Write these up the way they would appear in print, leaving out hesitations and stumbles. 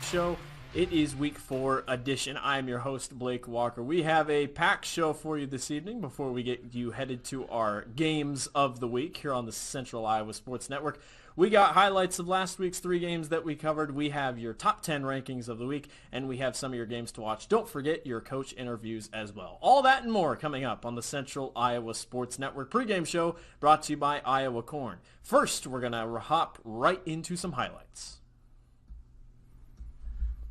Show. It is week 4 edition. I'm your host, Blake Walker. We have a packed show for you this evening before we get you headed to our games of the week here on the Central Iowa Sports Network. We got highlights of last week's 3 games that we covered. We have your top 10 rankings of the week, and we have some of your games to watch. Don't forget your coach interviews as well. All that and more coming up on the Central Iowa Sports Network pregame show brought to you by Iowa Corn. First, we're going to hop right into some highlights.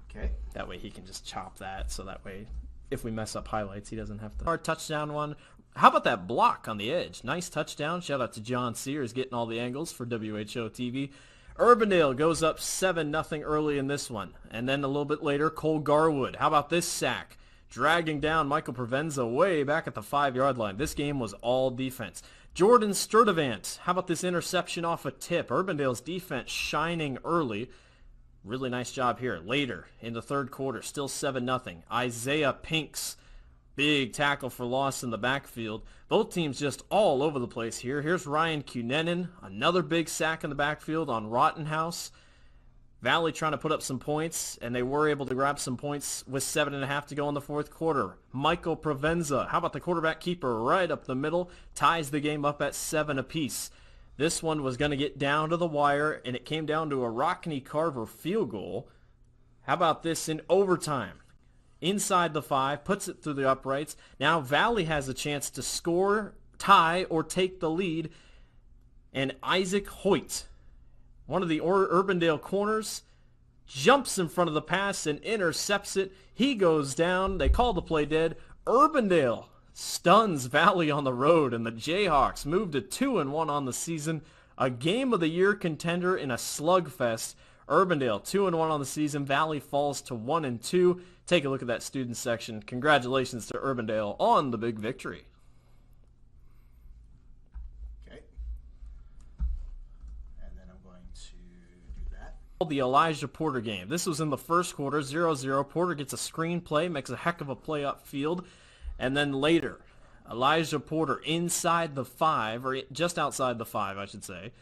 Okay. That way he can just chop that, so that way if we mess up highlights, he doesn't have to. Hard touchdown one. How about that block on the edge? Nice touchdown. Shout out to John Sears getting all the angles for WHO TV. Urbandale goes up 7-0 early in this one. And then a little bit later, Cole Garwood. How about this sack? Dragging down Michael Provenza way back at the 5-yard line. This game was all defense. Jordan Sturdivant. How about this interception off a tip? Urbandale's defense shining early. Really nice job here. Later in the third quarter, still 7-0. Isaiah Pinks Big tackle for loss in the backfield. Both teams just all over the place here. Here's Ryan Cunenin, another big sack in the backfield on Rottenhouse. Valley trying to put up some points, and they were able to grab some points with 7.5 to go in the fourth quarter. Michael Provenza, how about the quarterback keeper right up the middle, ties the game up at 7 apiece. This one was going to get down to the wire, and it came down to a Rockney Carver field goal. How about this in overtime? Inside the 5, puts it through the uprights. Now Valley has a chance to score, tie, or take the lead. And Isaac Hoyt, one of the Urbandale corners, jumps in front of the pass and intercepts it. He goes down. They call the play dead. Urbandale stuns Valley on the road, and the Jayhawks move to 2-1 on the season. A game of the year contender in a slugfest. Urbandale 2-1 on the season. Valley falls to 1-2. Take a look at that student section. Congratulations to Urbandale on the big victory. Okay. And then I'm going to do that. The Elijah Porter game. This was in the first quarter, 0-0. Porter gets a screen play, makes a heck of a play upfield. And then later, Elijah Porter inside the 5, or just outside the 5, I should say,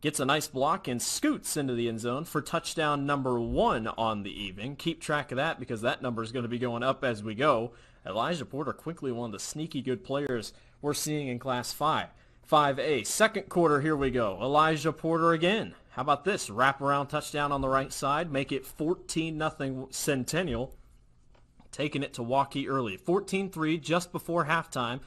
gets a nice block and scoots into the end zone for touchdown number 1 on the evening. Keep track of that because that number is going to be going up as we go. Elijah Porter quickly one of the sneaky good players we're seeing in Class 5A. Second quarter, here we go. Elijah Porter again. How about this? Wraparound touchdown on the right side. Make it 14-0 Centennial. Taking it to Waukee early. 14-3 just before halftime.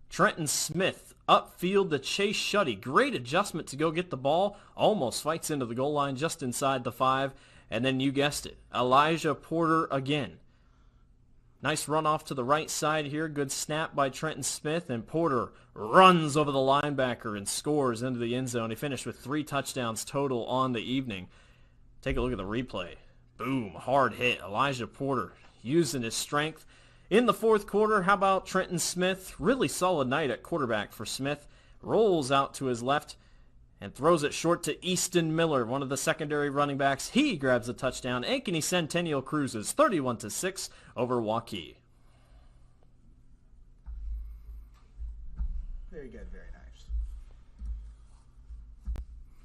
Trenton Smith upfield to Chase Shuddy. Great adjustment to go get the ball. Almost fights into the goal line just inside the 5. And then you guessed it, Elijah Porter again. Nice run off to the right side here. Good snap by Trenton Smith. And Porter runs over the linebacker and scores into the end zone. He finished with 3 touchdowns total on the evening. Take a look at the replay. Boom, hard hit. Elijah Porter using his strength. In the fourth quarter, how about Trenton Smith? Really solid night at quarterback for Smith. Rolls out to his left and throws it short to Easton Miller, one of the secondary running backs. He grabs a touchdown. Ankeny Centennial cruises 31-6 over Waukee. Very good, very nice.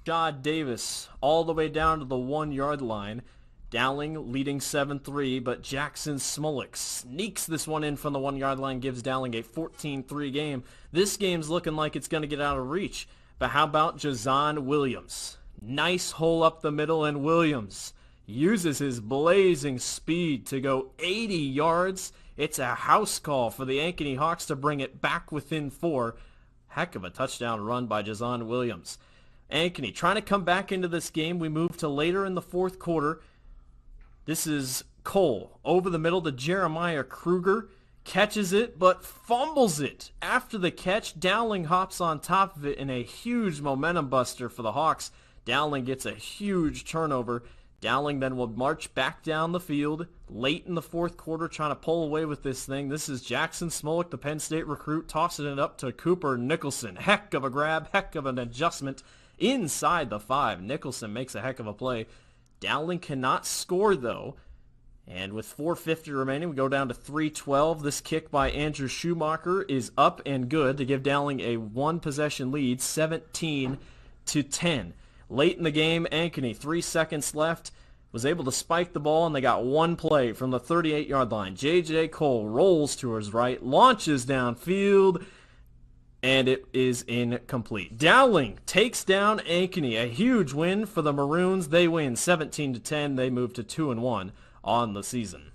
Jod Davis all the way down to the 1-yard line. Dowling leading 7-3, but Jackson Smolik sneaks this one in from the 1-yard line, gives Dowling a 14-3 game. This game's looking like it's going to get out of reach. But how about Jazon Williams? Nice hole up the middle, and Williams uses his blazing speed to go 80 yards. It's a house call for the Ankeny Hawks to bring it back within 4. Heck of a touchdown run by Jazon Williams. Ankeny trying to come back into this game. We move to later in the fourth quarter. This is Cole over the middle to Jeremiah Kruger. Catches it, but fumbles it. After the catch, Dowling hops on top of it in a huge momentum buster for the Hawks. Dowling gets a huge turnover. Dowling then will march back down the field late in the fourth quarter trying to pull away with this thing. This is Jackson Smolik, the Penn State recruit, tossing it up to Cooper Nicholson. Heck of a grab, heck of an adjustment inside the 5. Nicholson makes a heck of a play. Dowling cannot score, though. And with 4:50 remaining, we go down to 3:12. This kick by Andrew Schumacher is up and good to give Dowling a 1-possession lead, 17-10. Late in the game, Ankeny, 3 seconds left, was able to spike the ball, and they got one play from the 38-yard line. J.J. Cole rolls to his right, launches downfield, and it is incomplete. Dowling takes down Ankeny. A huge win for the Maroons. They win 17-10. They move to 2-1 on the season.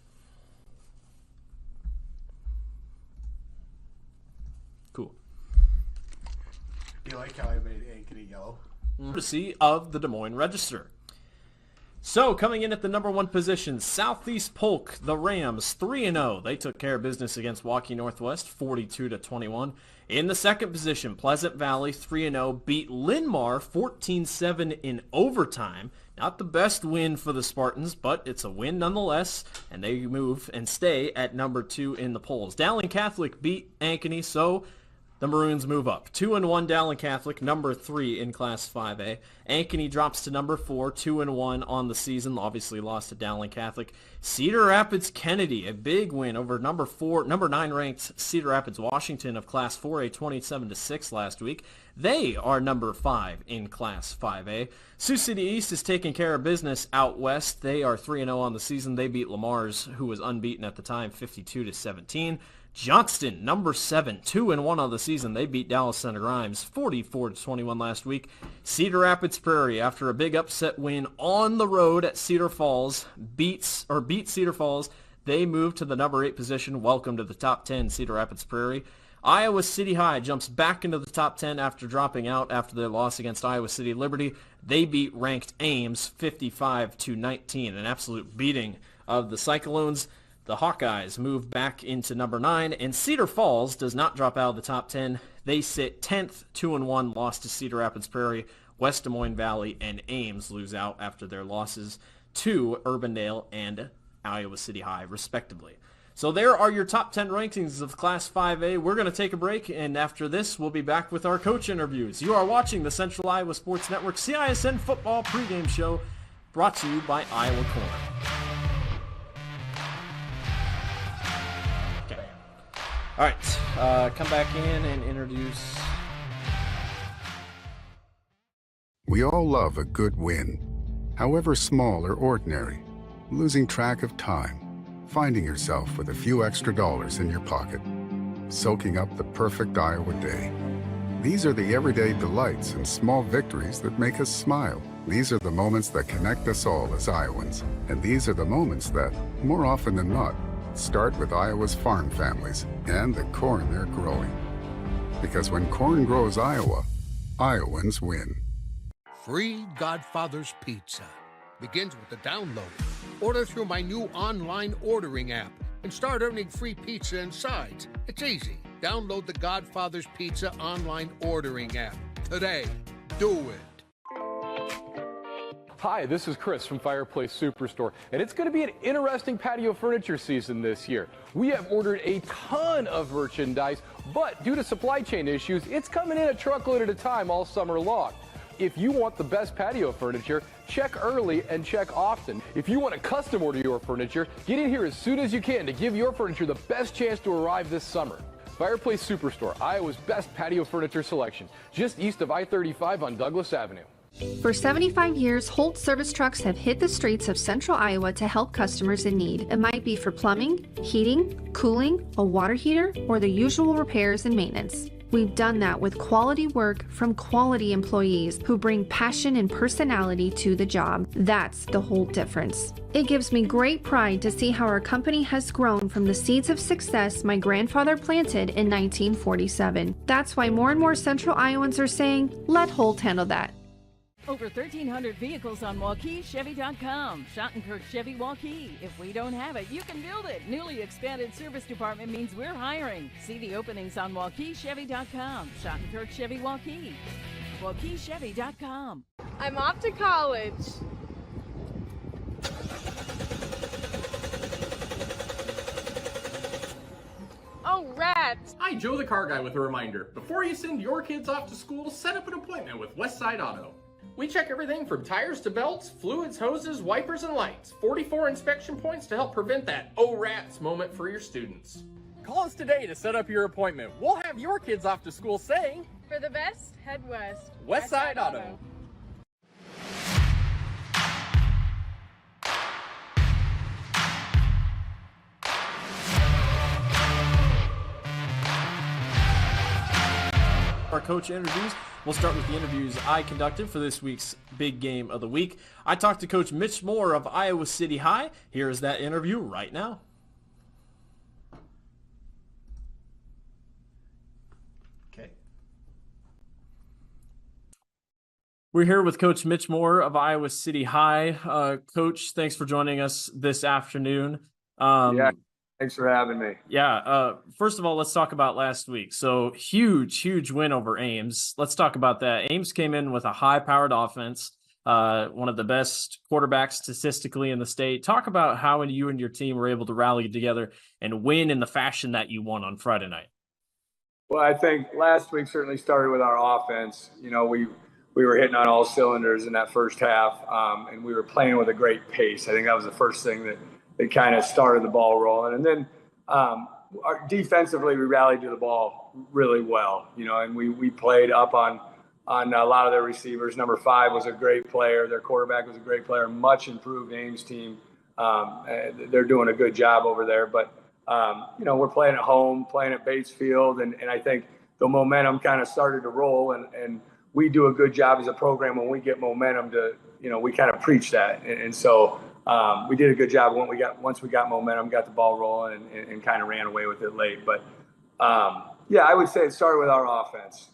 Cool. You like how I made Ankeny yellow? Courtesy of the Des Moines Register. So, coming in at the number 1 position, Southeast Polk, the Rams, 3-0. They took care of business against Waukee Northwest, 42-21. In the second position, Pleasant Valley, 3-0, beat Linmar 14-7 in overtime. Not the best win for the Spartans, but it's a win nonetheless, and they move and stay at number 2 in the polls. Dowling Catholic beat Ankeny, so The Maroons move up. 2-1 Dowling Catholic, number 3 in Class 5A. Ankeny drops to number 4, 2-1 on the season. Obviously lost to Dowling Catholic. Cedar Rapids Kennedy, a big win over number 9 ranked Cedar Rapids Washington of Class 4A, 27-6 last week. They are number 5 in Class 5A. Sioux City East is taking care of business out west. They are 3-0 on the season. They beat Lamar's, who was unbeaten at the time, 52-17. Johnston, number 7, 2-1 on the season. They beat Dallas Center Grimes 44-21 last week. Cedar Rapids Prairie, after a big upset win on the road at Cedar Falls, beat Cedar Falls. They move to the number 8 position. Welcome to the top 10, Cedar Rapids Prairie. Iowa City High jumps back into the top 10 after dropping out after their loss against Iowa City Liberty. They beat ranked Ames 55-19, an absolute beating of the Cyclones. The Hawkeyes move back into number 9, and Cedar Falls does not drop out of the top 10. They sit 10th, 2-1, lost to Cedar Rapids Prairie. West Des Moines Valley and Ames lose out after their losses to Urbandale and Iowa City High, respectively. So there are your top 10 rankings of Class 5A. We're going to take a break, and after this, we'll be back with our coach interviews. You are watching the Central Iowa Sports Network CISN Football Pregame Show, brought to you by Iowa Corn. All right, come back in and introduce. We all love a good win, however small or ordinary. Losing track of time, finding yourself with a few extra dollars in your pocket, soaking up the perfect Iowa day. These are the everyday delights and small victories that make us smile. These are the moments that connect us all as Iowans. And these are the moments that, more often than not, start with Iowa's farm families and the corn they're growing. Because when corn grows Iowa, Iowans win. Free Godfather's Pizza begins with the download. Order through my new online ordering app and start earning free pizza and sides. It's easy. Download the Godfather's Pizza online ordering app today. Do it. Hi, this is Chris from Fireplace Superstore, and it's going to be an interesting patio furniture season this year. We have ordered a ton of merchandise, but due to supply chain issues, it's coming in a truckload at a time all summer long. If you want the best patio furniture, check early and check often. If you want to custom order your furniture, get in here as soon as you can to give your furniture the best chance to arrive this summer. Fireplace Superstore, Iowa's best patio furniture selection, just east of I-35 on Douglas Avenue. For 75 years, Holt service trucks have hit the streets of central Iowa to help customers in need. It might be for plumbing, heating, cooling, a water heater, or the usual repairs and maintenance. We've done that with quality work from quality employees who bring passion and personality to the job. That's the Holt difference. It gives me great pride to see how our company has grown from the seeds of success my grandfather planted in 1947. That's why more and more central Iowans are saying, let Holt handle that. Over 1,300 vehicles on WaukeeChevy.com. Schottenkirk Chevy Waukee. If we don't have it, you can build it. Newly expanded service department means we're hiring. See the openings on WaukeeChevy.com. Schottenkirk Chevy Waukee. WaukeeChevy.com. I'm off to college. Oh, rats! Hi, Joe the Car Guy with a reminder. Before you send your kids off to school, set up an appointment with Westside Auto. We check everything from tires to belts, fluids, hoses, wipers, and lights. 44 inspection points to help prevent that oh rats moment for your students. Call us today to set up your appointment. We'll have your kids off to school saying, For the best, head west. Westside Auto. Our coach interviews. We'll start with the interviews I conducted for this week's big game of the week. I talked to Coach Mitch Moore of Iowa City High. Here is that interview right now. Okay. We're here with Coach Mitch Moore of Iowa City High. Coach, thanks for joining us this afternoon. Yeah, thanks for having me. Yeah. First of all, let's talk about last week. So huge win over Ames. Let's talk about that. Ames came in with a high-powered offense, one of the best quarterbacks statistically in the state. Talk about how you and your team were able to rally together and win in the fashion that you won on Friday night. Well, I think last week certainly started with our offense. We were hitting on all cylinders in that first half, and we were playing with a great pace. I think that was the first thing that kind of started the ball rolling. And then defensively, we rallied to the ball really well, and we played up on a lot of their receivers. Number 5 was a great player. Their quarterback was a great player, much improved Ames team. They're doing a good job over there. But, we're playing at home, playing at Bates Field, and I think the momentum kind of started to roll, and we do a good job as a program when we get momentum we kind of preach that. And so we did a good job once we got momentum, got the ball rolling and kind of ran away with it late. But I would say it started with our offense.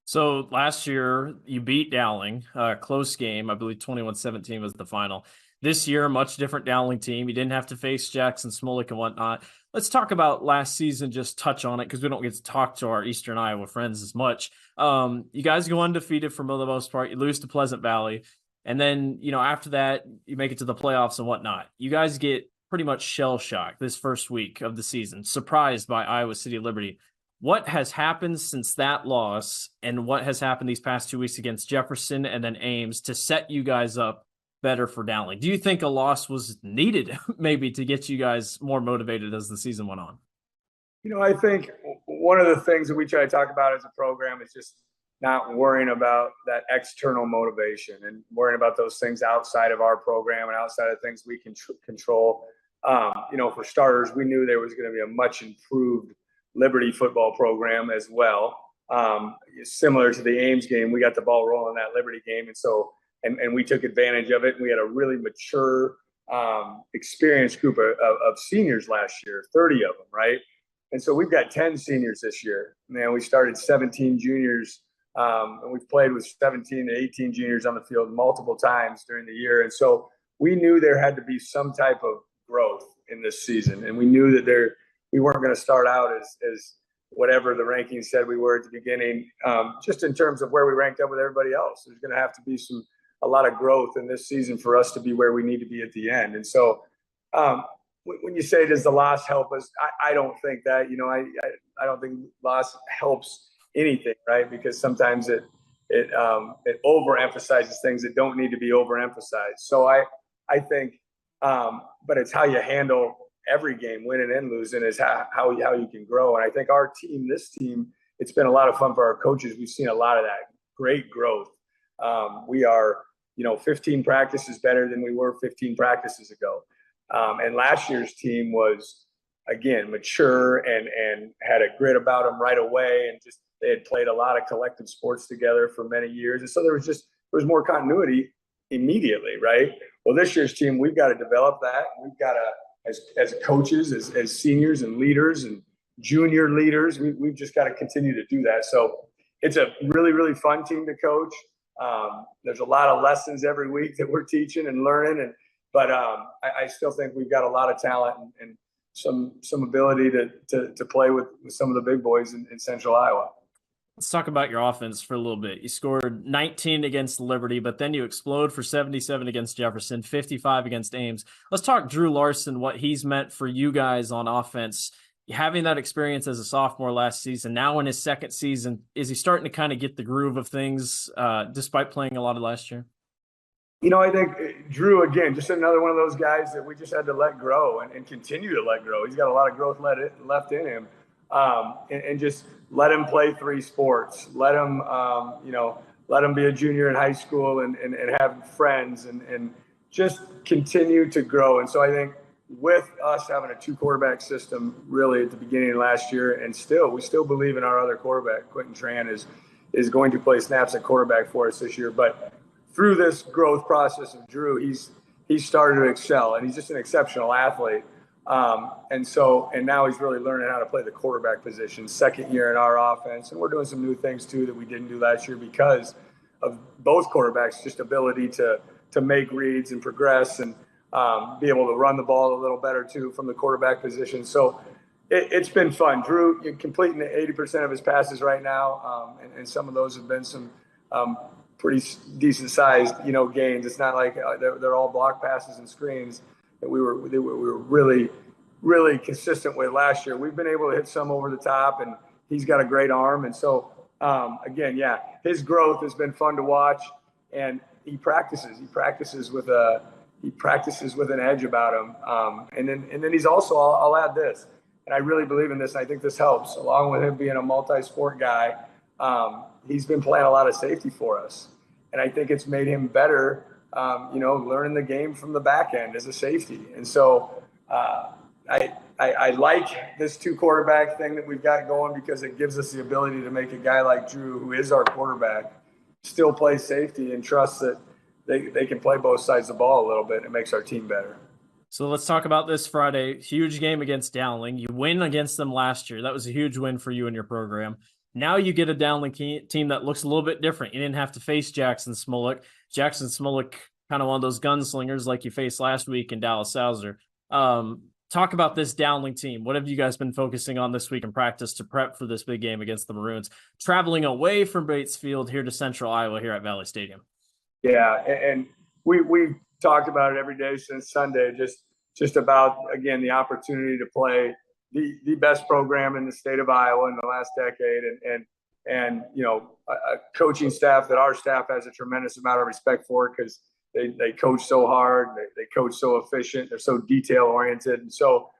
So last year you beat Dowling, close game. I believe 21-17 was the final. This year, a much different Dowling team. You didn't have to face Jackson Smolik and whatnot. Let's talk about last season, just touch on it because we don't get to talk to our Eastern Iowa friends as much. You guys go undefeated for the most part. You lose to Pleasant Valley. And then, after that, you make it to the playoffs and whatnot. You guys get pretty much shell-shocked this first week of the season, surprised by Iowa City Liberty. What has happened since that loss and what has happened these past 2 weeks against Jefferson and then Ames to set you guys up better for Dowling? Do you think a loss was needed maybe to get you guys more motivated as the season went on? I think one of the things that we try to talk about as a program is just not worrying about that external motivation and worrying about those things outside of our program and outside of things we can control. For starters, we knew there was going to be a much improved Liberty football program as well. Similar to the Ames game, we got the ball rolling in that Liberty game. And so, and we took advantage of it. And we had a really mature, experienced group of seniors last year, 30 of them, right? And so we've got 10 seniors this year. Man, we started 17 juniors, and we've played with 17 to 18 juniors on the field multiple times during the year. And so we knew there had to be some type of growth in this season. And we knew that we weren't going to start out as whatever the rankings said we were at the beginning, just in terms of where we ranked up with everybody else. There's going to have to be a lot of growth in this season for us to be where we need to be at the end. And so when you say, does the loss help us? I don't think that, I don't think loss helps anything, right? Because sometimes it overemphasizes things that don't need to be overemphasized. So I think, but it's how you handle every game, winning and losing, is how you can grow. And I think this team, it's been a lot of fun for our coaches. We've seen a lot of that great growth. We are, 15 practices better than we were 15 practices ago. And last year's team was, again, mature and had a grit about them right away. And just, they had played a lot of collective sports together for many years. And so there was more continuity immediately, right? Well, this year's team, we've got to develop that. We've got to, as coaches, as seniors and leaders and junior leaders, we've just got to continue to do that. So it's a really, really fun team to coach. There's a lot of lessons every week that we're teaching and learning, but I still think we've got a lot of talent and some ability to play with some of the big boys in Central Iowa. Let's talk about your offense for a little bit. You scored 19 against Liberty, but then you explode for 77 against Jefferson, 55 against Ames. Let's talk Drew Larson, what he's meant for you guys on offense. Having that experience as a sophomore last season, now in his second season, is he starting to kind of get the groove of things despite playing a lot of last year? I think Drew, again, just another one of those guys that we just had to let grow and continue to let grow. He's got a lot of growth left in him. And just let him play 3 sports. Let him, let him be a junior in high school and have friends and just continue to grow. And so I think with us having a 2 quarterback system really at the beginning of last year, and we still believe in our other quarterback, Quentin Tran is going to play snaps at quarterback for us this year. But through this growth process of Drew, he's started to excel, and he's just an exceptional athlete. And now he's really learning how to play the quarterback position, second year in our offense. And we're doing some new things too that we didn't do last year because of both quarterbacks, just ability to make reads and progress and be able to run the ball a little better too from the quarterback position. So it's been fun. Drew completing 80% of his passes right now. And some of those have been some pretty decent sized, gains. It's not like they're all block passes and screens that we were really, really consistent with last year. We've been able to hit some over the top he's got a great arm. And so, again, yeah, his growth has been fun to watch, and he practices with an edge about him. And then he's also, I'll add this, and I really believe in this, and I think this helps, along with him being a multi-sport guy. He's been playing a lot of safety for us, and I think it's made him better, learning the game from the back end as a safety. And so I like this 2 quarterback thing that we've got going, because it gives us the ability to make a guy like Drew, who is our quarterback, still play safety and trust that they can play both sides of the ball a little bit. It makes our team better. So let's talk about this Friday. Huge game against Dowling. You win against them last year. That was a huge win for you and your program. Now you get a Dowling team that looks a little bit different. You didn't have to face Jackson Smolik. Jackson Smolik, kind of one of those gunslingers like you faced last week in Dallas Sauser. Talk about this Dowling team. What have you guys been focusing on this week in practice to prep for this big game against the Maroons, traveling away from Bates Field here to Central Iowa here at Valley Stadium? Yeah, and we've talked about it every day since Sunday, just about, again, the opportunity to play the best program in the state of Iowa in the last decade, and a coaching staff that our staff has a tremendous amount of respect for, because they coach so hard, they coach so efficient, they're so detail oriented, and so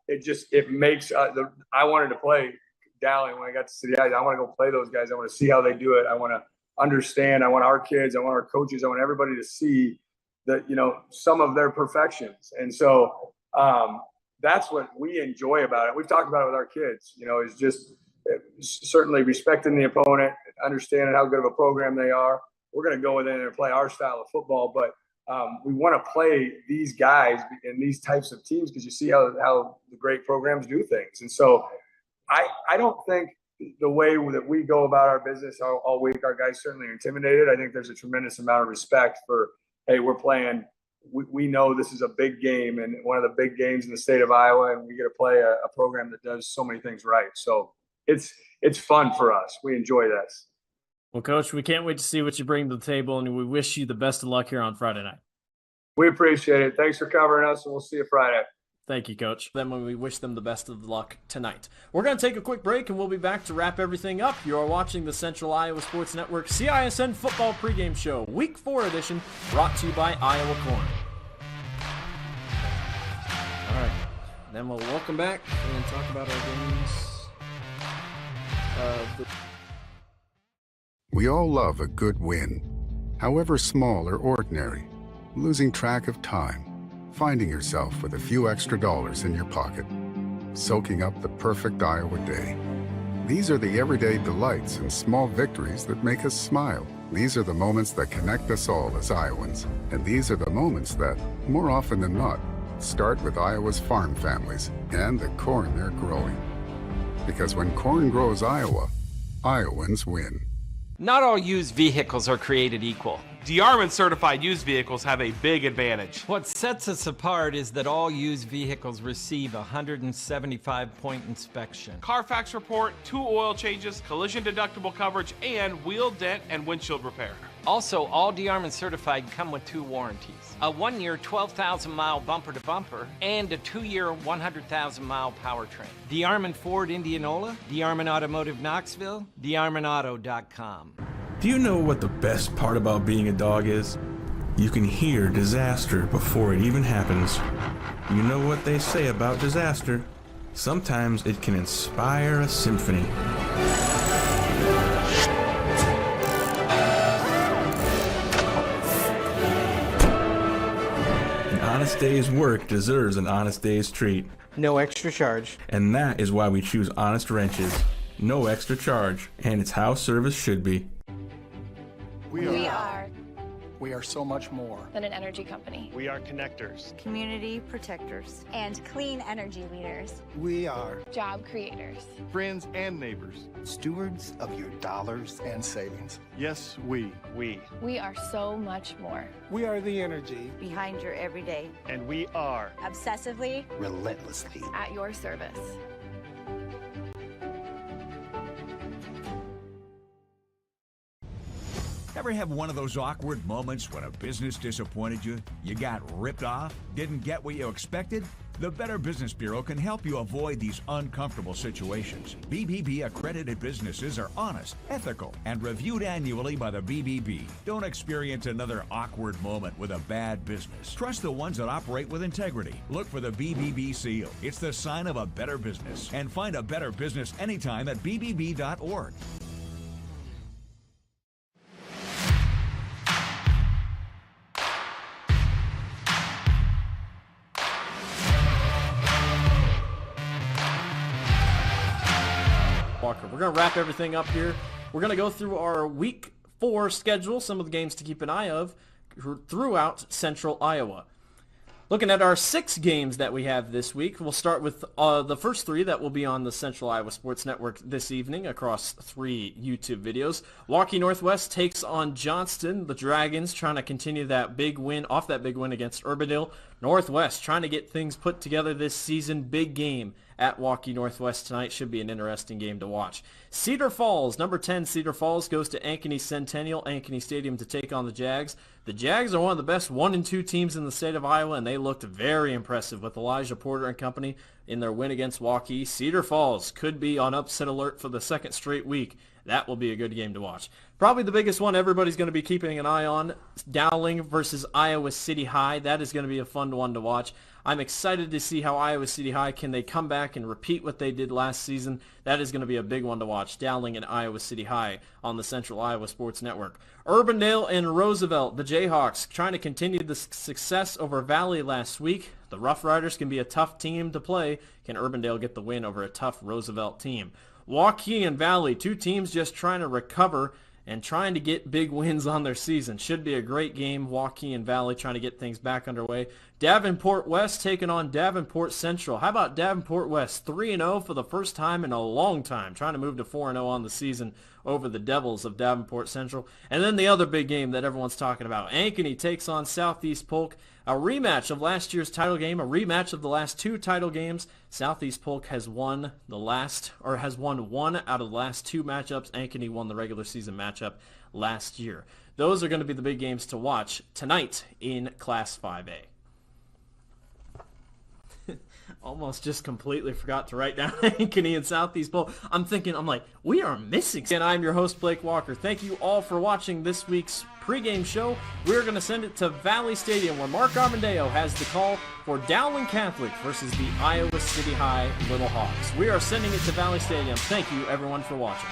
it makes I wanted to play Dowling when I got to City. I want to go play those guys. I want to see how they do it. I want to understand. I want our kids. I want our coaches. I want everybody to see that, some of their perfections. And so that's what we enjoy about it. We've talked about it with our kids, is just certainly respecting the opponent, understanding how good of a program they are. We're going to go in there and play our style of football, but we want to play these guys in these types of teams, because you see how the great programs do things. And so I don't think the way that we go about our business all week, our guys certainly are intimidated. I think there's a tremendous amount of respect for, hey, we're playing. We know this is a big game, and one of the big games in the state of Iowa, and we get to play a program that does so many things right. So it's fun for us. We enjoy this. Well, Coach, we can't wait to see what you bring to the table, and we wish you the best of luck here on Friday night. We appreciate it. Thanks for covering us, and we'll see you Friday. Thank you, Coach. Then we wish them the best of luck tonight. We're going to take a quick break, and we'll be back to wrap everything up. You are watching the Central Iowa Sports Network CISN Football Pregame Show, Week 4 edition, brought to you by Iowa Corn. All right. Then we'll welcome back and talk about our games. We all love a good win, however small or ordinary. Losing track of time, finding yourself with a few extra dollars in your pocket, soaking up the perfect Iowa day. These are the everyday delights and small victories that make us smile. These are the moments that connect us all as Iowans. And these are the moments that, more often than not, start with Iowa's farm families and the corn they're growing. Because when corn grows Iowa, Iowans win. Not all used vehicles are created equal. DeArmond certified used vehicles have a big advantage. What sets us apart is that all used vehicles receive a 175-point inspection. Carfax report, 2 oil changes, collision deductible coverage, and wheel dent and windshield repair. Also, all DeArmond certified come with 2 warranties. A 1-year 12,000-mile bumper-to-bumper and a 2-year 100,000-mile powertrain. DeArmond Ford Indianola, DeArmond Automotive Knoxville, DeArmondAuto.com. Do you know what the best part about being a dog is? You can hear disaster before it even happens. You know what they say about disaster? Sometimes it can inspire a symphony. An honest day's work deserves an honest day's treat. No extra charge. And that is why we choose Honest Wrenches. No extra charge, and it's how service should be. We are so much more than an energy company. We are connectors, community protectors, and clean energy leaders. We are job creators, friends and neighbors, stewards of your dollars and savings. Yes, we are so much more. We are the energy behind your everyday. And we are obsessively, relentlessly at your service. Ever have one of those awkward moments when a business disappointed you? You got ripped off? Didn't get what you expected? The Better Business Bureau can help you avoid these uncomfortable situations. BBB accredited businesses are honest, ethical, and reviewed annually by the BBB. Don't experience another awkward moment with a bad business. Trust the ones that operate with integrity. Look for the BBB seal. It's the sign of a better business. And find a better business anytime at bbb.org. Walker. We're going to wrap everything up here. We're going to go through our Week 4 schedule, some of the games to keep an eye of throughout Central Iowa. Looking at our 6 games that we have this week, we'll start with the first 3 that will be on the Central Iowa Sports Network this evening across 3 YouTube videos. Waukee Northwest takes on Johnston. The Dragons trying to continue that big win, off that big win against Urbandale. Northwest trying to get things put together this season. Big game at Waukee Northwest tonight. Should be an interesting game to watch. Cedar Falls, number 10 Cedar Falls, goes to Ankeny Centennial, Ankeny Stadium to take on the Jags. The Jags are one of the best 1 and 2 teams in the state of Iowa, and they looked very impressive with Elijah Porter and company in their win against Waukee. Cedar Falls could be on upset alert for the second straight week. That will be a good game to watch. Probably the biggest one everybody's going to be keeping an eye on, Dowling versus Iowa City High. That is going to be a fun one to watch. I'm excited to see how Iowa City High, can they come back and repeat what they did last season. That is going to be a big one to watch, Dowling and Iowa City High on the Central Iowa Sports Network. Urbandale and Roosevelt, the Jayhawks, trying to continue the success over Valley last week. The Rough Riders can be a tough team to play. Can Urbandale get the win over a tough Roosevelt team? Waukee and Valley, 2 teams just trying to recover and trying to get big wins on their season. Should be a great game. Waukee and Valley trying to get things back underway. Davenport West taking on Davenport Central. How about Davenport West? 3-0 for the first time in a long time. Trying to move to 4-0 on the season over the Devils of Davenport Central. And then the other big game that everyone's talking about. Ankeny takes on Southeast Polk. A rematch of last year's title game, a rematch of the last 2 title games. Southeast Polk has won 1 out of the last 2 matchups. Ankeny won the regular season matchup last year. Those are going to be the big games to watch tonight in Class 5A. Almost just completely forgot to write down Ankeny and Southeast Polk. I'm like, we are missing. And I'm your host, Blake Walker. Thank you all for watching this week's pregame show. We're going to send it to Valley Stadium, where Mark Armandeo has the call for Dowling Catholic versus the Iowa City High Little Hawks. We are sending it to Valley Stadium. Thank you, everyone, for watching.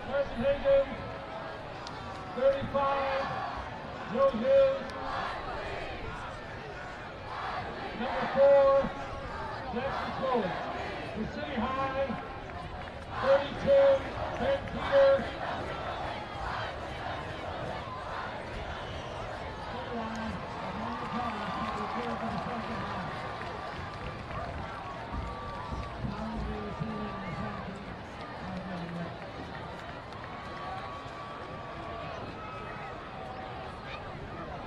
Hagen, 35, Joe Hughes. Number 4, Jackson Slowly. For City High, 32, Ben Peter.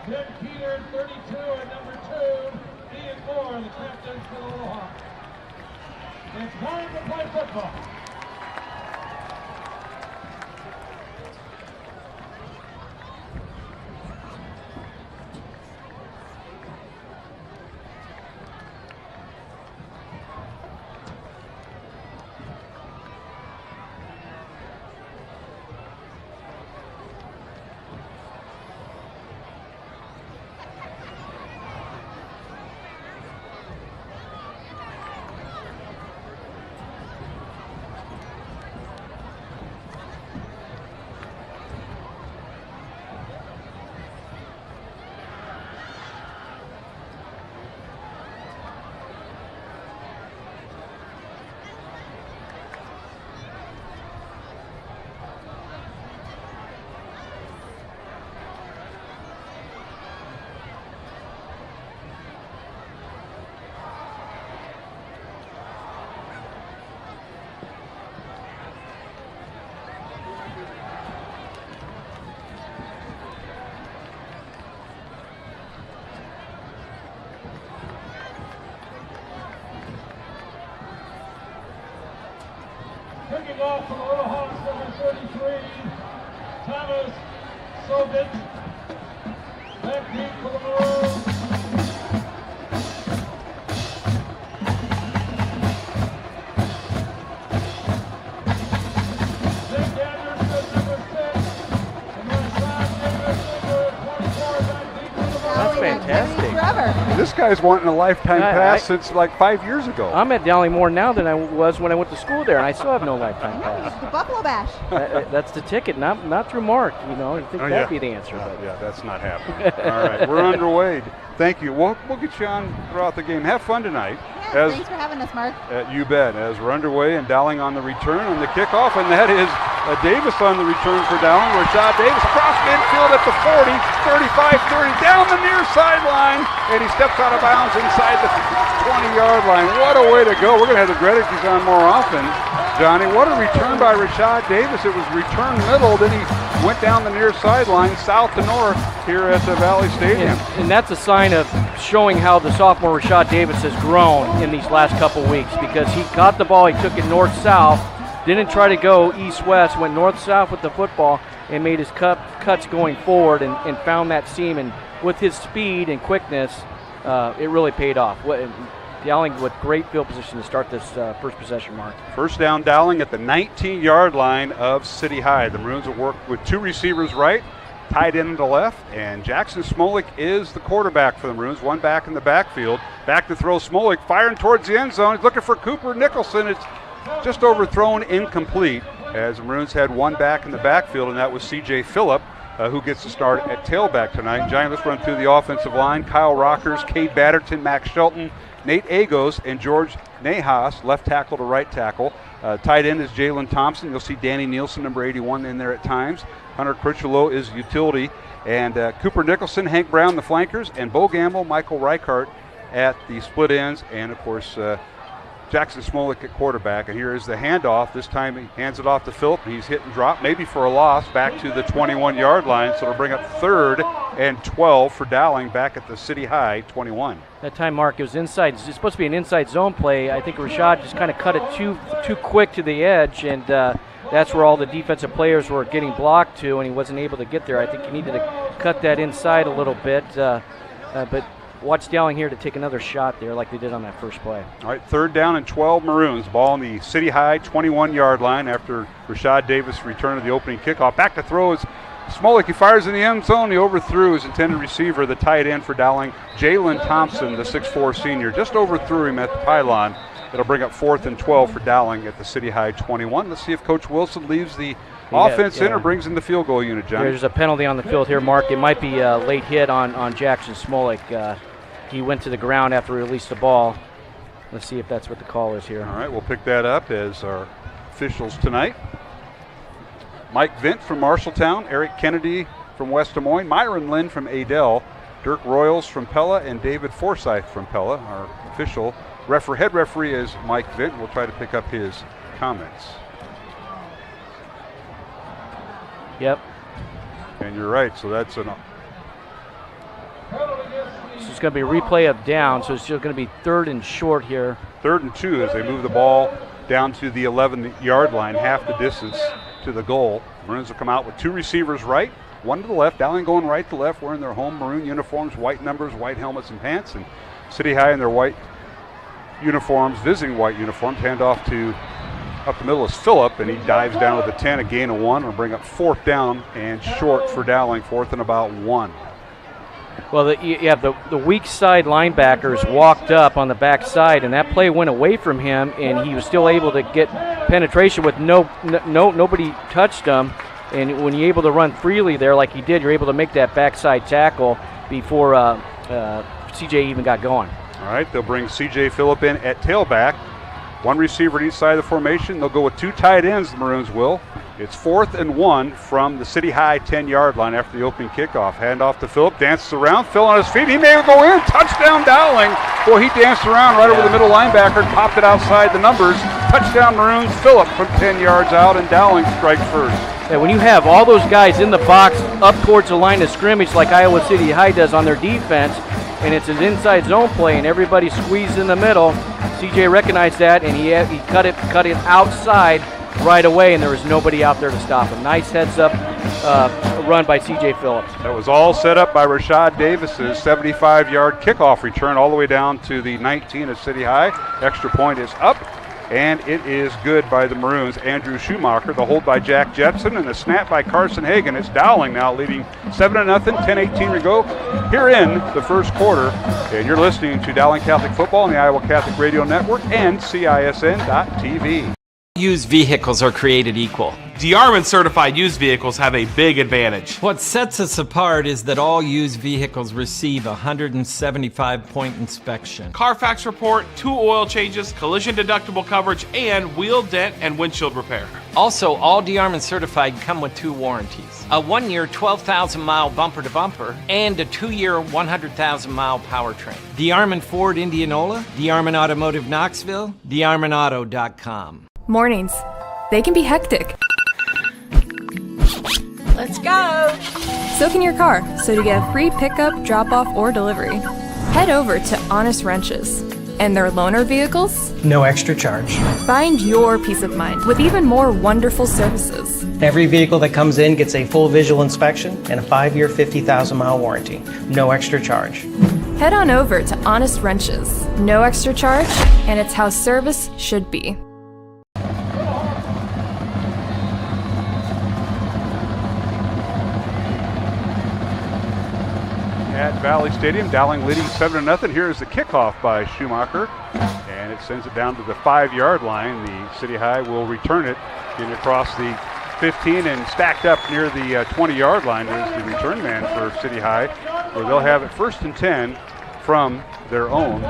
Ben Peter, 32, and number 2, Ian Moore, the captain for the Little Hawks. It's time to play football. Kicking off for the Little Hawks, number 33, Thomas Sobit. Back deep for the Maroons. Jake Anderson, number 6. And Rashad Davis, number 24, back deep for the Maroons. That's fantastic. This guy's wanting a lifetime pass since like 5 years ago. I'm at Dowling more now than I was when I went to school there, and I still have no lifetime pass. The Buffalo Bash. That's the ticket, not through Mark. You know, I think that'd be the answer. Yeah, that's not happening. All right, we're underway. Thank you. We'll get you on throughout the game. Have fun tonight. Yeah, thanks for having us, Mark. You bet. As we're underway and Dowling on the return on the kickoff, and that is Davis on the return for Dowling. Rashad Davis across midfield at the 40, 35, 30, down the near sideline, and he steps out of bounds inside the 20-yard line. What a way to go. We're going to have the Grettiches on more often. Johnny, what a return by Rashad Davis. It was return middle, then he went down the near sideline, south to north, here at the Valley Stadium. And that's a sign of showing how the sophomore Rashad Davis has grown in these last couple weeks, because he got the ball, he took it north-south, didn't try to go east-west, went north-south with the football and made his cuts going forward and found that seam. And with his speed and quickness, it really paid off. Dowling with great field position to start this first possession, Mark. First down, Dowling at the 19-yard line of City High. The Maroons will work with 2 receivers right, tight end to left, and Jackson Smolik is the quarterback for the Maroons. 1 back in the backfield. Back to throw, Smolik firing towards the end zone. He's looking for Cooper Nicholson. It's just overthrown, incomplete, as the Maroons had 1 back in the backfield, and that was C.J. Phillip, who gets to start at tailback tonight. Giant, let's run through the offensive line. Kyle Rockers, Cade Batterton, Max Shelton, Nate Agos, and George Nahas, left tackle to right tackle. Tight end is Jalen Thompson. You'll see Danny Nielsen, number 81, in there at times. Hunter Critchlow is utility. And Cooper Nicholson, Hank Brown, the flankers, and Bo Gamble, Michael Reichart at the split ends. And, of course, Jackson Smolik at quarterback. And here is the handoff. This time he hands it off to Phillip. He's hit and dropped, maybe for a loss, back to the 21-yard line. So it'll bring up 3rd and 12 for Dowling back at the City High 21. That time, Mark, it was inside. It's supposed to be an inside zone play. I think Rashad just kind of cut it too quick to the edge, and that's where all the defensive players were getting blocked to, and he wasn't able to get there. I think he needed to cut that inside a little bit, but watch Dowling here to take another shot there like they did on that first play. All right, 3rd down and 12 Maroons. Ball on the City High 21-yard line after Rashad Davis returned to the opening kickoff. Back to throw is Smolik. He fires in the end zone. He overthrew his intended receiver, the tight end for Dowling, Jalen Thompson, the 6'4 senior. Just overthrew him at the pylon. It'll bring up 4th and 12 for Dowling at the City High 21. Let's see if Coach Wilson leaves the Offense in or brings in the field goal unit, John? There's a penalty on the field here, Mark. It might be a late hit on Jackson Smolik. He went to the ground after he released the ball. Let's see if that's what the call is here. All right, we'll pick that up as our officials tonight. Mike Vint from Marshalltown, Eric Kennedy from West Des Moines, Myron Lynn from Adel, Dirk Royals from Pella, and David Forsyth from Pella. Our official head referee is Mike Vint. We'll try to pick up his comments. Yep. And you're right, so that's an... So it's going to be a replay of down, so it's still going to be 3rd and short here. 3rd and 2 as they move the ball down to the 11-yard line, half the distance to the goal. Maroons will come out with 2 receivers right, 1 to the left. Dowling going right to left, wearing their home maroon uniforms, white numbers, white helmets and pants, and City High in their white uniforms, visiting white uniforms. Hand off to up the middle is Phillip, and he dives down to the 10, a gain of 1. We'll bring up 4th down and short for Dowling, 4th and about 1. Well, you have the weak side linebackers walked up on the back side, and that play went away from him, and he was still able to get penetration with nobody touched him. And when you're able to run freely there like he did, you're able to make that backside tackle before CJ even got going. All right, they'll bring CJ Phillip in at tailback. 1 receiver at each side of the formation. They'll go with 2 tight ends, the Maroons will. It's 4th and 1 from the City High 10-yard line after the opening kickoff. Hand off to Phillip, dances around, Phil on his feet. He may go in, touchdown Dowling. Boy, he danced around right over the middle linebacker and popped it outside the numbers. Touchdown Maroons, Phillip from 10 yards out, and Dowling strikes first. Yeah, when you have all those guys in the box up towards the line of scrimmage like Iowa City High does on their defense, and it's an inside zone play and everybody squeezed in the middle, CJ recognized that, and he cut it outside right away, and there was nobody out there to stop him. Nice heads-up run by CJ Phillips. That was all set up by Rashad Davis's 75-yard kickoff return all the way down to the 19 of City High. Extra point is up, and it is good by the Maroons. Andrew Schumacher, the hold by Jack Jetson, and the snap by Carson Hagan. It's Dowling now leading 7-0, 10:18 to go here in the first quarter. And you're listening to Dowling Catholic Football on the Iowa Catholic Radio Network and CISN.TV. Used vehicles are created equal. DeArmond certified used vehicles have a big advantage. What sets us apart is that all used vehicles receive a 175-point inspection. Carfax report, 2 oil changes, collision deductible coverage, and wheel dent and windshield repair. Also, all DeArmond certified come with 2 warranties. A 1-year 12,000-mile bumper-to-bumper and a 2-year 100,000-mile powertrain. DeArmond Ford Indianola, DeArmond Automotive Knoxville, DeArmondAuto.com. Mornings. They can be hectic. Let's go! So can your car. So to get a free pickup, drop-off, or delivery, head over to Honest Wrenches. And their loaner vehicles? No extra charge. Find your peace of mind with even more wonderful services. Every vehicle that comes in gets a full visual inspection and a 5-year, 50,000-mile warranty. No extra charge. Head on over to Honest Wrenches. No extra charge, and it's how service should be. At Valley Stadium, Dowling leading 7-0. Here's the kickoff by Schumacher, and it sends it down to the 5-yard line. The City High will return it, getting across the 15 and stacked up near the 20-yard line is the return man for City High, where they'll have it 1st and 10 from their own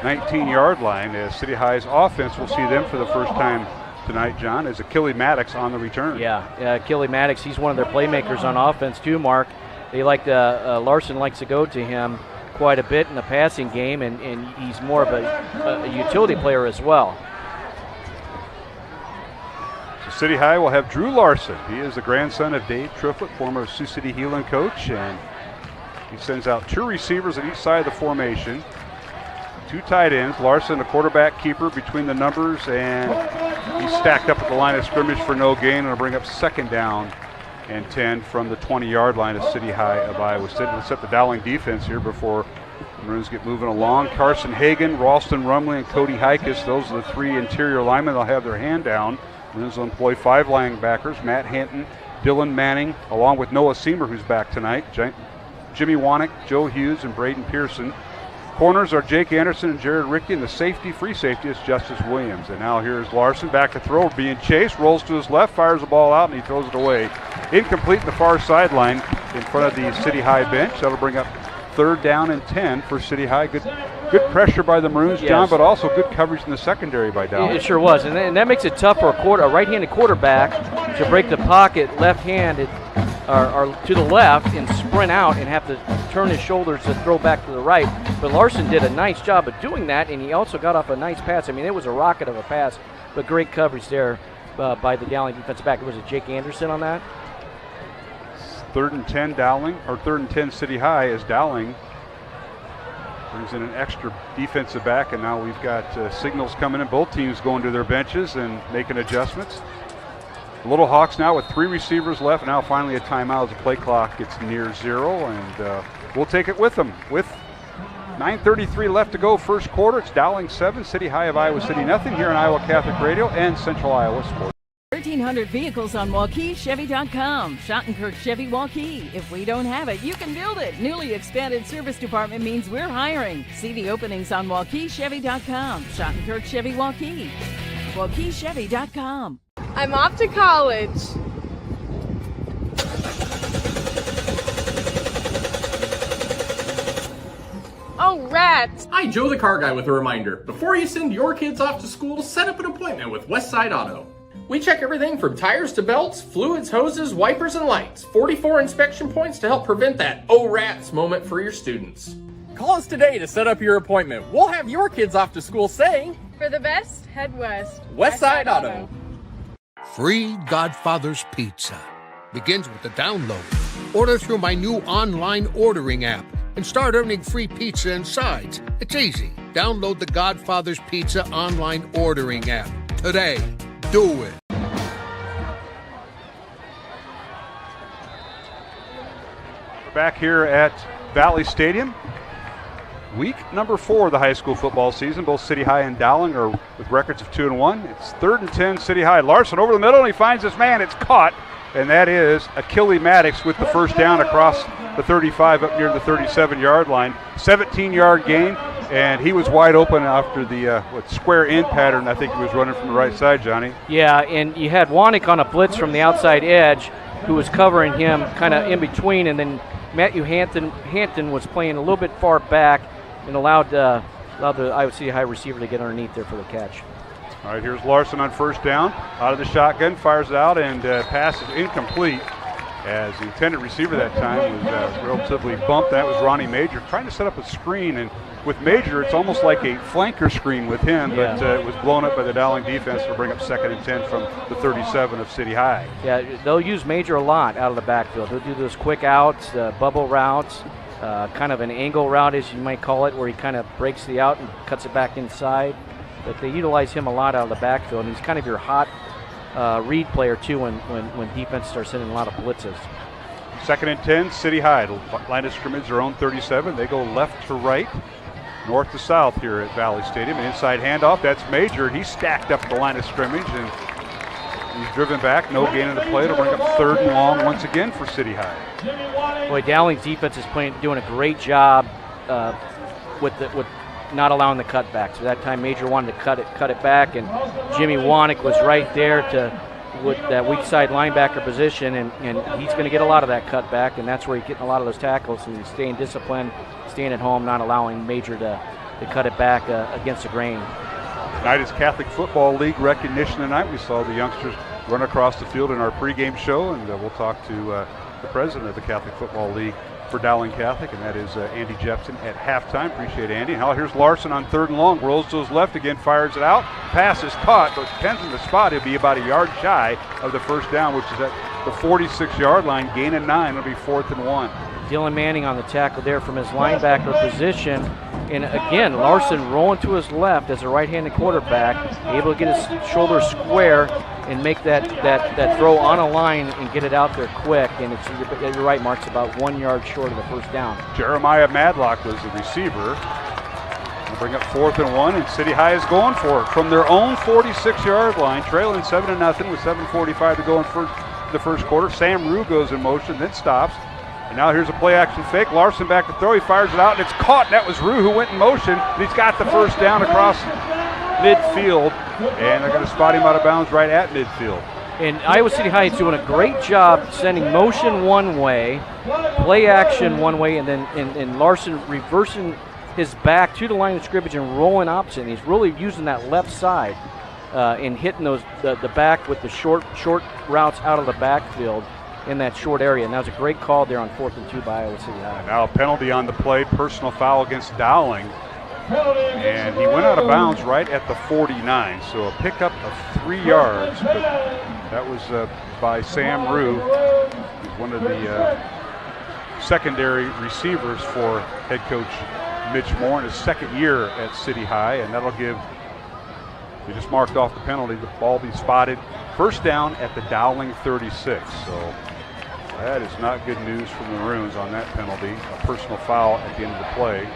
19-yard line, as City High's offense will see them for the first time tonight, John, is Achille Maddox on the return. Yeah, Achille Maddox, he's one of their playmakers on offense too, Mark. They like to, Larson likes to go to him quite a bit in the passing game, and he's more of a utility player as well. So City High will have Drew Larson. He is the grandson of Dave Triplett, former Sioux City Heelan coach, and he sends out 2 receivers at each side of the formation. 2 tight ends. Larson, a quarterback keeper between the numbers, and he's stacked up at the line of scrimmage for no gain, and will bring up 2nd down and 10 from the 20-yard line of City High of Iowa City. Let's set the Dowling defense here before the Maroons get moving along. Carson Hagan, Ralston Rumley, and Cody Hikus. Those are the 3 interior linemen. They'll have their hand down. The Maroons will employ 5 linebackers: Matt Hinton, Dylan Manning, along with Noah Seamer, who's back tonight, Jimmy Wannick, Joe Hughes, and Braden Pearson. Corners are Jake Anderson and Jared Rickey, and the free safety is Justice Williams. And now here's Larson back to throw, being chased, rolls to his left, fires the ball out, and he throws it away. Incomplete in the far sideline in front of the City High bench. That'll bring up 3rd down and 10 for City High. Good pressure by the Maroons, yes, John, but also good coverage in the secondary by Dowling. It sure was, and that makes it tough for a right-handed quarterback to break the pocket left-handed or to the left and sprint out and have to turn his shoulders to throw back to the right. But Larson did a nice job of doing that, and he also got off a nice pass. I mean, it was a rocket of a pass, but great coverage there by the Dowling defensive back. Was it Jake Anderson on that? 3rd and 10 Dowling, or 3rd and 10 City High, as Dowling brings in an extra defensive back, and now we've got signals coming in. Both teams going to their benches and making adjustments. The Little Hawks now with 3 receivers left. Now finally a timeout as the play clock gets near 0, and we'll take it with them. With 9:33 left to go, first quarter. It's Dowling 7, City High of Iowa City nothing here on Iowa Catholic Radio and Central Iowa Sports. 1,300 vehicles on WaukeeChevy.com. Schottenkirk Chevy Waukee. If we don't have it, you can build it. Newly expanded service department means we're hiring. See the openings on WaukeeChevy.com. Schottenkirk Chevy Waukee. WaukeeChevy.com. I'm off to college. Oh, rats! Hi, Joe the Car Guy with a reminder. Before you send your kids off to school, set up an appointment with Westside Auto. We check everything from tires to belts, fluids, hoses, wipers, and lights. 44 inspection points to help prevent that oh rats moment for your students. Call us today to set up your appointment. We'll have your kids off to school saying, For the best, head west. Westside Auto. Free Godfather's Pizza begins with the download. Order through my new online ordering app and start earning free pizza and sides. It's easy. Download the Godfather's Pizza online ordering app today. Do it. We're back here at Valley Stadium. Week number 4 of the high school football season. Both City High and Dowling are with records of 2-1. It's 3rd and 10 City High. Larson over the middle, and he finds his man. It's caught, and that is Achille Maddox with the first down across the 35 up near the 37-yard line. 17-yard gain, and he was wide open after the square in pattern. I think he was running from the right side, Johnny. Yeah, and you had Wanek on a blitz from the outside edge who was covering him kind of in between, and then Matthew Hampton was playing a little bit far back and allowed the Iowa City High receiver to get underneath there for the catch. All right, here's Larson on first down. Out of the shotgun, fires it out, and pass is incomplete. As the intended receiver that time was relatively bumped. That was Ronnie Major trying to set up a screen, and with Major, it's almost like a flanker screen with him, but it was blown up by the Dowling defense to bring up 2nd and 10 from the 37 of City High. Yeah, they'll use Major a lot out of the backfield. They'll do those quick outs, bubble routes, kind of an angle route, as you might call it, where he kind of breaks the out and cuts it back inside. But they utilize him a lot out of the backfield, and he's kind of your hot read player too when defense starts sending a lot of blitzes. 2nd and 10, City High. Line of scrimmage, their own 37. They go left to right, north to south here at Valley Stadium. An inside handoff, that's Major. He's stacked up at the line of scrimmage, and he's driven back. No gain in the play to bring up 3rd and long once again for City High. Boy, Dowling's defense is doing a great job with not allowing the cutback. So that time Major wanted to cut it back, and Jimmy Wanek was right there with that weak side linebacker position, and he's going to get a lot of that cutback, and that's where he's getting a lot of those tackles, and he's staying disciplined, staying at home, not allowing Major to cut it back against the grain. Tonight is Catholic Football League recognition tonight. We saw the youngsters run across the field in our pregame show, and we'll talk to the president of the Catholic Football League for Dowling Catholic, and that is Andy Jepson at halftime. Appreciate Andy. Now here's Larson on 3rd and long. Rolls to his left again, fires it out. Pass is caught, but depends on the spot. He'll be about a yard shy of the first down, which is at the 46-yard line. Gain of 9. It'll be 4th and 1. Dylan Manning on the tackle there from his linebacker position. And again, Larson rolling to his left as a right-handed quarterback, able to get his shoulder square and make that throw on a line and get it out there quick. And you're right, Mark, it's about 1 yard short of the first down. Jeremiah Madlock was the receiver. They'll bring up 4th and 1, and City High is going for it from their own 46-yard line, trailing 7-0 with 7:45 to go in the first quarter. Sam Rue goes in motion, then stops. And now here's a play-action fake. Larson back to throw. He fires it out, and it's caught. And that was Rue who went in motion. And he's got the first down across midfield. And they're going to spot him out of bounds right at midfield. And Iowa City High is doing a great job sending motion one way, play action one way, and then and Larson reversing his back to the line of scrimmage and rolling opposite. And he's really using that left side and hitting those the back with the short routes out of the backfield in that short area. And that was a great call there on 4th and 2 by Iowa City High. And now a penalty on the play, personal foul against Dowling. And he went out of bounds right at the 49, so a pickup of 3 yards. But that was by Sam Rue, who's one of the secondary receivers for head coach Mitch Moore in his second year at City High, and that'll give, he just marked off the penalty, the ball be spotted. First down at the Dowling 36, so that is not good news for the Maroons on that penalty. A personal foul at the end of the play.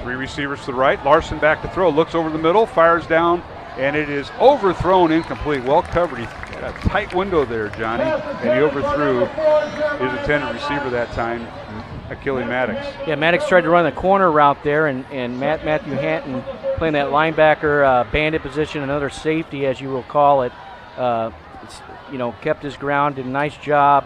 3 receivers to the right. Larson back to throw, looks over the middle, fires down, and it is overthrown, incomplete. Well covered. He had a tight window there, Johnny, and he overthrew his intended receiver that time, Achille Maddox. Yeah, Maddox tried to run the corner route there, and Matthew Hanton playing that linebacker bandit position, another safety, as you will call it. Kept his ground, did a nice job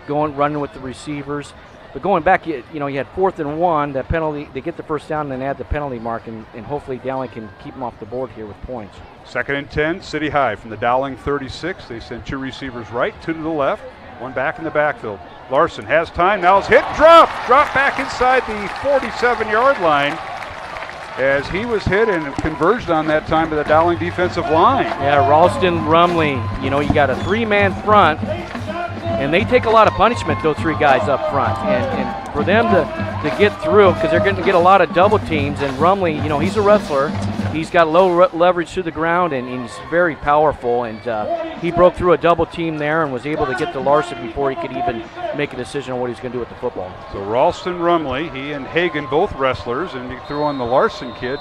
running with the receivers. But going back, you had 4th and 1, that penalty, they get the first down and then add the penalty mark, and hopefully Dowling can keep them off the board here with points. 2nd and 10, City High from the Dowling 36. They send 2 receivers right, 2 to the left, 1 back in the backfield. Larson has time, now is hit, drop back inside the 47-yard line as he was hit and converged on that time to the Dowling defensive line. Yeah, Ralston, Rumley, you got a 3-man front, and they take a lot of punishment, those 3 guys up front. And for them to get through, because they're going to get a lot of double teams, and Rumley, he's a wrestler. He's got low leverage to the ground, and he's very powerful. And he broke through a double team there and was able to get to Larson before he could even make a decision on what he's going to do with the football. So Ralston, Rumley, he and Hagan both wrestlers, and he threw on the Larson kid.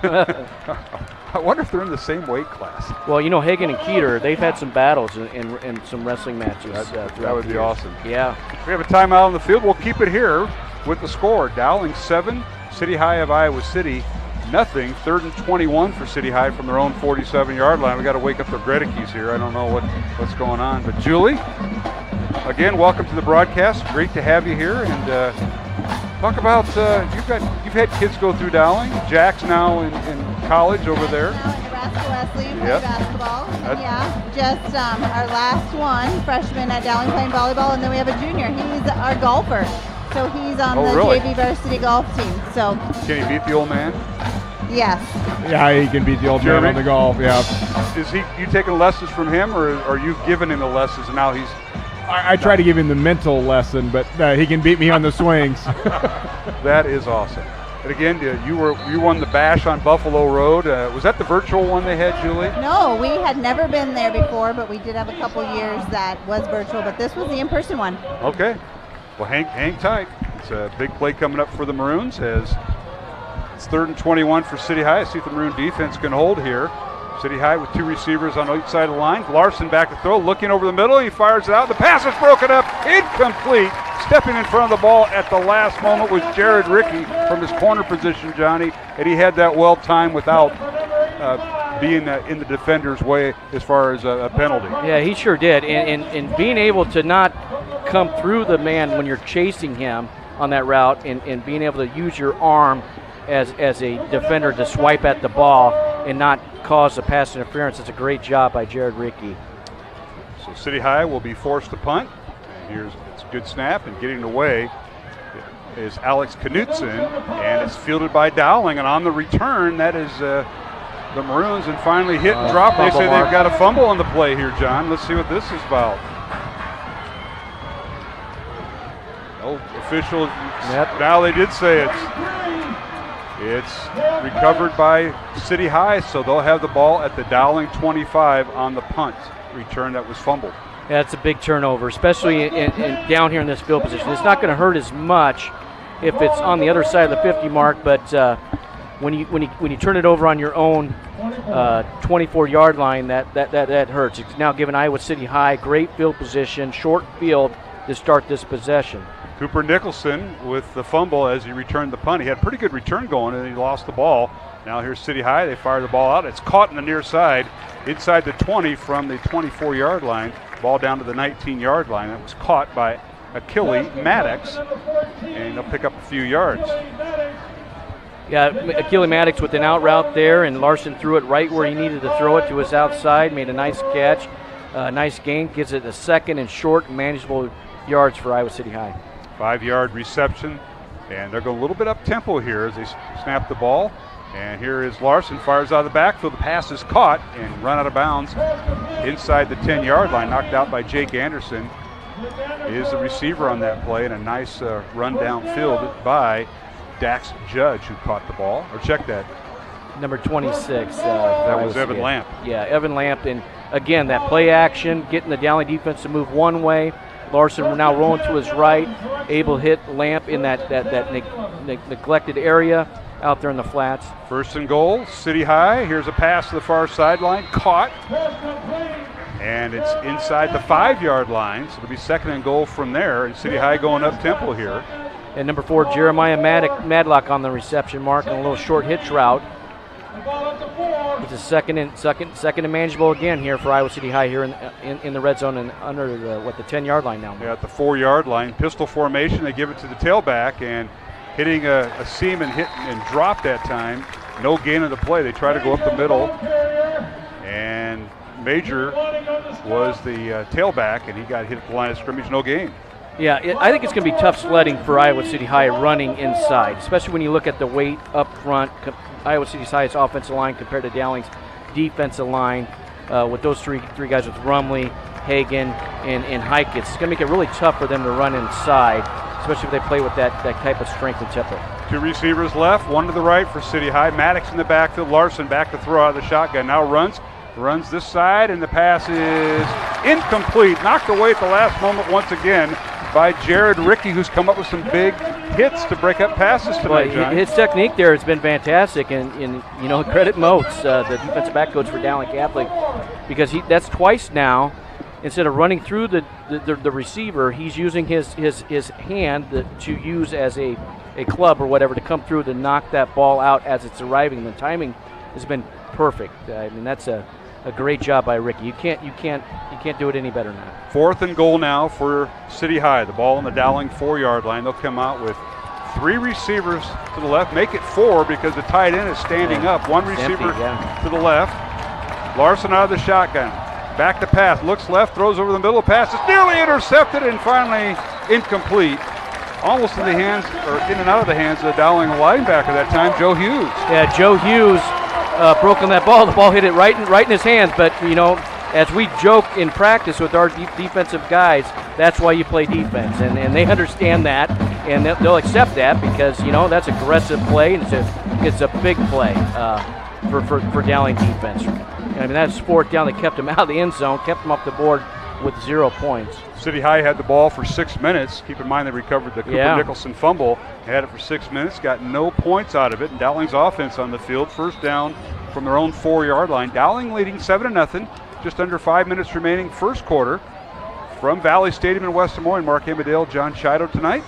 I wonder if they're in the same weight class. Well, Hagan and Keeter, they've had some battles and some wrestling matches. That would be awesome. Yeah. We have a timeout on the field. We'll keep it here with the score. Dowling 7, City High of Iowa City nothing. 3rd and 21 for City High from their own 47-yard line. We got to wake up the Gredekes here. I don't know what's going on. But Julie, again, welcome to the broadcast. Great to have you here. And talk about you've had kids go through Dowling. Jack's now in college over there. Nebraska Wesley play basketball. Just our last one, freshman at Dowling playing volleyball, and then we have a junior. He's our golfer, so he's on the JV varsity golf team. So can he beat the old man? Yes. Yeah, he can beat the old man on the golf. Yeah. Is you taking lessons from him, or are you giving him the lessons? And now he's. I try to give him the mental lesson, but he can beat me on the swings. That is awesome. And again, you won the bash on Buffalo Road. Was that the virtual one they had, Julie? No, we had never been there before, but we did have a couple years that was virtual. But this was the in-person one. Okay. Well, hang tight. It's a big play coming up for the Maroons as it's 3rd and 21 for City High. See if the Maroon defense can hold here. City High with 2 receivers on each side of the line. Larson back to throw, looking over the middle. He fires it out. The pass is broken up, incomplete. Stepping in front of the ball at the last moment was Jared Rickey from his corner position, Johnny, and he had that well timed without being in the defender's way as far as a penalty. Yeah, he sure did. And being able to not come through the man when you're chasing him on that route and being able to use your arm as a defender to swipe at the ball and not cause a pass interference. It's a great job by Jared Rickey. So City High will be forced to punt. And it's a good snap, and getting away is Alex Knutson, and it's fielded by Dowling. And on the return, that is the Maroons, and finally hit and drop. They say they've got a fumble on the play here, John. Let's see what this is about. Oh, official. Now they did say it's recovered by City High, so they'll have the ball at the Dowling 25 on the punt return that was fumbled. Yeah, it's a big turnover, especially down here in this field position. It's not going to hurt as much if it's on the other side of the 50 mark, but when you turn it over on your own 24-yard line, that hurts. It's now giving Iowa City High great field position, short field, to start this possession. Cooper Nicholson with the fumble as he returned the punt. He had a pretty good return going, and he lost the ball. Now here's City High. They fire the ball out. It's caught in the near side, inside the 20 from the 24-yard line. Ball down to the 19-yard line. It was caught by Achille Maddox, and they'll pick up a few yards. Yeah, Achille Maddox with an out route there, and Larson threw it right where he needed to throw it, to his outside, made a nice catch, nice gain, gives it a second and short, manageable yards for Iowa City High. 5-yard reception, and they're going a little bit up-tempo here as they snap the ball. And here is Larson, fires out of the backfield. The pass is caught and run out of bounds inside the 10-yard line, knocked out by Jake Anderson. Is the receiver on that play, and a nice run downfield by Dax Judge, who caught the ball. Or check that. Number 26. That was Evan Lamp. Yeah, Evan Lamp. And again, that play action, getting the Dowling defense to move one way. Larson now rolling to his right, able to hit Lamp in that neglected area out there in the flats. First and goal, City High. Here's a pass to the far sideline, caught. And it's inside the 5-yard line, so it'll be second and goal from there. And City High going up tempo here. And number 4, Jeremiah Madlock on the reception mark and a little short hitch route. It's a second and manageable again here for Iowa City High here in the red zone and under the 10-yard line now. Yeah, at the 4-yard line, pistol formation. They give it to the tailback, and hitting a seam and hit and drop that time. No gain of the play. They try to go up the middle, and Major was the tailback, and he got hit at the line of scrimmage. No gain. Yeah, I think it's going to be tough sledding for Iowa City High running inside, especially when you look at the weight up front. Iowa City High's offensive line compared to Dowling's defensive line with those three guys with Rumley, Hagan, and Hike. It's going to make it really tough for them to run inside, especially if they play with that type of strength and tempo. 2 receivers left, 1 to the right for City High. Maddox in the backfield. Larson back to throw out of the shotgun. Now runs this side, and the pass is incomplete. Knocked away at the last moment once again by Jared Rickey, who's come up with some big hits to break up passes tonight, John. His technique there has been fantastic, and you know, credit Moats, the defensive back coach for Dowling Catholic, because that's twice now. Instead of running through the receiver, he's using his hand to use as a club or whatever to come through to knock that ball out as it's arriving. The timing has been perfect. I mean, that's a great job by Ricky. You can't do it any better than that. 4th and goal now for City High. The ball on the Dowling 4-yard line. They'll come out with 3 receivers to the left. Make it 4 because the tight end is standing up. 1 receiver to the left. Larson out of the shotgun. Back to pass. Looks left. Throws over the middle. Pass is nearly intercepted and finally incomplete. Almost in the hands, or in and out of the hands of the Dowling linebacker that time, Joe Hughes. Yeah, Joe Hughes broke on that ball. The ball hit it right in his hands. But, you know, as we joke in practice with our defensive guys, that's why you play defense. And they understand that, and they'll accept that because, you know, that's aggressive play, and it's a big play for Dowling defense. I mean, that's Fort Dowling kept him out of the end zone, kept him off the board with 0 points. City High had the ball for 6 minutes. Keep in mind they recovered the Cooper Nicholson fumble. They had it for 6 minutes, got no points out of it. And Dowling's offense on the field, first down from their own 4-yard line. Dowling leading 7-0, just under 5 minutes remaining, first quarter. From Valley Stadium in West Des Moines, Mark Amadale, John Chido tonight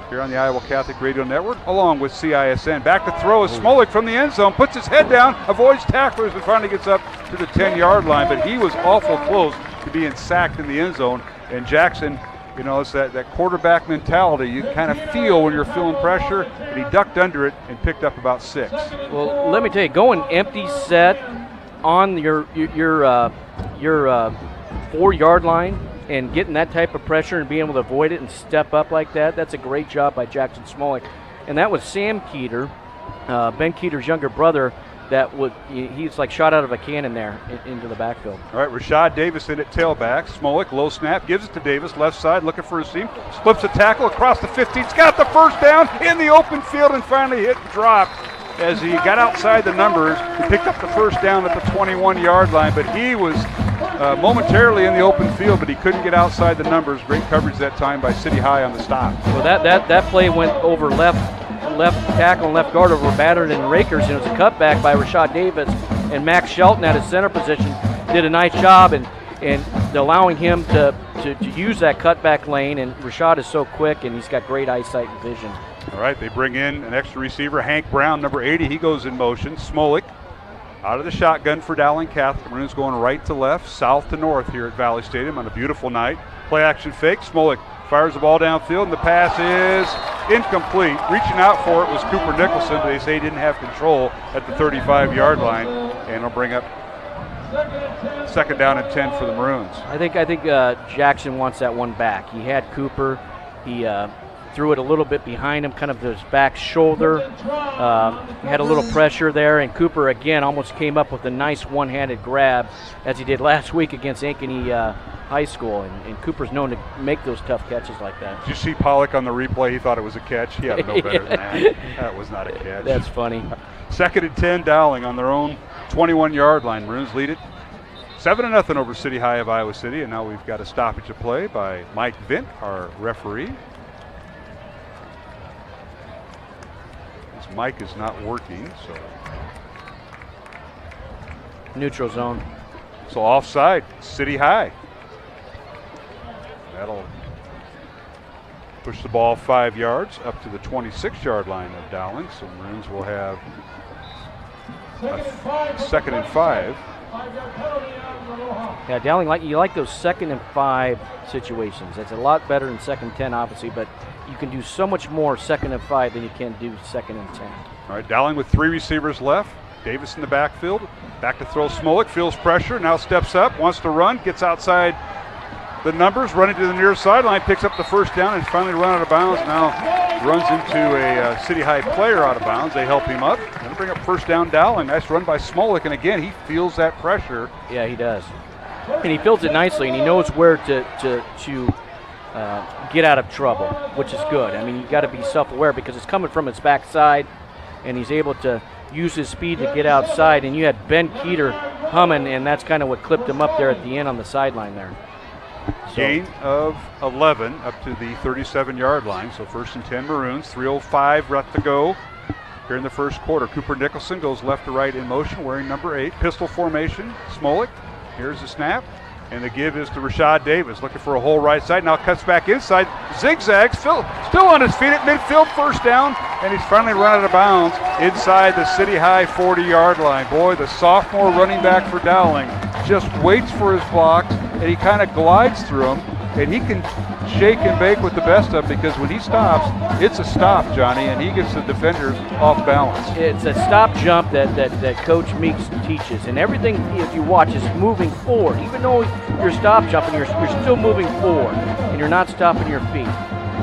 here on the Iowa Catholic Radio Network, along with CISN. Back to throw is Smolik from the end zone, puts his head down, avoids tacklers, and finally gets up to the 10-yard line. But he was awful close to being sacked in the end zone. And Jackson, you know, it's that quarterback mentality. You kind of feel when you're feeling pressure, and he ducked under it and picked up about 6. Well, let me tell you, going empty set on your 4-yard line and getting that type of pressure and being able to avoid it and step up like that, that's a great job by Jackson Smolik. And that was Sam Keeter, Ben Keeter's younger brother, he's like shot out of a cannon there into the backfield. All right, Rashad Davis in at tailback. Smolik, low snap, gives it to Davis, left side, looking for a seam. Slips a tackle across the 15. He's got the first down in the open field and finally hit and dropped. As he got outside the numbers, he picked up the first down at the 21-yard line, but he was momentarily in the open field, but he couldn't get outside the numbers. Great coverage that time by City High on the stop. Well, that play went over left tackle and left guard over Battered and Rakers, and it was a cutback by Rashad Davis, and Max Shelton at his center position did a nice job and allowing him to to use that cutback lane, and Rashad is so quick, and he's got great eyesight and vision. All right, they bring in an extra receiver, Hank Brown, number 80. He goes in motion. Smolik out of the shotgun for Dowling Catholic. Maroons going right to left, south to north here at Valley Stadium on a beautiful night. Play action fake. Smolik fires the ball downfield, and the pass is incomplete. Reaching out for it was Cooper Nicholson, but they say he didn't have control at the 35-yard line, and it'll bring up second down and 10 for the Maroons. I think Jackson wants that one back. He had Cooper. He threw it a little bit behind him, kind of his back shoulder. He had a little pressure there, and Cooper again almost came up with a nice one-handed grab, as he did last week against Ankeny High School, and Cooper's known to make those tough catches like that. Did you see Pollock on the replay? He thought it was a catch. He had no better than that. That was not a catch. That's funny. Second and 10, Dowling on their own 21-yard line. Maroons lead it 7-0 over City High of Iowa City, and now we've got a stoppage of play by Mike Vint, our referee. His mic is not working, so. Neutral zone. So offside, City High. That'll push the ball 5 yards up to the 26-yard line of Dowling. So Maroons will have a second and 5. Yeah, Dowling, you like those 2nd and 5 situations. That's a lot better than 2nd and 10, obviously, but you can do so much more 2nd and 5 than you can do 2nd and 10. All right, Dowling with 3 receivers left. Davis in the backfield. Back to throw. Smolik feels pressure, now steps up, wants to run, gets outside the numbers, running to the near sideline, picks up the first down, and finally run out of bounds. Now runs into a City High player out of bounds. They help him up. Going to bring up first down Dowling. Nice run by Smolik, and again, he feels that pressure. Yeah, he does. And he feels it nicely, and he knows where to get out of trouble, which is good. I mean, you got to be self-aware because it's coming from his backside, and he's able to use his speed to get outside. And you had Ben Keeter humming, and that's kind of what clipped him up there at the end on the sideline there. Gain of 11 up to the 37-yard line. So first and 10 Maroons, 3:05 left to go here in the first quarter. Cooper Nicholson goes left to right in motion, wearing number 8. Pistol formation. Smolik. Here's the snap. And the give is to Rashad Davis, looking for a hole right side. Now cuts back inside, zigzags, still on his feet at midfield, first down, and he's finally run out of bounds inside the City High 40-yard line. Boy, the sophomore running back for Dowling just waits for his blocks, and he kind of glides through them, and he can shake and bake with the best of them because when he stops, it's a stop, Johnny, and he gets the defenders off balance. It's a stop jump that Coach Meeks teaches, and everything, if you watch, is moving forward. Even though you're stop jumping, you're still moving forward, and you're not stopping your feet.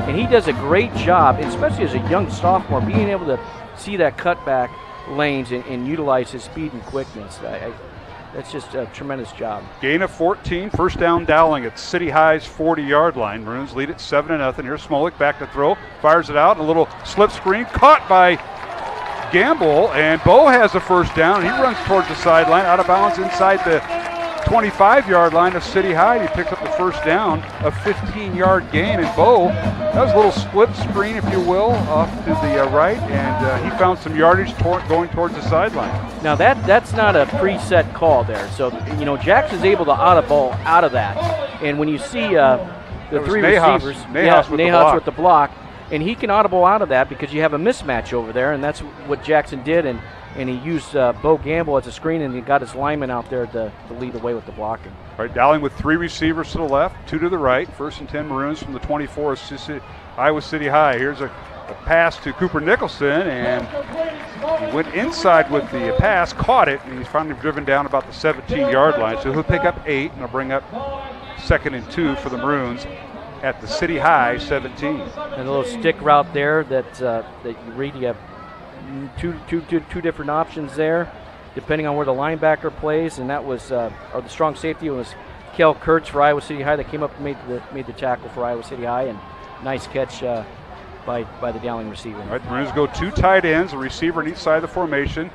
And he does a great job, especially as a young sophomore, being able to see that cutback lanes and utilize his speed and quickness. That's just a tremendous job. Gain of 14, first down Dowling at City High's 40-yard line. Maroons lead it 7-0. Here's Smolik back to throw, fires it out, a little slip screen, caught by Gamble, and Bo has the first down. He runs towards the sideline, out of bounds inside the 25-yard line of City High. He picks up the first down, a 15-yard gain, and Bo, that was a little split screen, if you will, off to the right, and he found some yardage going towards the sideline. Now that's not a preset call there. So, Jackson's able to audible out of that. And when you see the 3 receivers, Nahas with the block, and he can audible out of that because you have a mismatch over there, and that's what Jackson did, and he used Bo Gamble as a screen, and he got his lineman out there to lead the way with the blocking. All right, Dowling with 3 receivers to the left, 2 to the right. First and 10 Maroons from the 24 of Iowa City High. Here's a pass to Cooper Nicholson, and he went inside with the pass, caught it, and he's finally driven down about the 17-yard line. So he'll pick up 8, and he'll bring up second and 2 for the Maroons at the City High 17. And a little stick route there that you read. You have two different options there, depending on where the linebacker plays, and that was or the strong safety was Kel Kurtz for Iowa City High that came up and made the tackle for Iowa City High, and nice catch by the Dowling receiver. All right, the Maroons go 2 tight ends, a receiver on each side of the formation.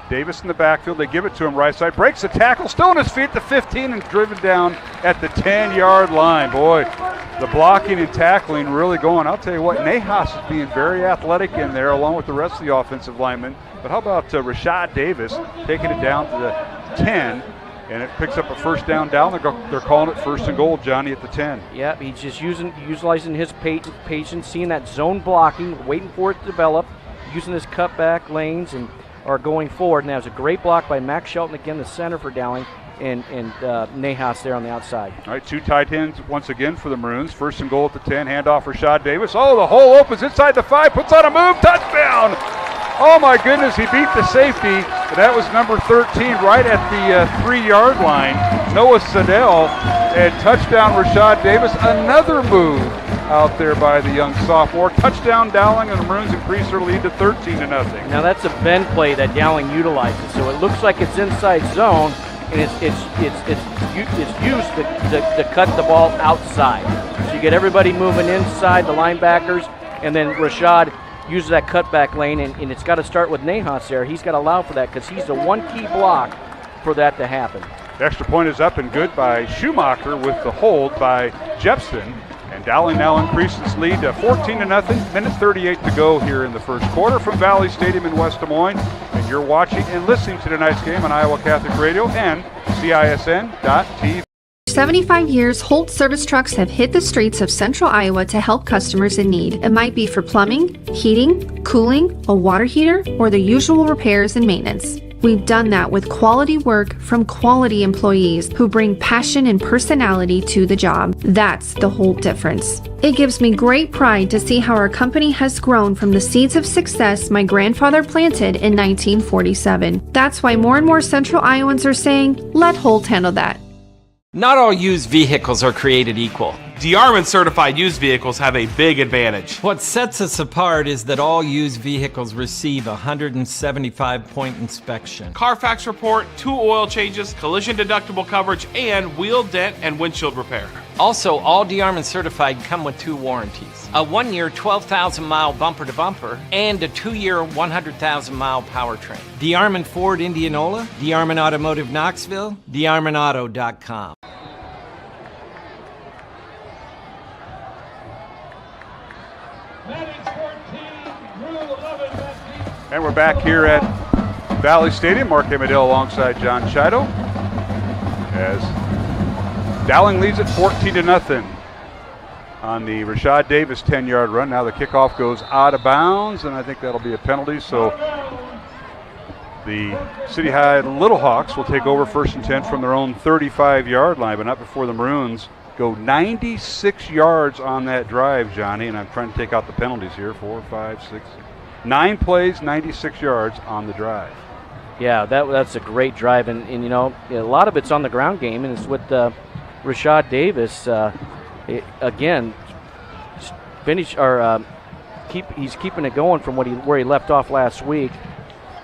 Davis in the backfield, they give it to him right side, breaks the tackle, still on his feet at the 15 and driven down at the 10-yard line. Boy, the blocking and tackling really going. I'll tell you what, Nahas is being very athletic in there along with the rest of the offensive linemen. But how about Rashad Davis taking it down to the 10 and it picks up a first down. They're calling it 1st and goal, Johnny, at the 10. Yeah, he's just utilizing his patience, seeing that zone blocking, waiting for it to develop, using his cutback lanes and are going forward. And that was a great block by Max Shelton, again, the center for Dowling, and Nahas there on the outside. All right, 2 tight ends once again for the Maroons. 1st and goal at the 10. Handoff Rashad Davis. Oh, the hole opens inside the 5. Puts on a move. Touchdown. Oh, my goodness. He beat the safety. That was number 13 right at the 3-yard line. Noah Siddell. And touchdown Rashad Davis. Another move out there by the young sophomore. Touchdown Dowling, and the Maroons increase their lead to 13-0. Now that's a bend play that Dowling utilizes. So it looks like it's inside zone, and it's used to cut the ball outside. So you get everybody moving inside, the linebackers, and then Rashad uses that cutback lane, and it's got to start with Nahas there. He's got to allow for that because he's the one key block for that to happen. The extra point is up and good by Schumacher with the hold by Jepson. And Dowling now increases lead to 14-0. Minute 38 to go here in the first quarter from Valley Stadium in West Des Moines. And you're watching and listening to tonight's game on Iowa Catholic Radio and CISN.TV. 75 years, Holt Service Trucks have hit the streets of central Iowa to help customers in need. It might be for plumbing, heating, cooling, a water heater, or the usual repairs and maintenance. We've done that with quality work from quality employees who bring passion and personality to the job. That's the Holt difference. It gives me great pride to see how our company has grown from the seeds of success my grandfather planted in 1947. That's why more and more central Iowans are saying, let Holt handle that. Not all used vehicles are created equal. DeArmond certified used vehicles have a big advantage. What sets us apart is that all used vehicles receive a 175-point inspection. Carfax report, 2 oil changes, collision deductible coverage, and wheel dent and windshield repair. Also, all DeArmond certified come with 2 warranties. A 1-year 12,000-mile bumper-to-bumper and a 2-year 100,000-mile powertrain. DeArmond Ford Indianola, DeArmond Automotive Knoxville, DeArmondAuto.com. And we're back here at Valley Stadium. Mark Amadale alongside John Chido as Dowling leads at 14-0 on the Rashad Davis 10-yard run. Now the kickoff goes out of bounds, and I think that'll be a penalty. So the City High Little Hawks will take over 1st and 10 from their own 35-yard line, but not before the Maroons go 96 yards on that drive, Johnny, and I'm trying to take out the penalties here. 4, 5, 6, 9 plays, 96 yards on the drive. Yeah, that's a great drive, and you know, a lot of it's on the ground game, and it's with Rashad Davis. Again, he's keeping it going from where he left off last week,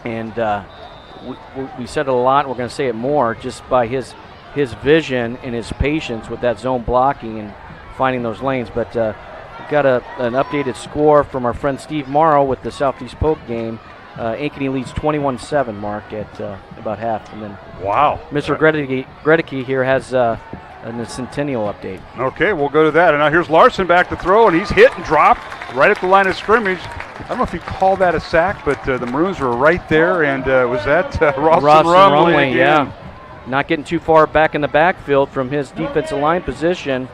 and we said it a lot, and we're going to say it more, just by his vision and his patience with that zone blocking and finding those lanes. But we've got an updated score from our friend Steve Morrow with the Southeast Polk game. Ankeny leads 21-7, Mark, at about half. And then wow, Mr. Gredicke here has a Centennial update. Okay, we'll go to that. And now here's Larson back to throw, and he's hit and dropped right at the line of scrimmage. I don't know if you call that a sack, but the Maroons were right there, and was that Rawson Rumley? Yeah. Not getting too far back in the backfield from his defensive line position,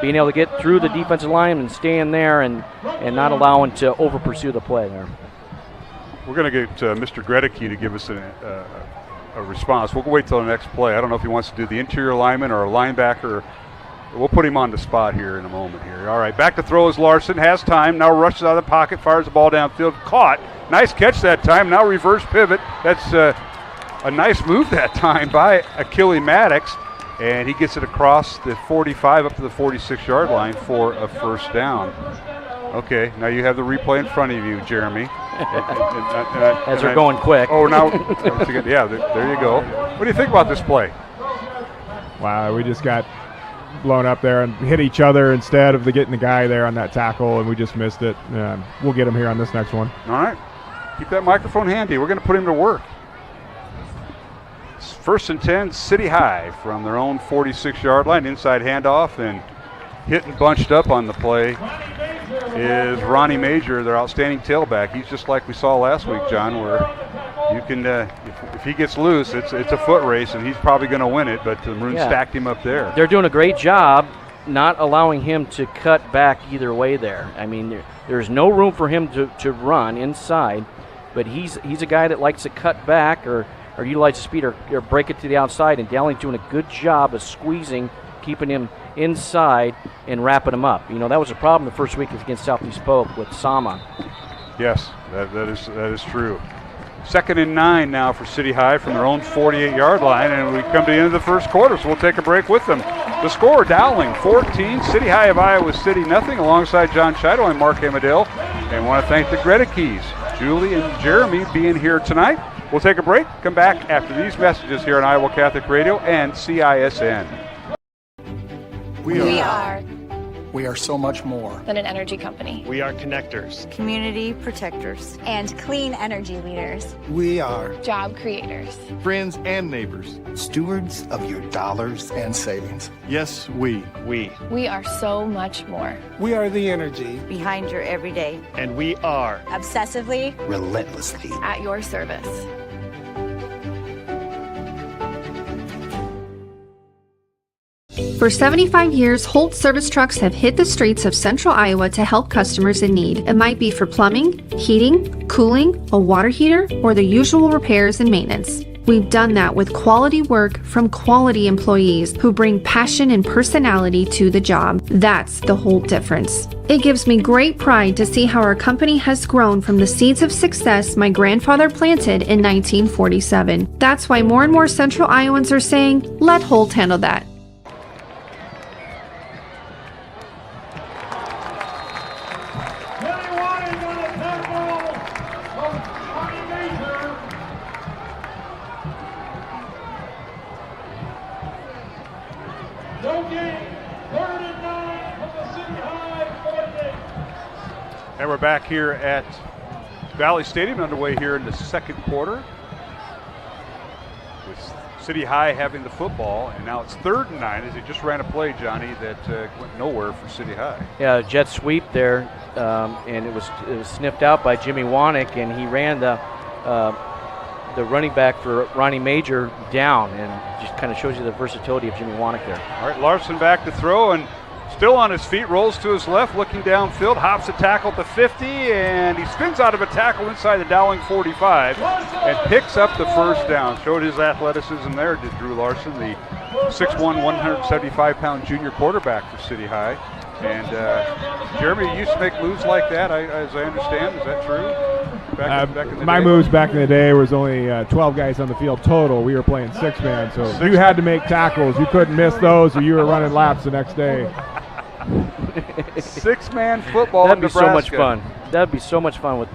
being able to get through the defensive line and staying there and not allowing to over-pursue the play there. We're going to get Mr. Gredicke to give us a response. We'll wait till the next play. I don't know if he wants to do the interior lineman or a linebacker. We'll put him on the spot here in a moment here. All right, back to throw is Larson. Has time. Now rushes out of the pocket, fires the ball downfield. Caught. Nice catch that time. Now reverse pivot. That's a nice move that time by Achille Maddox. And he gets it across the 45 up to the 46-yard line for a first down. Okay, now you have the replay in front of you, Jeremy. As they're going quick. Oh, now, yeah, there you go. What do you think about this play? Wow, we just got blown up there and hit each other instead of getting the guy there on that tackle, and we just missed it. We'll get him here on this next one. All right. Keep that microphone handy. We're going to put him to work. 1st and 10, City High from their own 46-yard line. Inside handoff, and hit and bunched up on the play is Ronnie Major, their outstanding tailback. He's just like we saw last week, John, where you can if he gets loose, it's a foot race, and he's probably going to win it. But the Maroons stacked him up there. They're doing a great job not allowing him to cut back either way there. I mean, there's no room for him to run inside, but he's a guy that likes to cut back or utilize the speed or break it to the outside, and Dowling's doing a good job of squeezing, keeping him inside and wrapping him up. You know, that was a problem the first week against Southeast Pope with Sama. Yes, that is true. 2nd and 9 now for City High from their own 48-yard line, and we come to the end of the first quarter, so we'll take a break with them. The score, Dowling 14, City High of Iowa City nothing, alongside John Chido and Mark Amadale. And want to thank the Greta Keys, Julie and Jeremy, being here tonight. We'll take a break, come back after these messages here on Iowa Catholic Radio and CISN. We are so much more than an energy company. We are connectors, community protectors, and clean energy leaders. We are job creators, friends and neighbors, stewards of your dollars and savings. Yes, we are so much more. We are the energy behind your everyday. And we are obsessively, relentlessly at your service. For 75 years, Holt service trucks have hit the streets of central Iowa to help customers in need. It might be for plumbing, heating, cooling, a water heater, or the usual repairs and maintenance. We've done that with quality work from quality employees who bring passion and personality to the job. That's the Holt difference. It gives me great pride to see how our company has grown from the seeds of success my grandfather planted in 1947. That's why more and more central Iowans are saying, let Holt handle that. And we're back here at Valley Stadium, underway here in the second quarter. With City High having the football, and now it's 3rd and 9 as he just ran a play, Johnny, that went nowhere for City High. Yeah, jet sweep there, and it was sniffed out by Jimmy Wanick, and he ran the running back for Ronnie Major down, and just kind of shows you the versatility of Jimmy Wanick there. All right, Larson back to throw, and still on his feet, rolls to his left, looking downfield, hops a tackle at the 50, and he spins out of a tackle inside the Dowling 45 and picks up the first down. Showed his athleticism there, did Drew Larson, the 6'1", 175-pound junior quarterback for City High. And Jeremy, you used to make moves like that, as I understand. Is that true? Back in the my day? moves back in the day was only 12 guys on the field total. We were playing 6-man, so you had to make tackles. You couldn't miss those, or you were running laps the next day. 6-man football. That'd be Nebraska. so much fun. That'd be so much fun with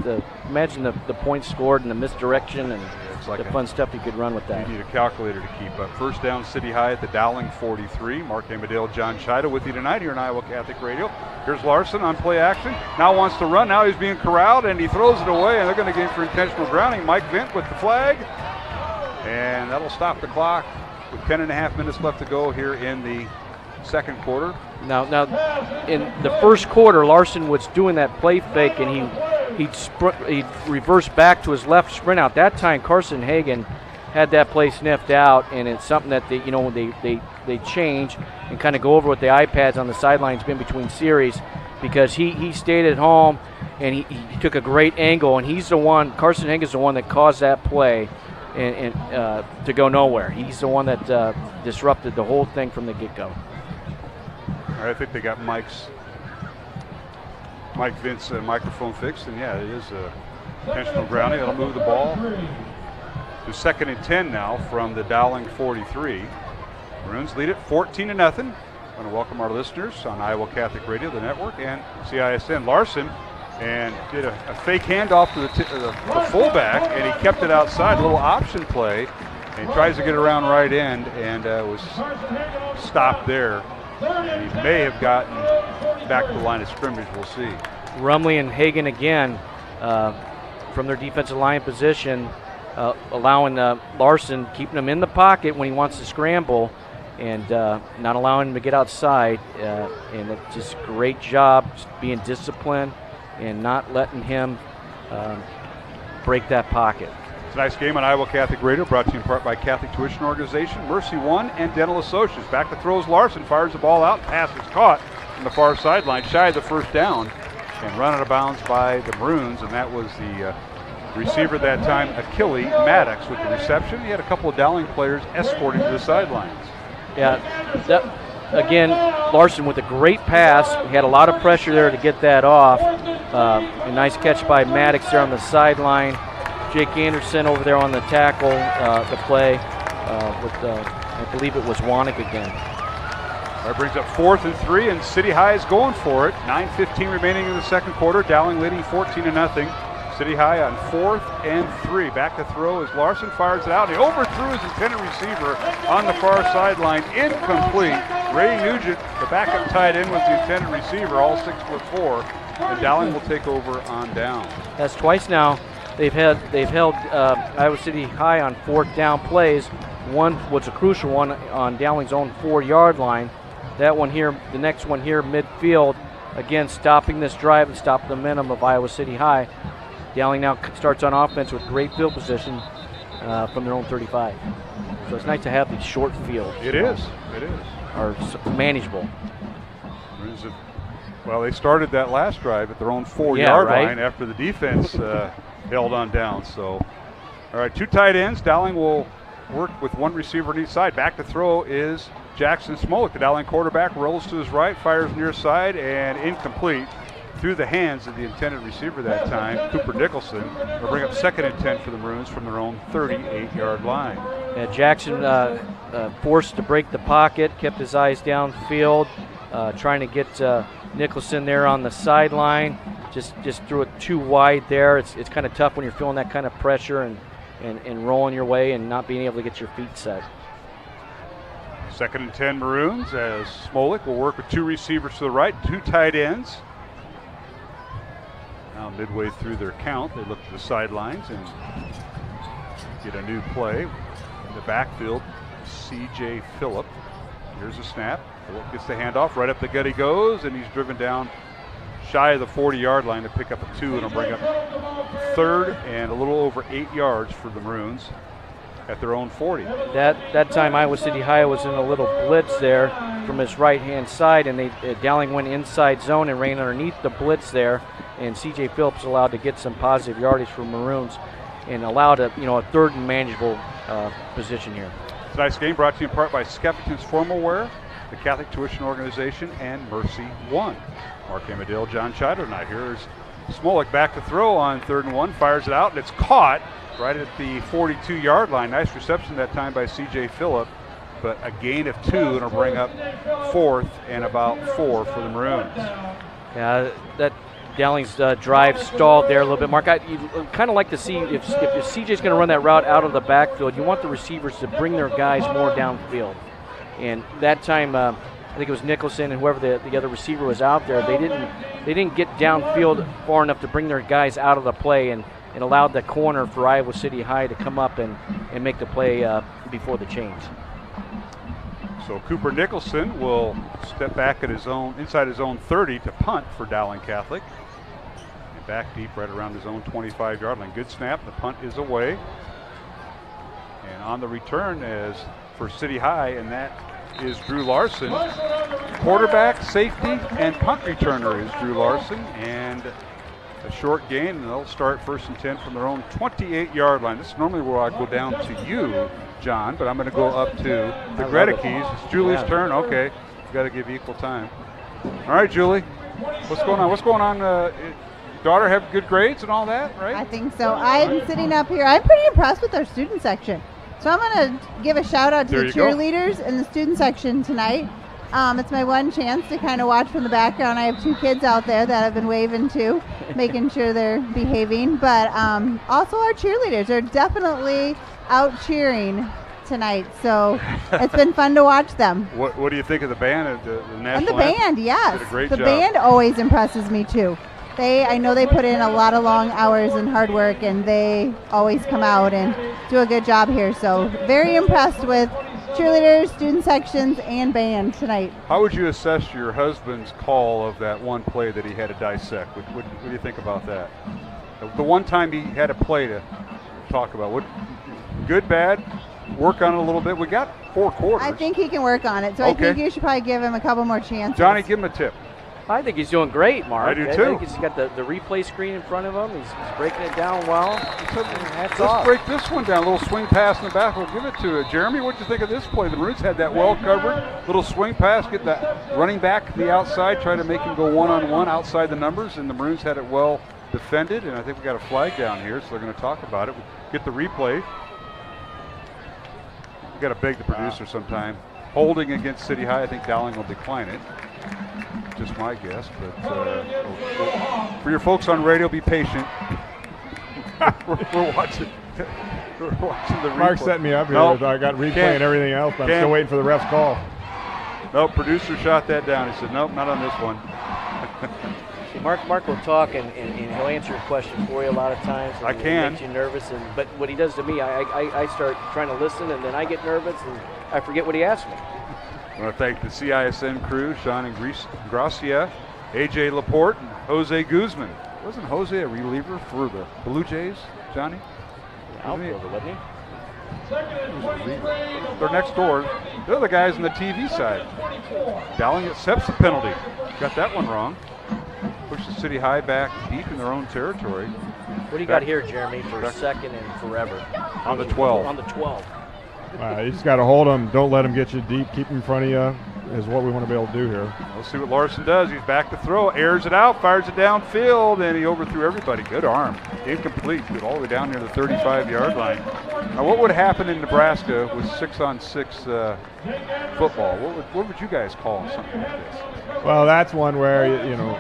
imagine the points scored and the misdirection and the fun stuff you could run with that. You need a calculator to keep up. First down, City High at the Dowling 43. Mark Amadale, John Chido with you tonight here on Iowa Catholic Radio. Here's Larson on play action. Now wants to run. Now he's being corralled, and he throws it away, and they're going to get him for intentional grounding. Mike Vint with the flag, and that'll stop the clock with 10.5 minutes left to go here in the second quarter. Now, in the first quarter, Larson was doing that play fake, and he'd reverse back to his left sprint out. That time, Carson Hagan had that play sniffed out, and it's something that they change and kind of go over with the iPads on the sidelines in between series, because he stayed at home and he took a great angle, and Carson Hagan's the one that caused that play and to go nowhere. He's the one that disrupted the whole thing from the get-go. I think they got Mike Vint's microphone fixed, and yeah, it is intentional grounding. That'll move the ball to 2nd and 10 now from the Dowling 43. Maroons lead it 14-0. I want to welcome our listeners on Iowa Catholic Radio, the network, and CISN. Larson and did a fake handoff to the fullback, and he kept it outside, a little option play, and he tries to get around right end, and was stopped there. And he may have gotten back to the line of scrimmage. We'll see. Rumley and Hagan again from their defensive line position, allowing Larson, keeping him in the pocket when he wants to scramble, and not allowing him to get outside. And it's just a great job being disciplined and not letting him break that pocket. Tonight's game on Iowa Catholic Radio brought to you in part by Catholic Tuition Organization, Mercy One, and Dental Associates. Back to throws Larson, fires the ball out, pass is caught from the far sideline, shy of the first down, and run out of bounds by the Maroons, and that was the receiver that time, Achille Maddox, with the reception. He had a couple of Dowling players escorting to the sidelines. Yeah, again, Larson with a great pass. He had a lot of pressure there to get that off. A nice catch by Maddox there on the sideline. Jake Anderson over there on the tackle, the play with, I believe it was Wanik again. That brings up 4th and 3, and City High is going for it. 9:15 remaining in the second quarter. Dowling leading 14-0. City High on 4th and 3. Back to throw as Larson fires it out. He overthrew his intended receiver on the far sideline. Incomplete. Ray Nugent, the backup tight end, was the intended receiver, all 6'4", and Dowling will take over on down. That's twice now. They've held Iowa City High on 4th down plays. One was a crucial one on Dowling's own 4-yard line. That one here, the next one here, midfield, again stopping this drive and stopping the momentum of Iowa City High. Dowling now starts on offense with great field position from their own 35. So it's nice to have these short fields. It is. It is. Are manageable. Well, they started that last drive at their own 4-yard line after the defense held on down. So, all right, 2 tight ends. Dowling will work with 1 receiver on each side. Back to throw is Jackson Smolik. The Dowling quarterback rolls to his right, fires near side, and incomplete. Through the hands of the intended receiver that time, Cooper Nicholson. Will bring up 2nd and 10 for the Maroons from their own 38-yard line. Jackson forced to break the pocket, kept his eyes downfield, trying to get Nicholson there on the sideline. Just threw it too wide there. It's kind of tough when you're feeling that kind of pressure and rolling your way and not being able to get your feet set. 2nd and 10 Maroons as Smolik will work with 2 receivers to the right, 2 tight ends. Now midway through their count, they look to the sidelines and get a new play. In the backfield, C.J. Phillip. Here's a snap. Phillip gets the handoff. Right up the gut he goes, and he's driven down shy of the 40-yard line to pick up a 2, and it'll bring up 3rd and a little over 8 yards for the Maroons at their own 40. That time Iowa City High was in a little blitz there from his right-hand side, and Dowling went inside zone and ran underneath the blitz there, and C.J. Phillips allowed to get some positive yardage for Maroons and allowed a 3rd and manageable position here. Tonight's game brought to you in part by Skeffington's Formal Wear, the Catholic Tuition Organization, and Mercy One. Mark Amadale, John Chider tonight. Here's Smolik back to throw on 3rd and 1, fires it out, and it's caught right at the 42-yard line. Nice reception that time by C.J. Phillip, but a gain of 2, and it'll bring up 4th and about 4 for the Maroons. Yeah, that Dowling's drive stalled there a little bit. Mark, you'd kind of like to see if CJ's going to run that route out of the backfield, you want the receivers to bring their guys more downfield. And that time, I think it was Nicholson and whoever the other receiver was out there, they didn't get downfield far enough to bring their guys out of the play, and it allowed the corner for Iowa City High to come up and make the play before the change. So Cooper Nicholson will step back at inside his own 30 to punt for Dowling Catholic. And back deep right around his own 25-yard line. Good snap. The punt is away. And on the return is for City High, and that is Drew Larson. Quarterback, safety, and punt returner is Drew Larson. And a short gain, and they'll start 1st and 10 from their own 28-yard line. This is normally where I go down to you, John, but I'm going to go up to the Gredekeys. It's Julie's turn. Okay, we've got to give equal time. All right, Julie, what's going on? What's going on? Daughter have good grades and all that, right? I think so. I'm sitting up here. I'm pretty impressed with our student section. So I'm going to give a shout out to the cheerleaders in the student section tonight. It's my one chance to kind of watch from the background. I have 2 kids out there that I've been waving to, making sure they're behaving. But also our cheerleaders are definitely out cheering tonight. So it's been fun to watch them. What do you think of the band, the national And the band, yes. Did a great job. The band always impresses me too. I know they put in a lot of long hours and hard work, and they always come out and do a good job here. So very impressed with cheerleaders, student sections, and band tonight. How would you assess your husband's call of that one play that he had to dissect? What do you think about that? The one time he had a play to talk about? What good, bad? Work on it a little bit. We got 4 quarters. I think he can work on it. So I think you should probably give him a couple more chances. Johnny, give him a tip. I think he's doing great, Mark. I do too. I think he's got the replay screen in front of him. He's breaking it down well. Let's break this one down. A little swing pass in the back. We'll give it to Jeremy. What did you think of this play? The Maroons had that well covered. Little swing pass, get that running back to the outside, try to make him go one-on-one outside the numbers, and the Maroons had it well defended, and I think we got a flag down here, so they're going to talk about it. We'll get the replay. We got to beg the producer sometime. Holding against City High. I think Dowling will decline it. Just my guess, but for your folks on radio, be patient. we're watching. We're watching the replay. Mark set me up here. Nope. I got replay and everything else, but I'm still waiting for the ref's call. Nope, producer shot that down. He said, nope, not on this one. See, Mark will talk and he'll answer a question for you a lot of times. I can. It makes you nervous, but what he does to me, I start trying to listen, and then I get nervous and I forget what he asked me. I want to thank the CISN crew, Sean and Gracia, AJ Laporte, and Jose Guzman. Wasn't Jose a reliever for the Blue Jays, Johnny? Outfielder, wasn't he? They're next door. They're the guys on the TV side. Dowling accepts the penalty. Got that one wrong. Pushes City High back deep in their own territory. What do you got here, Jeremy, for second and forever? On the 12. On the 12. You just got to hold them. Don't let them get you deep. Keep them in front of you is what we want to be able to do here. We'll see what Larson does. He's back to throw. Airs it out. Fires it downfield. And he overthrew everybody. Good arm. Incomplete. Good all the way down near the 35-yard line. Now, what would happen in Nebraska with 6-on-6 football? What would you guys call something like this? Well, that's one where,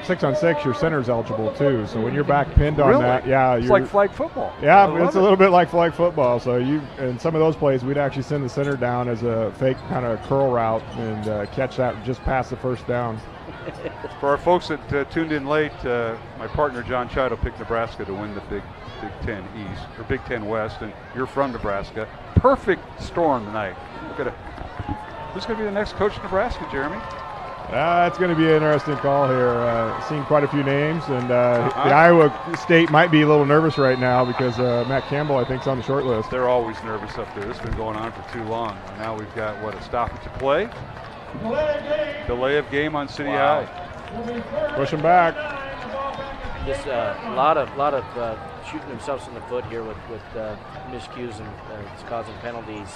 6-on-6, your center's eligible too. So when you're back pinned on that, it's like flag football. Yeah, it's a little bit like flag football. So in some of those plays, we'd actually send the center down as a fake kind of curl route and catch that just past the first down. For our folks that tuned in late, my partner John Chido picked Nebraska to win the Big Ten East or Big Ten West, and you're from Nebraska. Perfect storm tonight. Who's going to be the next coach of Nebraska, Jeremy? It's going to be an interesting call here. Seen quite a few names, and the Iowa State might be a little nervous right now because Matt Campbell, I think, is on the short list. They're always nervous up there. This has been going on for too long. Now we've got, a stoppage to play? Delay of game on City High. Push them back. Just a lot of shooting themselves in the foot here with miscues and it's causing penalties.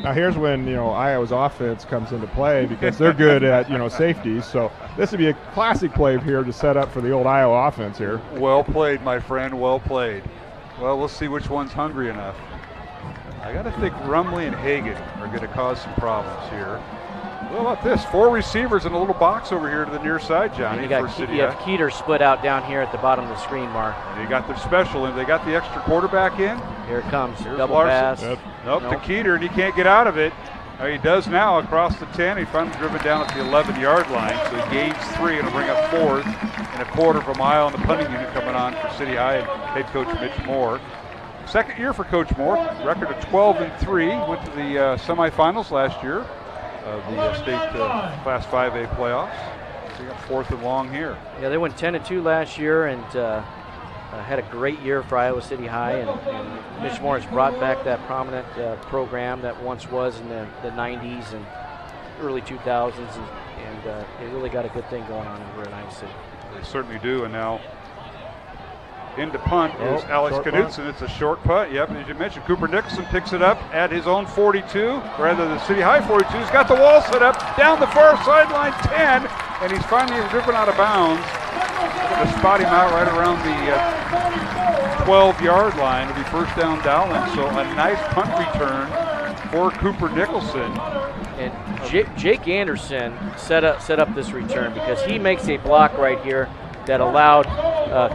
Now here's when Iowa's offense comes into play because they're good at safeties. So this would be a classic play here to set up for the old Iowa offense here. Well played, my friend. Well played. Well, we'll see which one's hungry enough. I got to think Rumley and Hagan are going to cause some problems here. What about this? 4 receivers in a little box over here to the near side, Johnny. You have Keeter split out down here at the bottom of the screen, Mark. They got their special in. They got the extra quarterback in. Here it comes. Here's Double Larson. pass. Nope, to Keeter, and he can't get out of it. He does now across the 10. He finally driven down at the 11-yard line. So he gains 3 and will bring up 4th and a quarter of a mile. And the punting unit coming on for City High and head coach Mitch Moore. Second year for Coach Moore. Record of 12-3. Went to the semifinals last year of the state Class 5A playoffs. So you got 4th and long here. Yeah, they went 10-2 last year and had a great year for Iowa City High. And Mitch Moore has brought back that prominent program that once was in the 90s and early 2000s. And they really got a good thing going on over in Iowa City. They certainly do. And now into punt is Alex Knudsen. It's a short punt. Yep, as you mentioned, Cooper Nicholson picks it up at his own 42, rather the City High 42. He's got the wall set up down the far sideline 10, and he's finally driven out of bounds. To spot him out right around the 12-yard line. It'll be first down Dowling. So a nice punt return for Cooper Nicholson. And Jake Anderson set up this return because he makes a block right here that allowed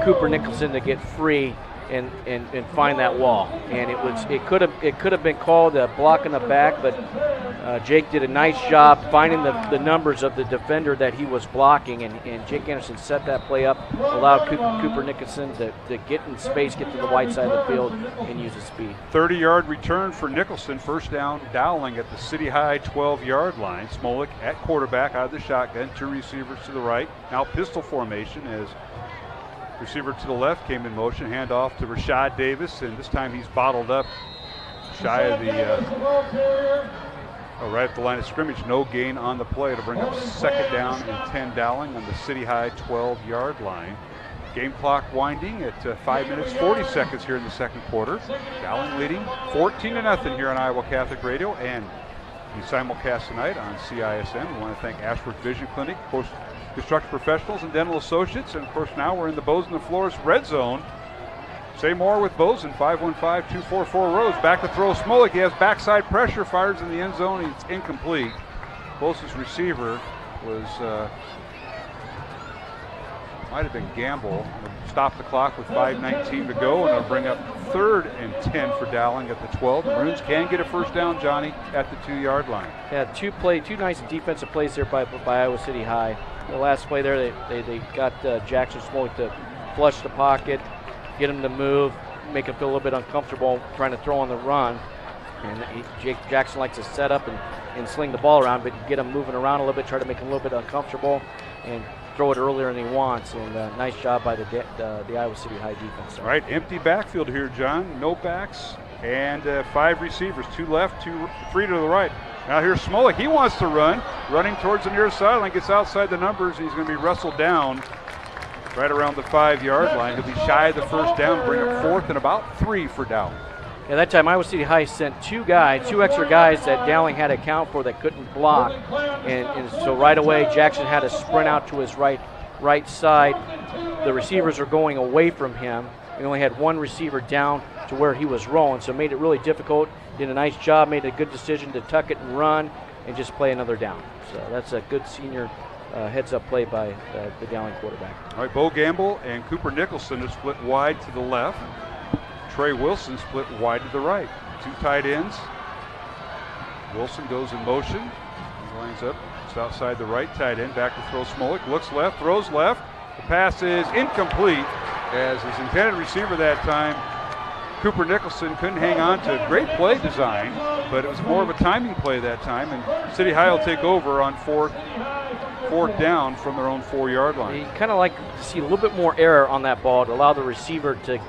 Cooper Nicholson to get free and find that wall. And it could have been called a block in the back, but Jake did a nice job finding the numbers of the defender that he was blocking, and Jake Anderson set that play up, allowed Cooper Nicholson to get in space, get to the wide side of the field, and use his speed. 30-yard return for Nicholson. First down Dowling at the City High 12-yard line. Smolik at quarterback out of the shotgun. 2 receivers to the right. Now pistol formation as Receiver to the left came in motion, handoff to Rashad Davis, and this time he's bottled up shy of the right at the line of scrimmage. No gain on the play to bring up second down and 10 Dowling on the City High 12-yard line. Game clock winding at 5 minutes 40 seconds here in the second quarter. Dowling leading 14-0 here on Iowa Catholic Radio, and we simulcast tonight on CISM. We want to thank Ashford Vision Clinic, Construction Professionals and Dental Associates, and of course now we're in the Bozeman and Flores red zone. Say more with Bozeman, 515-244-ROSE. Back to throw Smolik. He has backside pressure, fires in the end zone, and it's incomplete. Closest receiver was, might have been Gamble. Stop the clock with 5:19 to go, and it'll bring up 3rd and 10 for Dowling at the 12. The Maroons can get a first down, Johnny, at the 2-yard line. Yeah, two nice defensive plays there by Iowa City High. The last play there, they got Jackson Smolik to flush the pocket, get him to move, make him feel a little bit uncomfortable trying to throw on the run. And Jackson likes to set up and sling the ball around, but get him moving around a little bit, try to make him a little bit uncomfortable, and throw it earlier than he wants. And nice job by the Iowa City High defense. All right, empty backfield here, John. No backs and 5 receivers, 2 left, 3 to the right. Now here's Smolik. He wants to run, running towards the near sideline, gets outside the numbers, and he's going to be wrestled down right around the 5-yard line. He'll be shy of the first down, bring up 4th and about 3 for Dowling. Yeah, that time Iowa City High sent 2 extra guys that Dowling had to account for that couldn't block. And so right away, Jackson had to sprint out to his right side. The receivers are going away from him. He only had 1 receiver down to where he was rolling, so it made it really difficult. Did a nice job, made a good decision to tuck it and run and just play another down. So that's a good senior heads-up play by the Dowling quarterback. All right, Bo Gamble and Cooper Nicholson have split wide to the left. Trey Wilson split wide to the right. 2 tight ends. Wilson goes in motion. He lines up just outside the right tight end. Back to throw Smolik. Looks left, throws left. The pass is incomplete as his intended receiver that time, Cooper Nicholson, couldn't hang on to great play design, but it was more of a timing play that time, and City High will take over on fourth down from their own 4-yard line. You kind of like to see a little bit more error on that ball to allow the receiver to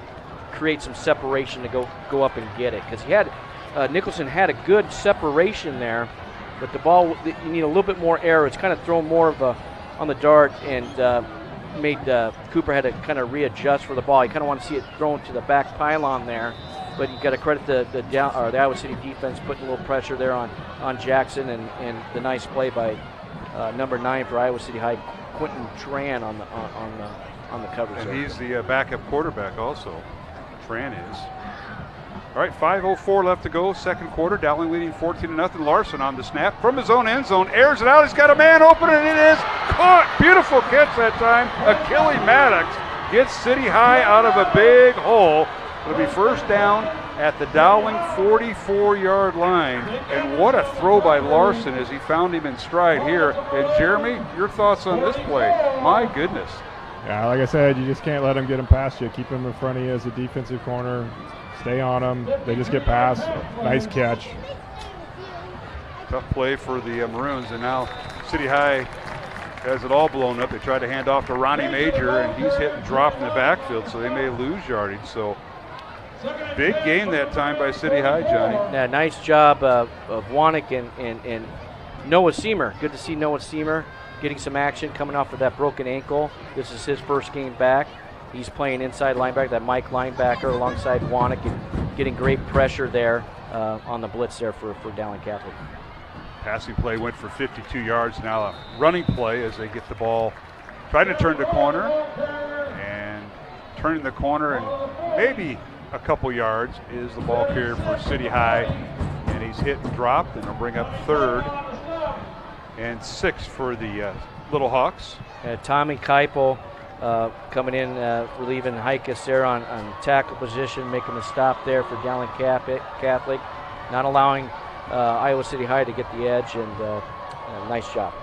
create some separation to go up and get it, because he had Nicholson had a good separation there, but the ball, you need a little bit more error. It's kind of thrown more of a on the dart, and made Cooper had to kind of readjust for the ball. You kind of want to see it thrown to the back pylon there, but you got to credit the Iowa City defense putting a little pressure there on Jackson, and the nice play by number 9 for Iowa City High, Quentin Tran on the coverage. And he's the backup quarterback also. Tran is. All right, 5:04 left to go, second quarter. Dowling leading 14-0. Larson on the snap from his own end zone, airs it out. He's got a man open, and it is caught. Beautiful catch that time. Achille Maddox gets City High out of a big hole. It'll be first down at the Dowling 44-yard line. And what a throw by Larson as he found him in stride here. And Jeremy, your thoughts on this play? My goodness. Yeah, like I said, you just can't let him get him past you. Keep him in front of you as a defensive corner. Stay on them. They just get past. Nice catch. Tough play for the Maroons, and now City High has it all blown up. They try to hand off to Ronnie Major, and he's hit and dropped in the backfield, so they may lose yardage. So big gain that time by City High, Johnny. Yeah, nice job of Wanek and Noah Seamer. Good to see Noah Seamer getting some action coming off of that broken ankle. This is his first game back. He's playing inside linebacker, that Mike linebacker alongside Wanek, and getting great pressure there on the blitz there for Dowling Catholic. Passing play went for 52 yards. Now a running play as they get the ball, trying to turn the corner, and turning the corner, and maybe a couple yards is the ball carrier for City High, and he's hit and dropped, and they'll bring up 3rd and 6 for the Little Hawks. Tommy Keipel coming in, relieving Hikas there on tackle position, making the stop there for Dowling Catholic, not allowing Iowa City High to get the edge, and nice job.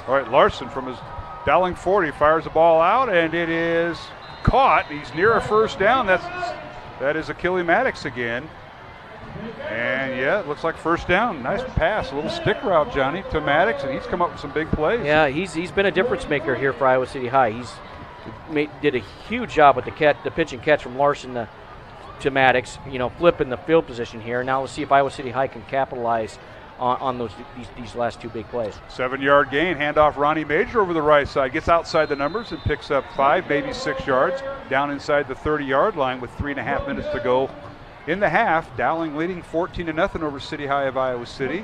All right, Larson from his Dowling 40 fires the ball out, and it is caught. He's near a first down. That is Achille Maddox again. And yeah, it looks like first down. Nice pass, a little stick route, Johnny, to Maddox, and he's come up with some big plays. Yeah, he's been a difference maker here for Iowa City High. He's did a huge job with the pitch and catch from Larson to Maddox, flipping the field position here. Now let's see if Iowa City High can capitalize on these last two big plays. 7-yard gain, handoff Ronnie Major over the right side, gets outside the numbers and picks up 5, maybe 6 yards, down inside the 30-yard line with 3.5 minutes to go in the half. Dowling leading 14-0 over City High of Iowa City.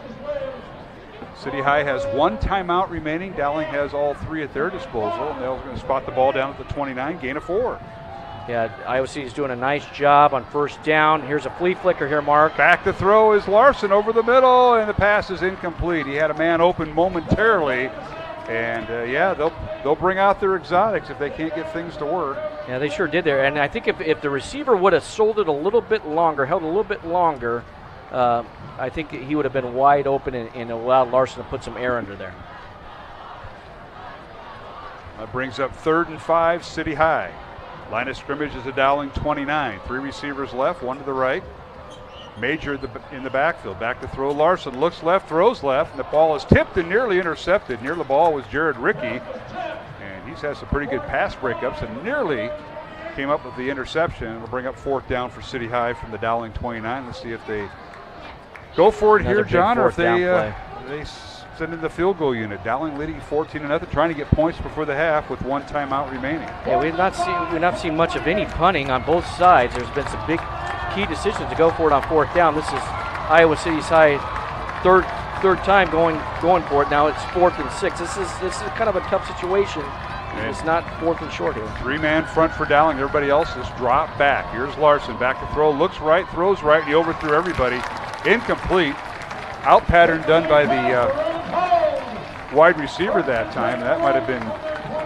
City High has 1 timeout remaining. Dowling has all 3 at their disposal. They're going to spot the ball down at the 29, gain of 4. Yeah, Iowa City's doing a nice job on first down. Here's a flea flicker here, Mark. Back to throw is Larson over the middle, and the pass is incomplete. He had a man open momentarily, and they'll bring out their exotics if they can't get things to work. Yeah, they sure did there. And I think if the receiver would have sold it a little bit longer, held a little bit longer, I think he would have been wide open and allowed Larson to put some air under there. That brings up 3rd and 5, City High. Line of scrimmage is a Dowling 29. 3 receivers left, 1 to the right. Major in the backfield. Back to throw. Larson looks left, throws left, and the ball is tipped and nearly intercepted. Near the ball was Jared Rickey, and he's had some pretty good pass breakups and nearly came up with the interception. It'll bring up 4th down for City High from the Dowling 29. Let's see if they go for it here, John, or if they send in the field goal unit. Dowling leading 14-0, trying to get points before the half with 1 timeout remaining. Yeah, we've not seen much of any punting on both sides. There's been some big key decisions to go for it on 4th down. This is Iowa City's High third time going for it. Now it's 4th and 6. This is kind of a tough situation. It's not 4th and short here. 3-man front for Dowling. Everybody else has dropped back. Here's Larson back to throw. Looks right, throws right. He overthrew everybody. Incomplete. Out pattern done by the wide receiver that time. That might have been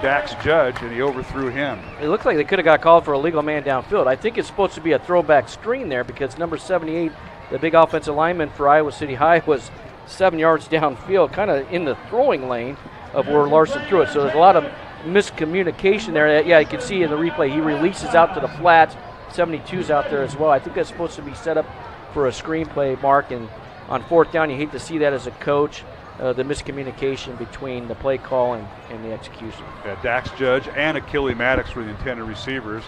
Dax Judge, and he overthrew him. It looked like they could have got called for a legal man downfield. I think it's supposed to be a throwback screen there because number 78, the big offensive lineman for Iowa City High, was 7 yards downfield, kind of in the throwing lane of where Larson threw it. So there's a lot of miscommunication there. Yeah, you can see in the replay he releases out to the flats. 72's out there as well. I think that's supposed to be set up for a screenplay, Mark, and on 4th down, you hate to see that as a coach. The miscommunication between the play call and the execution. Yeah, Dax Judge and Achille Maddox were the intended receivers.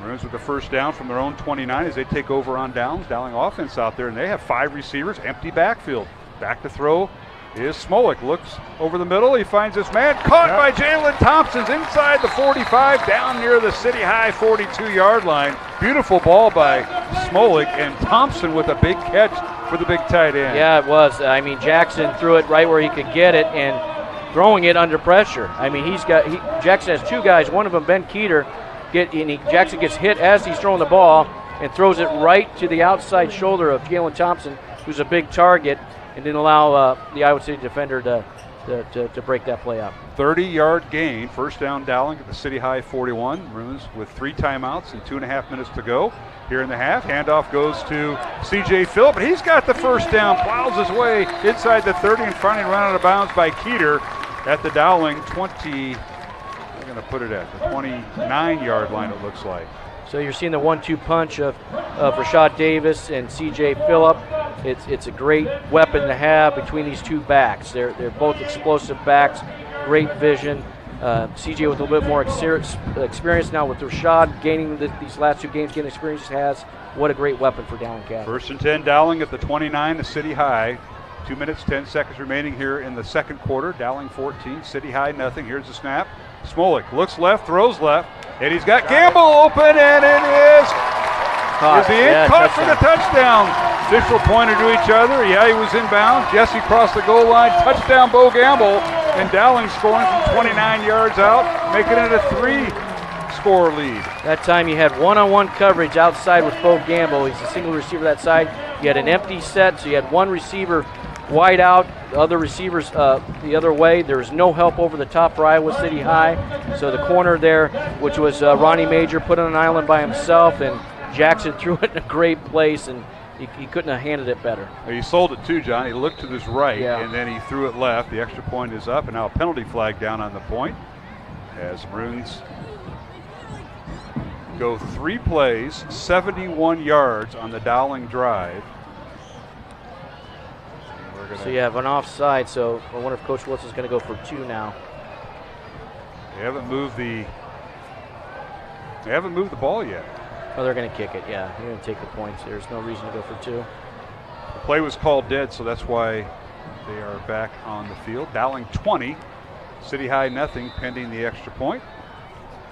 Maroons with the first down from their own 29 as they take over on downs. Dowling offense out there, and they have 5 receivers, empty backfield. Back to throw is Smolik. Looks over the middle. He finds this man caught by Jalen Thompson's inside the 45, down near the City High 42-yard line. Beautiful ball by Smolik, and Thompson with a big catch for the big tight end. Yeah, it was. I mean, Jackson threw it right where he could get it and throwing it under pressure. I mean, Jackson has 2 guys. One of them, Ben Keeter, Jackson gets hit as he's throwing the ball and throws it right to the outside shoulder of Jalen Thompson, who's a big target, and didn't allow the Iowa City defender to break that play up. 30-yard gain, first down Dowling at the City High 41. Maroons with 3 timeouts and 2.5 minutes to go here in the half. Handoff goes to C.J. Phillip, but he's got the first down, plows his way inside the 30 and finally run out of bounds by Keeter at the Dowling 20. I'm going to put it at the 29-yard line, it looks like. So you're seeing the 1-2 punch of Rashad Davis and C.J. Phillip. It's a great weapon to have between these 2 backs. They're both explosive backs, great vision. C.J. with a little bit more experience now with Rashad gaining these last 2 games, getting experience has. What a great weapon for Dowling Cat. 1st and 10 Dowling at the 29, the City High. 2 minutes, 10 seconds remaining here in the second quarter. Dowling 14, City High nothing. Here's the snap. Smolik looks left, throws left, and he's got Gamble open, and it is caught. Is he in? Caught for the touchdown. Official pointed to each other. Yeah, he was inbound. Jesse crossed the goal line. Touchdown, Bo Gamble. And Dowling scoring from 29 yards out, making it a 3-score lead. That time you had one-on-one coverage outside with Bo Gamble. He's a single receiver that side. You had an empty set, so you had one receiver wide out, the other receivers the other way. There was no help over the top for Iowa City High. So the corner there, which was Ronnie Major, put on an island by himself, and Jackson threw it in a great place, and he couldn't have handled it better. He sold it too, John. He looked to his right, and then he threw it left. The extra point is up, and now a penalty flag down on the point as Maroons go 3 plays, 71 yards on the Dowling drive. So you have an offside, so I wonder if Coach Wilson's going to go for 2 now. They haven't moved the They haven't moved the ball yet. Oh, they're going to kick it, yeah. They're going to take the points. There's no reason to go for 2. The play was called dead, so that's why they are back on the field. Dowling 20, City High nothing, pending the extra point.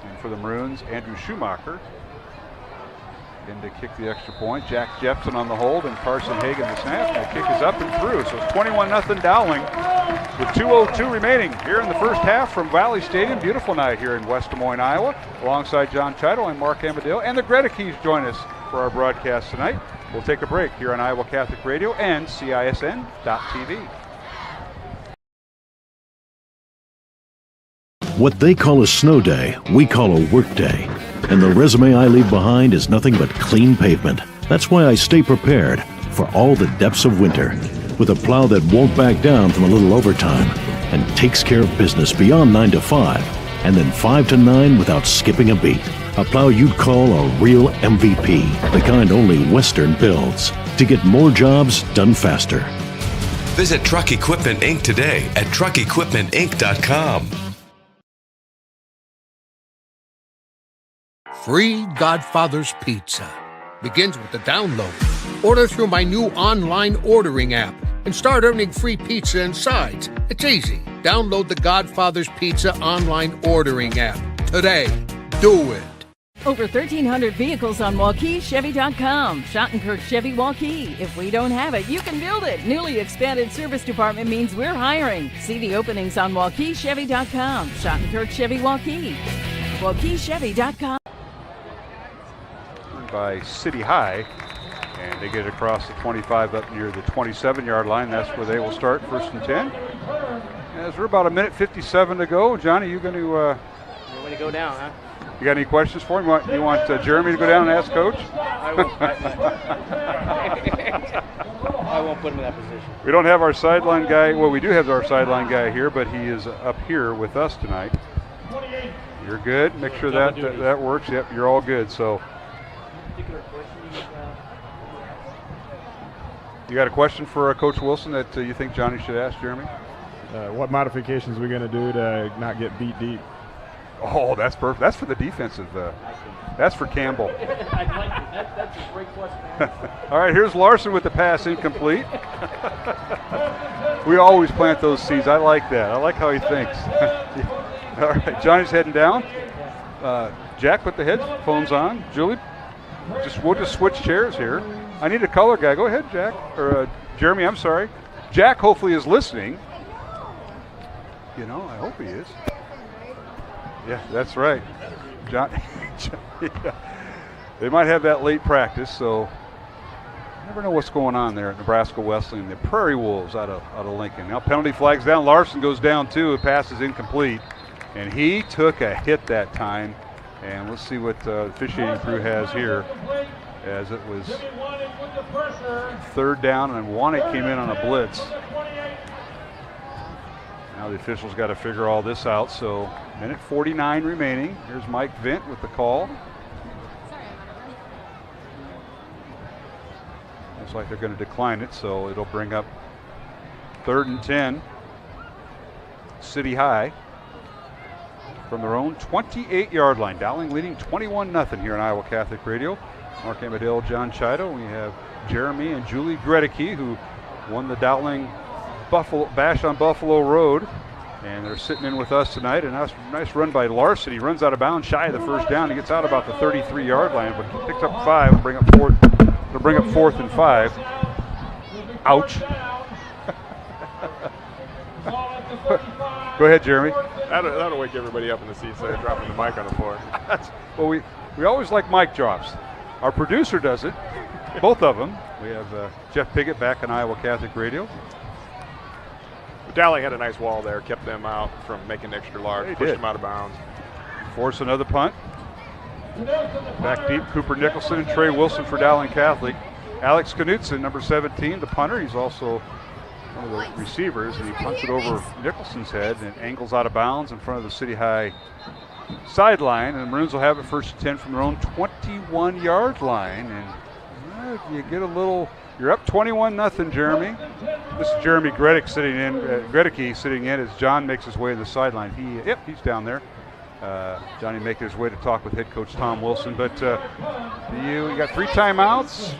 And for the Maroons, Andrew Schumacher in to kick the extra point. Jack Jepson on the hold and Carson Hagan the snap. And the kick is up and through. So it's 21-0 Dowling with 2:02 remaining here in the first half from Valley Stadium. Beautiful night here in West Des Moines, Iowa. Alongside John Chido and Mark Amadale. And the Gredekeys join us for our broadcast tonight. We'll take a break here on Iowa Catholic Radio and CISN.TV. What they call a snow day, we call a work day. And the resume I leave behind is nothing but clean pavement. That's why I stay prepared for all the depths of winter with a plow that won't back down from a little overtime and takes care of business beyond 9 to 5 and then 5 to 9 without skipping a beat. A plow you'd call a real MVP, the kind only Western builds, to get more jobs done faster. Visit Truck Equipment Inc. today at truckequipmentinc.com. Free Godfather's Pizza begins with the download. Order through my new online ordering app and start earning free pizza and sides. It's easy. Download the Godfather's Pizza online ordering app today. Do it. Over 1,300 vehicles on WauKeeChevy.com. Schottenkirk Chevy Waukee. If we don't have it, you can build it. Newly expanded service department means we're hiring. See the openings on WauKeeChevy.com. Schottenkirk Chevy Waukee. WauKeeChevy.com. By City High, and they get it across the 25 up near the 27-yard line. That's where they will start, 1st and 10. As we're about a minute 57 to go, Johnny, you going to Way to go down, huh? You got any questions for him? You want Jeremy to go down and ask Coach? I won't put him in that position. We don't have our sideline guy. Well, we do have our sideline guy here, but he is up here with us tonight. You're good. Make sure that works. Yep, you're all good. So. You got a question for Coach Wilson that you think Johnny should ask, Jeremy? What modifications are we going to do to not get beat deep? Oh, that's perfect. That's for the defensive. That's for Campbell. I'd like to. That's a great question. All right, here's Larson with the pass incomplete. We always plant those seeds. I like that. I like how he thinks. All right, Johnny's heading down. Jack, put the headphones on. Julie, we'll just switch chairs here. I need a color guy. Go ahead, Jack. Or Jeremy, I'm sorry. Jack hopefully is listening. You know, I hope he is. Yeah, that's right. John, yeah. They might have that late practice, so you never know what's going on there at Nebraska Wesleyan. The Prairie Wolves out of Lincoln. Now penalty flags down. Larson goes down too. The pass is incomplete. And he took a hit that time. And let's see what the officiating crew has here, as it was 3rd down and Wanek came in on a blitz. Now the officials got to figure all this out. So minute 49 remaining. Here's Mike Vint with the call. Looks like they're going to decline it, so it'll bring up 3rd and 10. City High from their own 28-yard line. Dowling leading 21-0 here on Iowa Catholic Radio. Mark Amadale, John Chido. We have Jeremy and Julie Gredeke, who won the Dowling Bash on Buffalo Road. And they're sitting in with us tonight. A nice run by Larson. He runs out of bounds shy of the 1st down. He gets out about the 33-yard line, but he picks up 5 and bring up 4th and 5. Ouch. Go ahead, Jeremy. That'll wake everybody up in the seats. They're dropping the mic on the floor. Well, we always like mic drops. Our producer does it, both of them. We have Jeff Piggott back on Iowa Catholic Radio. Dowling had a nice wall there, kept them out from making extra large, pushed them out of bounds. Force another punt. Back deep, Cooper Nicholson and Trey Wilson for Dowling Catholic. Alex Knutson, number 17, the punter. He's also one of the receivers, and he punts it over Nicholson's head and angles out of bounds in front of the City High sideline. And the Maroons will have it 1st and 10 from their own 21-yard line. And you get a little. You're up 21-0, Jeremy. This is Jeremy Gredeke sitting in as John makes his way to the sideline. He's down there. Johnny making his way to talk with head coach Tom Wilson. But you got 3 timeouts.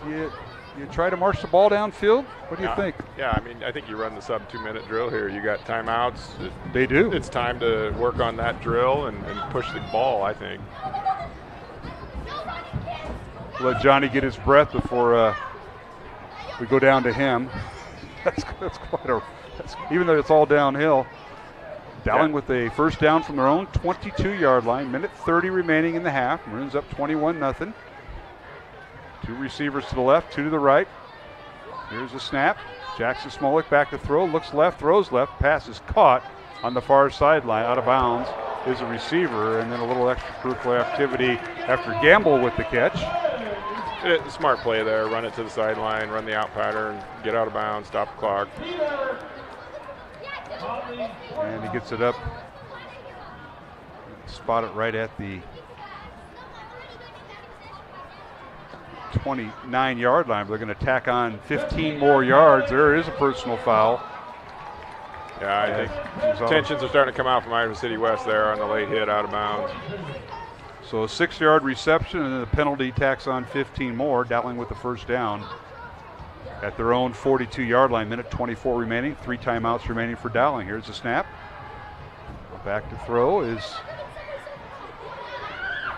You try to march the ball downfield. What do you think? Yeah, I mean, I think you run the sub 2-minute drill here. You got timeouts. They do. It's time to work on that drill and push the ball, I think. Let Johnny get his breath before we go down to him. That's quite a. Even though it's all downhill. Dowling with a first down from their own 22-yard line. Minute 30 remaining in the half. Maroons up 21-0. 2 receivers to the left, 2 to the right. Here's a snap. Jackson Smolik back to throw. Looks left, throws left. Pass is caught on the far sideline. Out of bounds is a receiver. And then a little extracurricular activity after Gamble with the catch. Smart play there. Run it to the sideline, run the out pattern, get out of bounds, stop the clock. And he gets it up. Spot it right at the 29-yard line. They're going to tack on 15 more yards. There is a personal foul. Yeah, I think tensions are starting to come out from Iowa City West there on the late hit out of bounds. So a 6-yard reception, and then the penalty tacks on 15 more. Dowling with the first down at their own 42-yard line. Minute 24 remaining. 3 timeouts remaining for Dowling. Here's the snap. Back to throw is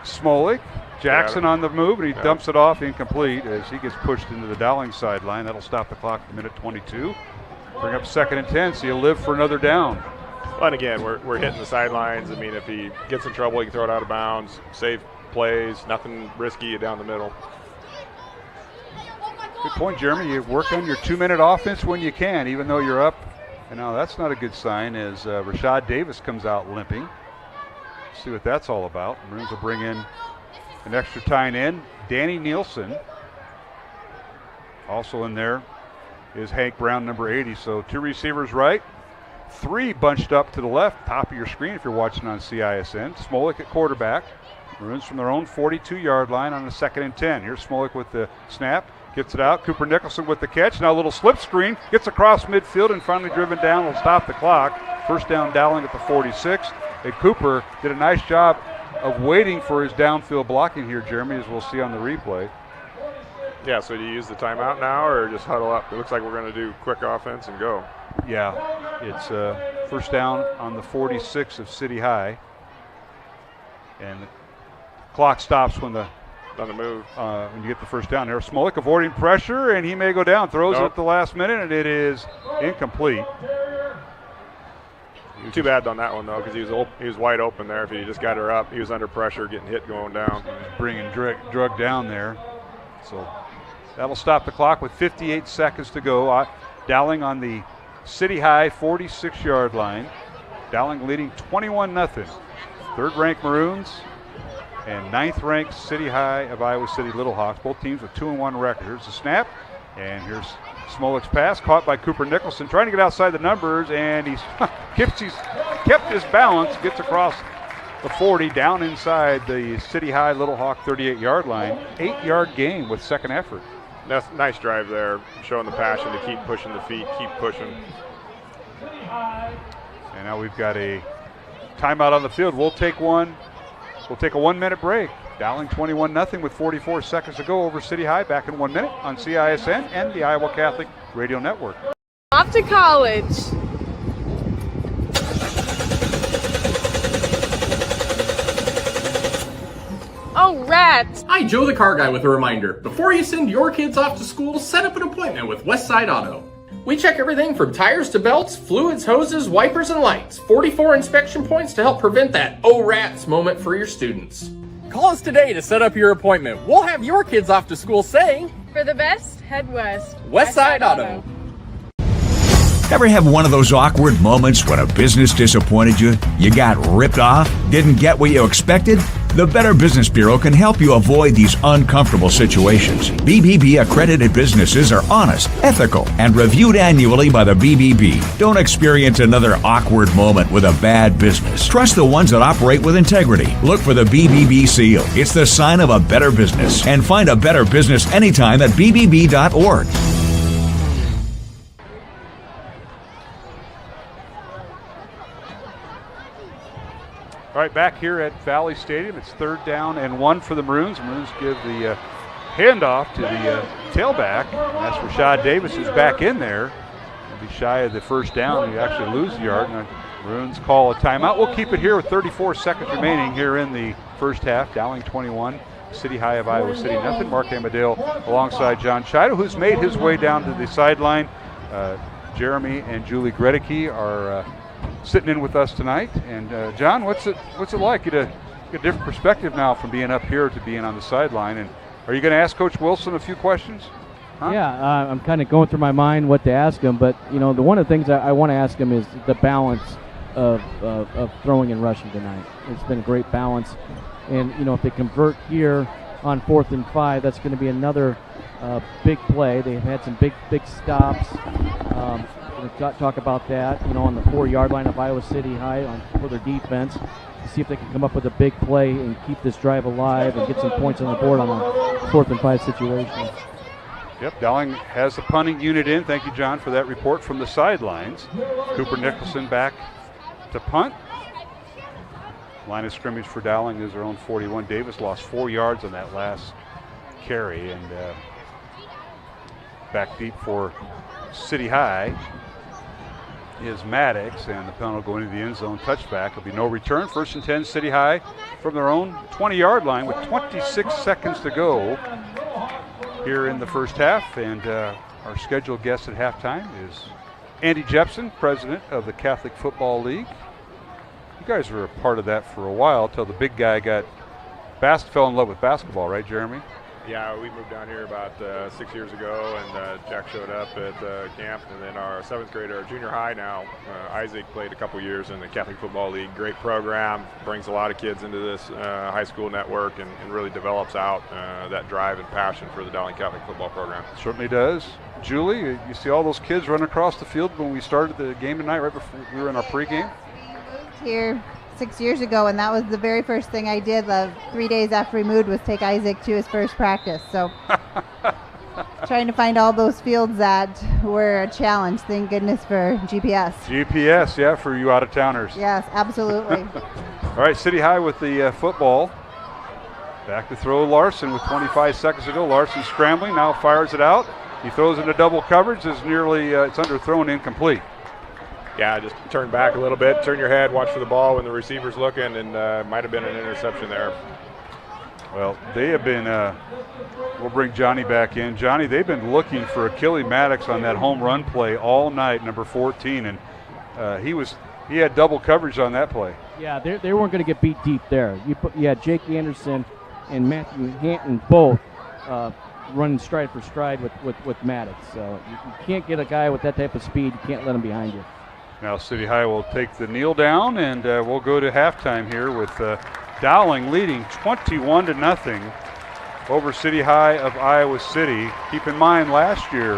Smolik. Jackson on the move, and he dumps it off incomplete as he gets pushed into the Dowling sideline. That'll stop the clock at minute 22. Bring up 2nd and 10, so you'll live for another down. Well, and again, we're hitting the sidelines. I mean, if he gets in trouble, he can throw it out of bounds. Save plays, nothing risky down the middle. Good point, Jeremy. You work on your 2-minute offense when you can, even though you're up. And now that's not a good sign as Rashad Davis comes out limping. Let's see what that's all about. Maroons will bring in an extra tight end, Danny Nielsen. Also in there is Hank Brown, number 80. So 2 receivers right, 3 bunched up to the left, top of your screen if you're watching on CISN. Smolik at quarterback. Maroons from their own 42-yard line on the 2nd and 10. Here's Smolik with the snap. Gets it out. Cooper Nicholson with the catch. Now a little slip screen. Gets across midfield and finally driven down. Will stop the clock. First down Dowling at the 46. And Cooper did a nice job of waiting for his downfield blocking here, Jeremy, as we'll see on the replay. Yeah, so do you use the timeout now or just huddle up? It looks like we're going to do quick offense and go. Yeah, it's first down on the 46 of City High. And the clock stops when on the move. When you get the first down there. Smolik avoiding pressure, and he may go down. Throws it at the last minute, and it is incomplete. Too bad on that one, though, because he was wide open there. If he just got her up, he was under pressure, getting hit going down. Bringing drug down there. So that'll stop the clock with 58 seconds to go. Dowling on the City High 46-yard line. Dowling leading 21-0. Third-ranked Maroons and 9th-ranked City High of Iowa City Little Hawks. Both teams with 2-1 record. Here's the snap, and here's Smolik's pass, caught by Cooper Nicholson, trying to get outside the numbers, and he's kept his balance, gets across the 40, down inside the City High Little Hawk 38-yard line. 8-yard gain with second effort. That's a nice drive there, showing the passion to keep pushing the feet, keep pushing. And now we've got a timeout on the field. We'll take one. We'll take a 1-minute break. Dowling 21-0 with 44 seconds to go over City High. Back in 1 minute on CISN and the Iowa Catholic Radio Network. Off to college. Oh, rats. Hi, Joe the Car Guy with a reminder. Before you send your kids off to school, set up an appointment with Westside Auto. We check everything from tires to belts, fluids, hoses, wipers, and lights. 44 inspection points to help prevent that oh rats moment for your students. Call us today to set up your appointment. We'll have your kids off to school saying, For the best, head west. Westside Auto. Ever have one of those awkward moments when a business disappointed you? You got ripped off? Didn't get what you expected? The Better Business Bureau can help you avoid these uncomfortable situations. BBB accredited businesses are honest, ethical, and reviewed annually by the BBB. Don't experience another awkward moment with a bad business. Trust the ones that operate with integrity. Look for the BBB seal. It's the sign of a better business. And find a better business anytime at bbb.org. All right, back here at Valley Stadium, it's 3rd down and 1 for the Maroons. The Maroons give the handoff to the tailback. And that's Rashad Davis, who's back in there. He'll be shy of the first down. He actually lose the yard. And the Maroons call a timeout. We'll keep it here with 34 seconds remaining here in the first half. Dowling 21, City High of Iowa City nothing. Mark Amadale alongside John Chido, who's made his way down to the sideline. Jeremy and Julie Gredicke are sitting in with us tonight. And John, what's it like? You get a different perspective now from being up here to being on the sideline. And are you going to ask Coach Wilson a few questions? Huh? Yeah, I'm kind of going through my mind what to ask him. But one of the things I want to ask him is the balance of throwing and rushing tonight. It's been a great balance. And if they convert here on 4th and 5, that's going to be another big play. They've had some big stops. Going to talk about that, on the 4-yard line of Iowa City High for their defense, to see if they can come up with a big play and keep this drive alive and get some points on the board on a 4th and 5 situation. Yep, Dowling has the punting unit in. Thank you, John, for that report from the sidelines. Cooper Nicholson back to punt. Line of scrimmage for Dowling is their own 41. Davis lost 4 yards on that last carry, and back deep for City High is Maddox, and the penalty will go into the end zone. Touchback. There'll be no return. 1st and 10, City High from their own 20-yard line with 26 seconds to go here in the first half. And our scheduled guest at halftime is Andy Jepson, president of the Catholic Football League. You guys were a part of that for a while till the big guy fell in love with basketball, right, Jeremy? Yeah, we moved down here about 6 years ago, and Jack showed up at camp. And then our 7th grader, our junior high now, Isaac, played a couple years in the Catholic Football League. Great program, brings a lot of kids into this high school network, and really develops out that drive and passion for the Dowling Catholic football program. Certainly does. Julie, you see all those kids running across the field when we started the game tonight, right before we were in our pregame? Here 6 years ago, and that was the very first thing I did 3 days after we moved, was take Isaac to his first practice. So trying to find all those fields that were a challenge. Thank goodness for GPS. GPS, yeah, for you out-of-towners. Yes, absolutely. All right, City High with the football. Back to throw Larson with 25 seconds to go. Larson scrambling, now fires it out. He throws into double coverage. It's underthrown, incomplete. Yeah, just turn back a little bit, turn your head, watch for the ball when the receiver's looking, and might have been an interception there. Well, they have been, we'll bring Johnny back in. Johnny, they've been looking for Achille Maddox on that home run play all night, number 14, and he had double coverage on that play. Yeah, they weren't going to get beat deep there. You had Jake Anderson and Matthew Hanton both running stride for stride with Maddox. So you can't get a guy with that type of speed. You can't let him behind you. Now City High will take the kneel down, and we'll go to halftime here with Dowling leading 21-0 over City High of Iowa City. Keep in mind, last year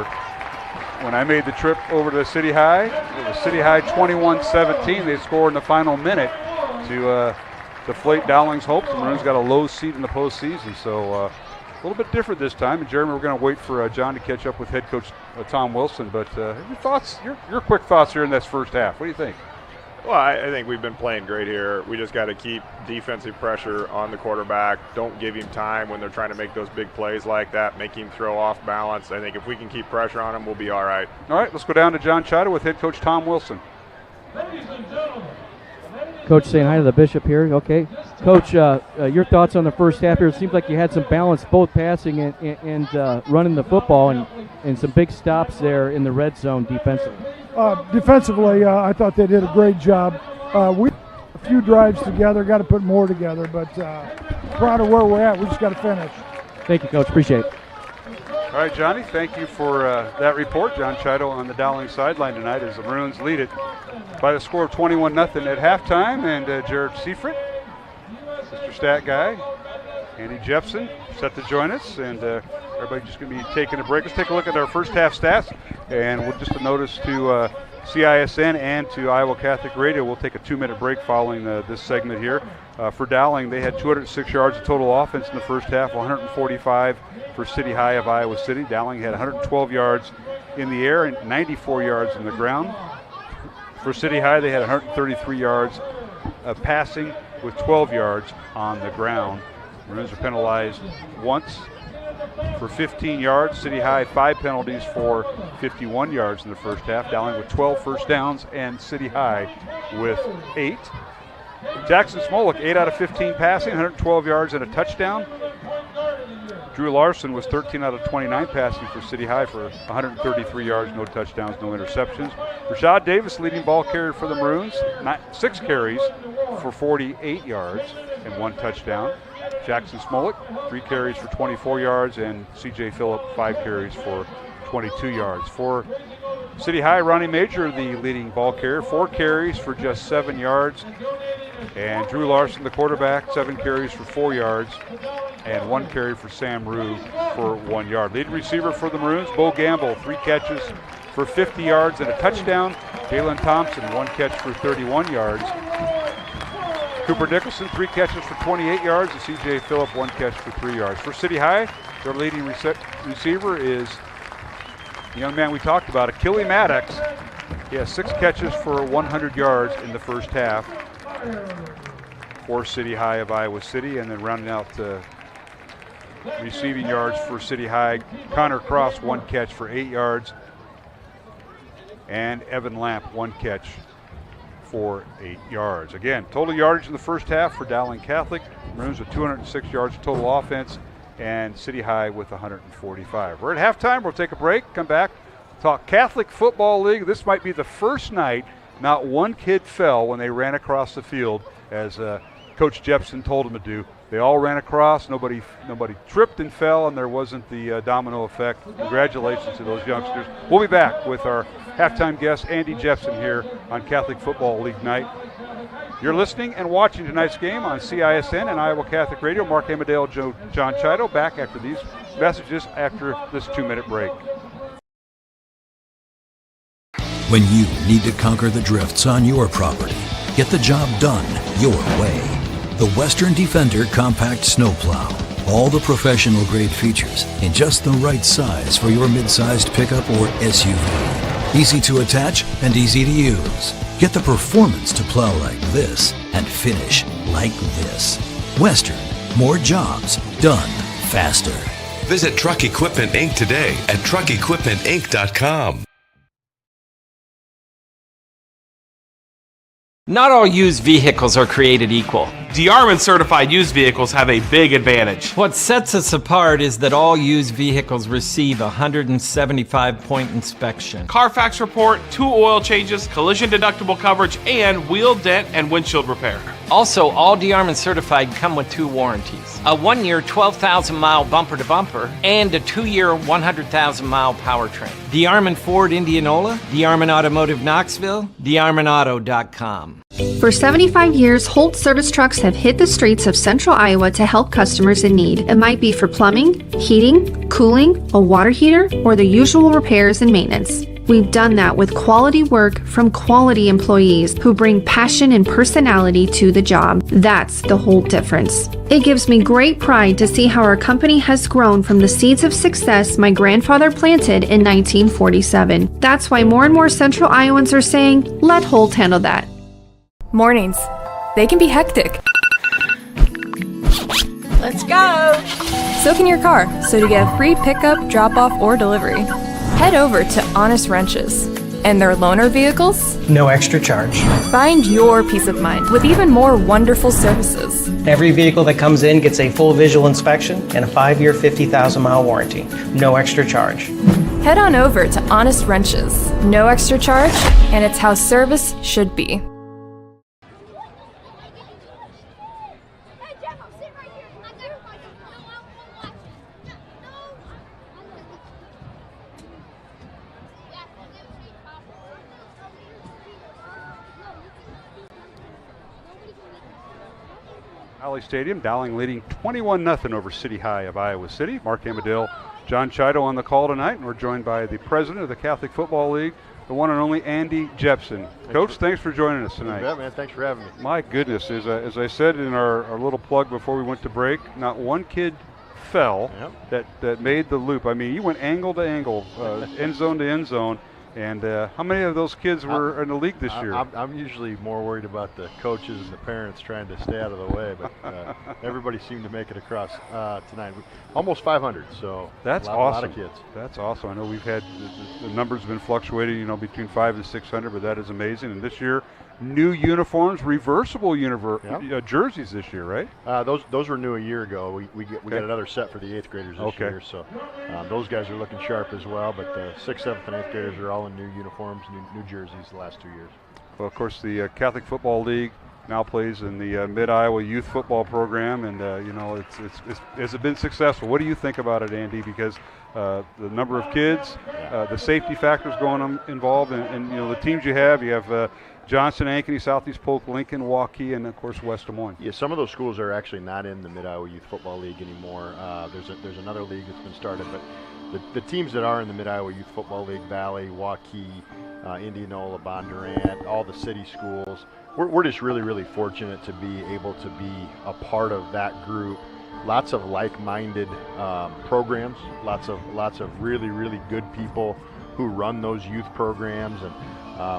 when I made the trip over to City High, it was City High 21-17. They scored in the final minute to deflate Dowling's hopes. The Maroons got a low seed in the postseason, so a little bit different this time. And Jeremy, we're going to wait for John to catch up with head coach Tom Wilson. But your thoughts, your quick thoughts here in this first half. What do you think? Well, I think we've been playing great here. We just got to keep defensive pressure on the quarterback. Don't give him time when they're trying to make those big plays like that. Make him throw off balance. I think if we can keep pressure on him, we'll be all right. All right, let's go down to John Chido with head coach Tom Wilson. Ladies and gentlemen. Coach saying hi to the Bishop here. Okay. Coach, your thoughts on the first half here? It seems like you had some balance both passing and running the football, and some big stops there in the red zone defensively. Defensively, I thought they did a great job. We a few drives together, got to put more together, but proud of where we're at. We just got to finish. Thank you, Coach. Appreciate it. All right, Johnny, thank you for that report. John Chido on the Dowling sideline tonight as the Maroons lead it by the score of 21-0 at halftime. And Jared Seifert, Sister Stat guy, Andy Jepson set to join us. And everybody just going to be taking a break. Let's take a look at our first half stats. And we'll just a notice to CISN and to Iowa Catholic Radio. We'll take a 2-minute break following this segment here. For Dowling, they had 206 yards of total offense in the first half, 145 for City High of Iowa City. Dowling had 112 yards in the air and 94 yards on the ground. For City High, they had 133 yards of passing with 12 yards on the ground. Maroons are penalized once for 15 yards. City High 5 penalties for 51 yards in the first half. Dowling with 12 first downs and City High with 8. Jackson Smolik 8 out of 15 passing, 112 yards and a touchdown. Drew Larson was 13 out of 29 passing for City High for 133 yards, no touchdowns, no interceptions. Rashad Davis, leading ball carrier for the Maroons, 6 carries for 48 yards and 1 touchdown. Jackson Smolik, 3 carries for 24 yards, and C.J. Phillip, 5 carries for 22 yards. For City High, Ronnie Major, the leading ball carrier, 4 carries for just 7 yards. And Drew Larson, the quarterback, 7 carries for 4 yards, and 1 carry for Sam Rue for 1 yard. Leading receiver for the Maroons, Bo Gamble, 3 catches for 50 yards and a touchdown. Jalen Thompson, 1 catch for 31 yards. Cooper Nicholson, 3 catches for 28 yards, and C.J. Phillip, 1 catch for 3 yards. For City High, their leading receiver is the young man we talked about, Achille Maddox. He has 6 catches for 100 yards in the first half for City High of Iowa City. And then rounding out receiving yards for City High, Connor Cross, 1 catch for 8 yards, and Evan Lamp, 1 catch for 8 yards. Again, total yardage in the first half for Dowling Catholic. Maroons with 206 yards of total offense, and City High with 145. We're at halftime. We'll take a break, come back, talk Catholic Football League. This might be the first night not one kid fell when they ran across the field, as Coach Jepson told them to do. They all ran across. Nobody tripped and fell, and there wasn't the domino effect. Congratulations to those youngsters. We'll be back with our halftime guest, Andy Jepson, here on Catholic Football League Night. You're listening and watching tonight's game on CISN and Iowa Catholic Radio. Mark Amadale, John Chido, back after these messages after this 2-minute break. When you need to conquer the drifts on your property, get the job done your way. The Western Defender Compact Snowplow. All the professional grade features in just the right size for your mid-sized pickup or SUV. Easy to attach and easy to use. Get the performance to plow like this and finish like this. Western, more jobs done faster. Visit Truck Equipment Inc. today at truckequipmentinc.com. Not all used vehicles are created equal. DeArmond certified used vehicles have a big advantage. What sets us apart is that all used vehicles receive a 175-point inspection. Carfax report, 2 oil changes, collision deductible coverage, and wheel dent and windshield repair. Also, all DeArmond certified come with 2 warranties. A 1-year 12,000-mile bumper-to-bumper and a 2-year 100,000-mile powertrain. DeArmond Ford Indianola, DeArmond Automotive Knoxville, DeArmondAuto.com. For 75 years, Holt Service Trucks have hit the streets of central Iowa to help customers in need. It might be for plumbing, heating, cooling, a water heater, or the usual repairs and maintenance. We've done that with quality work from quality employees who bring passion and personality to the job. That's the Holt difference. It gives me great pride to see how our company has grown from the seeds of success my grandfather planted in 1947. That's why more and more central Iowans are saying, let Holt handle that. Mornings. They can be hectic. Let's go! So can your car, so to get a free pickup, drop-off, or delivery, head over to Honest Wrenches. And their loaner vehicles? No extra charge. Find your peace of mind with even more wonderful services. Every vehicle that comes in gets a full visual inspection and a 5-year, 50,000-mile warranty. No extra charge. Head on over to Honest Wrenches. No extra charge, and it's how service should be. Valley Stadium, Dowling leading 21-0 over City High of Iowa City. Mark Amadale, John Chido on the call tonight, and we're joined by the president of the Catholic Football League, the one and only Andy Jepson. Coach, thanks for joining us tonight. Yeah, man, thanks for having me. My goodness, as I said in our little plug before we went to break, not one kid fell that made the loop. I mean, you went angle to angle, end zone to end zone, And how many of those kids were in the league this year? I'm usually more worried about the coaches and the parents trying to stay out of the way, but everybody seemed to make it across tonight. Almost 500, so that's awesome. A lot of kids. That's awesome. I know we've had the numbers have been fluctuating, you know, between 500 and 600, but that is amazing. And this year, new uniforms, reversible jerseys this year, right? Those were new a year ago. We got another set for the 8th graders this year, so those guys are looking sharp as well. But the 6th, 7th, and 8th graders are all in new uniforms, new jerseys the last 2 years. Well, of course, the Catholic Football League now plays in the Mid-Iowa Youth Football Program, and you know, has it been successful? What do you think about it, Andy? Because the number of kids, the safety factors involved, and you know, the teams you have Johnson, Ankeny, Southeast Polk, Lincoln, Waukee, and of course West Des Moines. Yeah, some of those schools are actually not in the Mid-Iowa Youth Football League anymore. There's another league that's been started, but the teams that are in the Mid-Iowa Youth Football League, Valley, Waukee, Indianola, Bondurant, all the city schools, we're just really, really fortunate to be able to be a part of that group. Lots of like-minded programs, lots of really, really good people who run those youth programs. And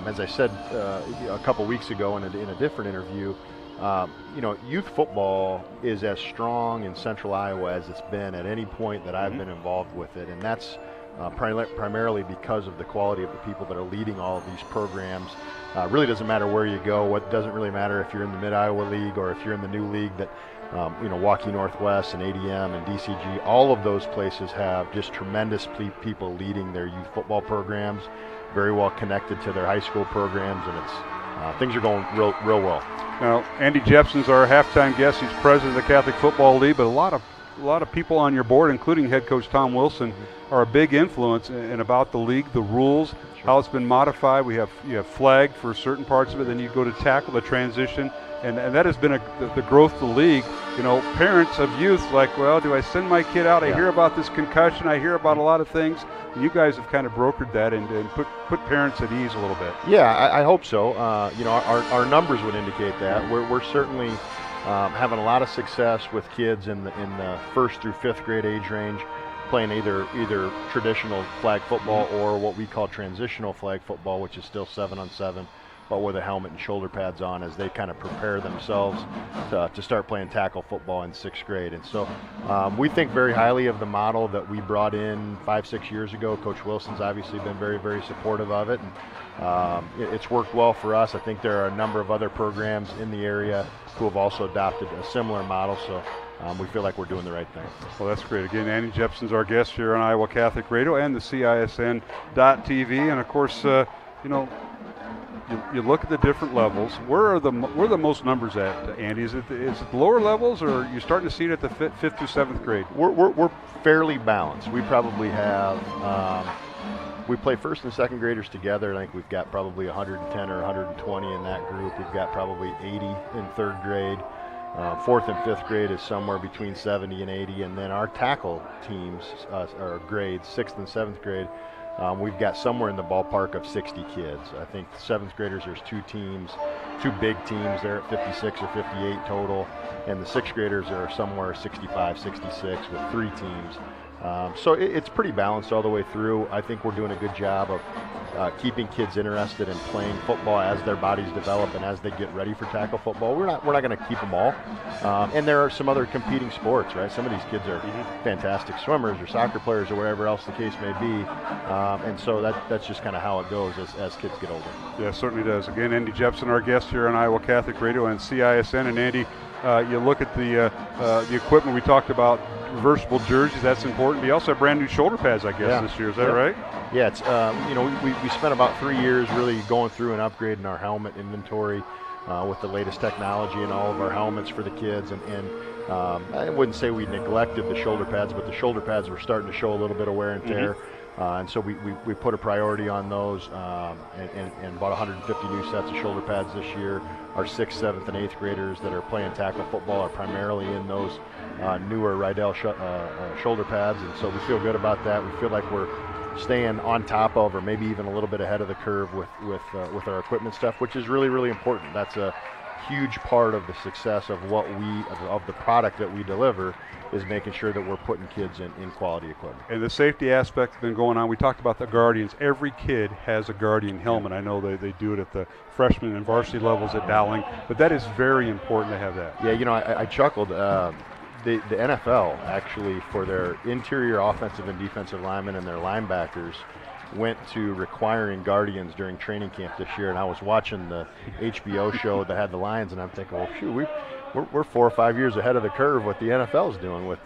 as I said a couple weeks ago in a different interview, you know, youth football is as strong in Central Iowa as it's been at any point that I've been involved with it, and that's primarily because of the quality of the people that are leading all of these programs. Really doesn't matter where you go. What doesn't really matter if you're in the Mid-Iowa League or if you're in the new league that you know, Waukee Northwest and ADM and DCG. All of those places have just tremendous people leading their youth football programs, very well connected to their high school programs, and it's things are going real well. Now, Andy Jepson's our halftime guest. He's president of the Catholic Football League, but a lot of people on your board, including head coach Tom Wilson, are a big influence in about the league, the rules, how it's been modified. You have flag for certain parts of it, then you go to tackle the transition, and that has been the growth of the league. You know, parents of youth like, well, do I send my kid out? I hear about this concussion. I hear about a lot of things. You guys have kind of brokered that and put parents at ease a little bit. Yeah, I hope so. You know, our numbers would indicate that. We're certainly having a lot of success with kids in the 1st through 5th grade age range, playing either traditional flag football or what we call transitional flag football, which is still 7-on-7, but with a helmet and shoulder pads on as they kind of prepare themselves to start playing tackle football in 6th grade. And so we think very highly of the model that we brought in 5-6 years ago. Coach Wilson's obviously been very, very supportive of it, and it's worked well for us. I think there are a number of other programs in the area who have also adopted a similar model, so we feel like we're doing the right thing. Well, that's great. Again, Andy Jepson's our guest here on Iowa Catholic Radio and the CISN.TV, and of course, you know, you look at the different levels. Where are the most numbers at, Andy? Is it the lower levels, or are you starting to see it at the 5th through 7th grade? We're fairly balanced. We probably have we play 1st and 2nd graders together. I think we've got probably 110 or 120 in that group. We've got probably 80 in 3rd grade. 4th and 5th grade is somewhere between 70 and 80, and then our tackle teams or grades, 6th and 7th grade, we've got somewhere in the ballpark of 60 kids. I think 7th graders, there's 2 big teams. They're at 56 or 58 total, and the 6th graders are somewhere 65, 66 with 3 teams. So it's pretty balanced all the way through. I think we're doing a good job of keeping kids interested in playing football as their bodies develop and as they get ready for tackle football. We're not going to keep them all. And there are some other competing sports, right? Some of these kids are fantastic swimmers or soccer players or wherever else the case may be. And so that's just kind of how it goes as kids get older. Yeah, it certainly does. Again, Andy Jepson, our guest here on Iowa Catholic Radio and CISN. And Andy, you look at the equipment we talked about, reversible jerseys, that's important. But you also have brand new shoulder pads, I guess, this year. Is that right? Yeah, it's you know, we spent about 3 years really going through and upgrading our helmet inventory with the latest technology in all of our helmets for the kids. And I wouldn't say we neglected the shoulder pads, but the shoulder pads were starting to show a little bit of wear and tear. And so we put a priority on those and bought 150 new sets of shoulder pads this year. Our 6th, 7th, and 8th graders that are playing tackle football are primarily in those newer Rydell shoulder pads, and so we feel good about that. We feel like we're staying on top of, or maybe even a little bit ahead of the curve with our equipment stuff, which is really, really important. That's a huge part of the success of of the product that we deliver is making sure that we're putting kids in quality equipment. And the safety aspect has been going on. We talked about the Guardians. Every kid has a Guardian helmet. I know they do it at the freshman and varsity levels at Dowling, but that is very important to have that. Yeah, I chuckled. The NFL actually, for their interior offensive and defensive linemen and their linebackers, went to requiring Guardians during training camp this year, and I was watching the HBO show that had the Lions, and I'm thinking, well, shoot, we're 4 or 5 years ahead of the curve what the NFL is doing with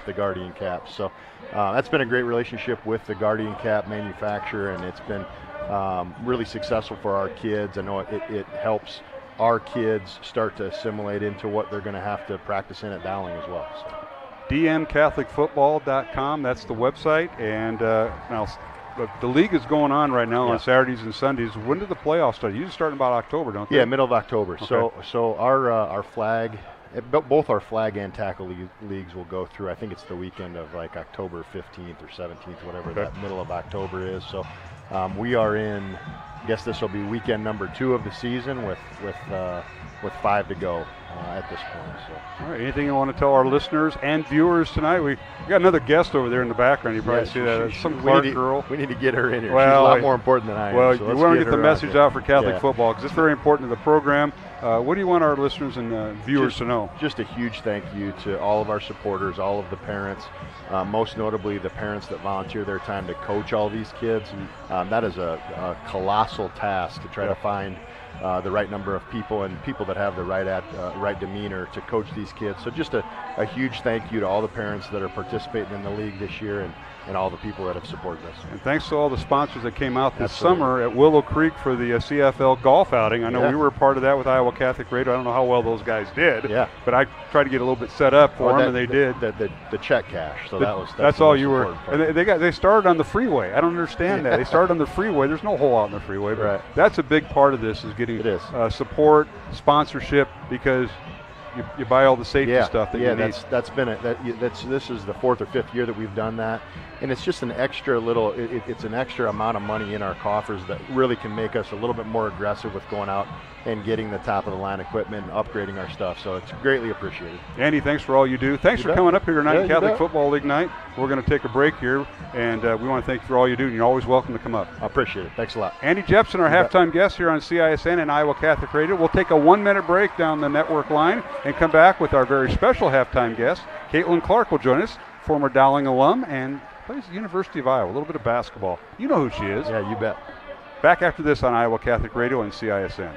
the Guardian caps. So that's been a great relationship with the Guardian cap manufacturer, and it's been really successful for our kids. I know it helps our kids start to assimilate into what they're going to have to practice in at Dowling as well. So. dmcatholicfootball.com, that's the website, and now the league is going on right now on Saturdays and Sundays. When do the playoffs start? Usually start in about October, don't they? Yeah, middle of October. Okay. So our flag, both our flag and tackle leagues will go through. I think it's the weekend of like October 15th or 17th, whatever that middle of October is. So we are in. I guess this will be weekend number 2 of the season with 5 to go at this point. So. All right, anything you want to tell our listeners and viewers tonight? We got another guest over there in the background. You probably see that. Some Clark girl. We need to get her in here. Well, she's a lot more important than I am. Well, So you want to get the message there. out for Catholic football because it's very important to the program. What do you want our listeners and viewers to know? Just a huge thank you to all of our supporters, all of the parents, most notably the parents that volunteer their time to coach all these kids. That is a colossal task to try to find the right number of people and people that have the right demeanor to coach these kids. So just a huge thank you to all the parents that are participating in the league this year and all the people that have supported us. And thanks to all the sponsors that came out this summer at Willow Creek for the CFL golf outing. I know we were a part of that with Iowa Catholic Radio. I don't know how well those guys did. Yeah. But I tried to get a little bit set up for them, and they did. The check cash. So that's all you were. And they started on the freeway. I don't understand that. They started on the freeway. There's no hole out in the freeway. But that's a big part of this is getting support, sponsorship, because you buy all the safety stuff that you need. This is the 4th or 5th year that we've done that, and it's just an extra little. It's an extra amount of money in our coffers that really can make us a little bit more aggressive with going out and getting the top of the line equipment and upgrading our stuff. So it's greatly appreciated. Andy, thanks for all you do. Thanks for coming up here tonight, Catholic Football League night. We're going to take a break here, and we want to thank you for all you do. And you're always welcome to come up. I appreciate it. Thanks a lot. Andy Jepson, our halftime guest here on CISN and Iowa Catholic Radio. We'll take a 1-minute break down the network line and come back with our very special halftime guest. Caitlin Clark will join us, former Dowling alum and plays at the University of Iowa. A little bit of basketball. You know who she is. Yeah, you bet. Back after this on Iowa Catholic Radio and CISN.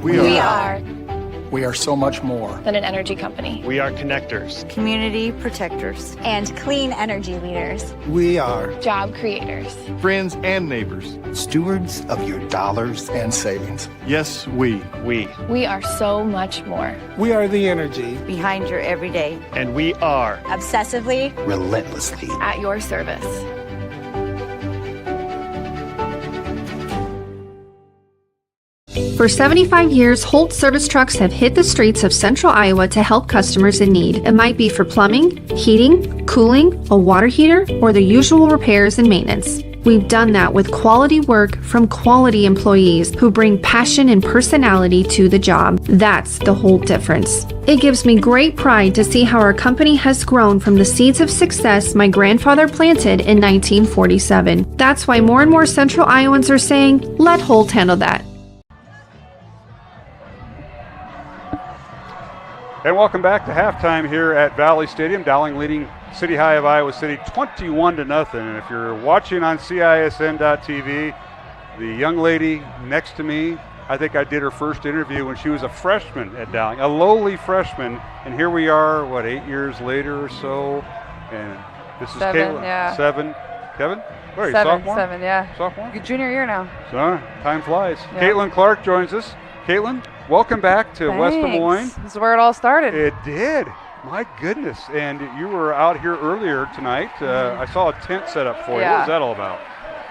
We are so much more than an energy company. We are connectors, community protectors, and clean energy leaders. We are job creators, friends and neighbors, stewards of your dollars and savings. Yes, we are so much more. We are the energy behind your everyday. And we are obsessively, relentlessly at your service. For 75 years, Holt service trucks have hit the streets of central Iowa to help customers in need. It might be for plumbing, heating, cooling, a water heater, or the usual repairs and maintenance. We've done that with quality work from quality employees who bring passion and personality to the job. That's the Holt difference. It gives me great pride to see how our company has grown from the seeds of success my grandfather planted in 1947. That's why more and more central Iowans are saying, let Holt handle that. And welcome back to halftime here at Valley Stadium. Dowling leading City High of Iowa City 21-0. And if you're watching on CISN.TV, the young lady next to me, I think I did her first interview when she was a freshman at Dowling, a lowly freshman. And here we are, 8 years later or so. And this is Caitlin. Yeah. 7. Kevin? What are you, sophomore? 7, yeah. Sophomore? Junior year now. So, time flies. Yeah. Caitlin Clark joins us. Caitlin, welcome back to West Des Moines. This is where it all started. It did. My goodness. And you were out here earlier tonight. I saw a tent set up for you. What was that all about?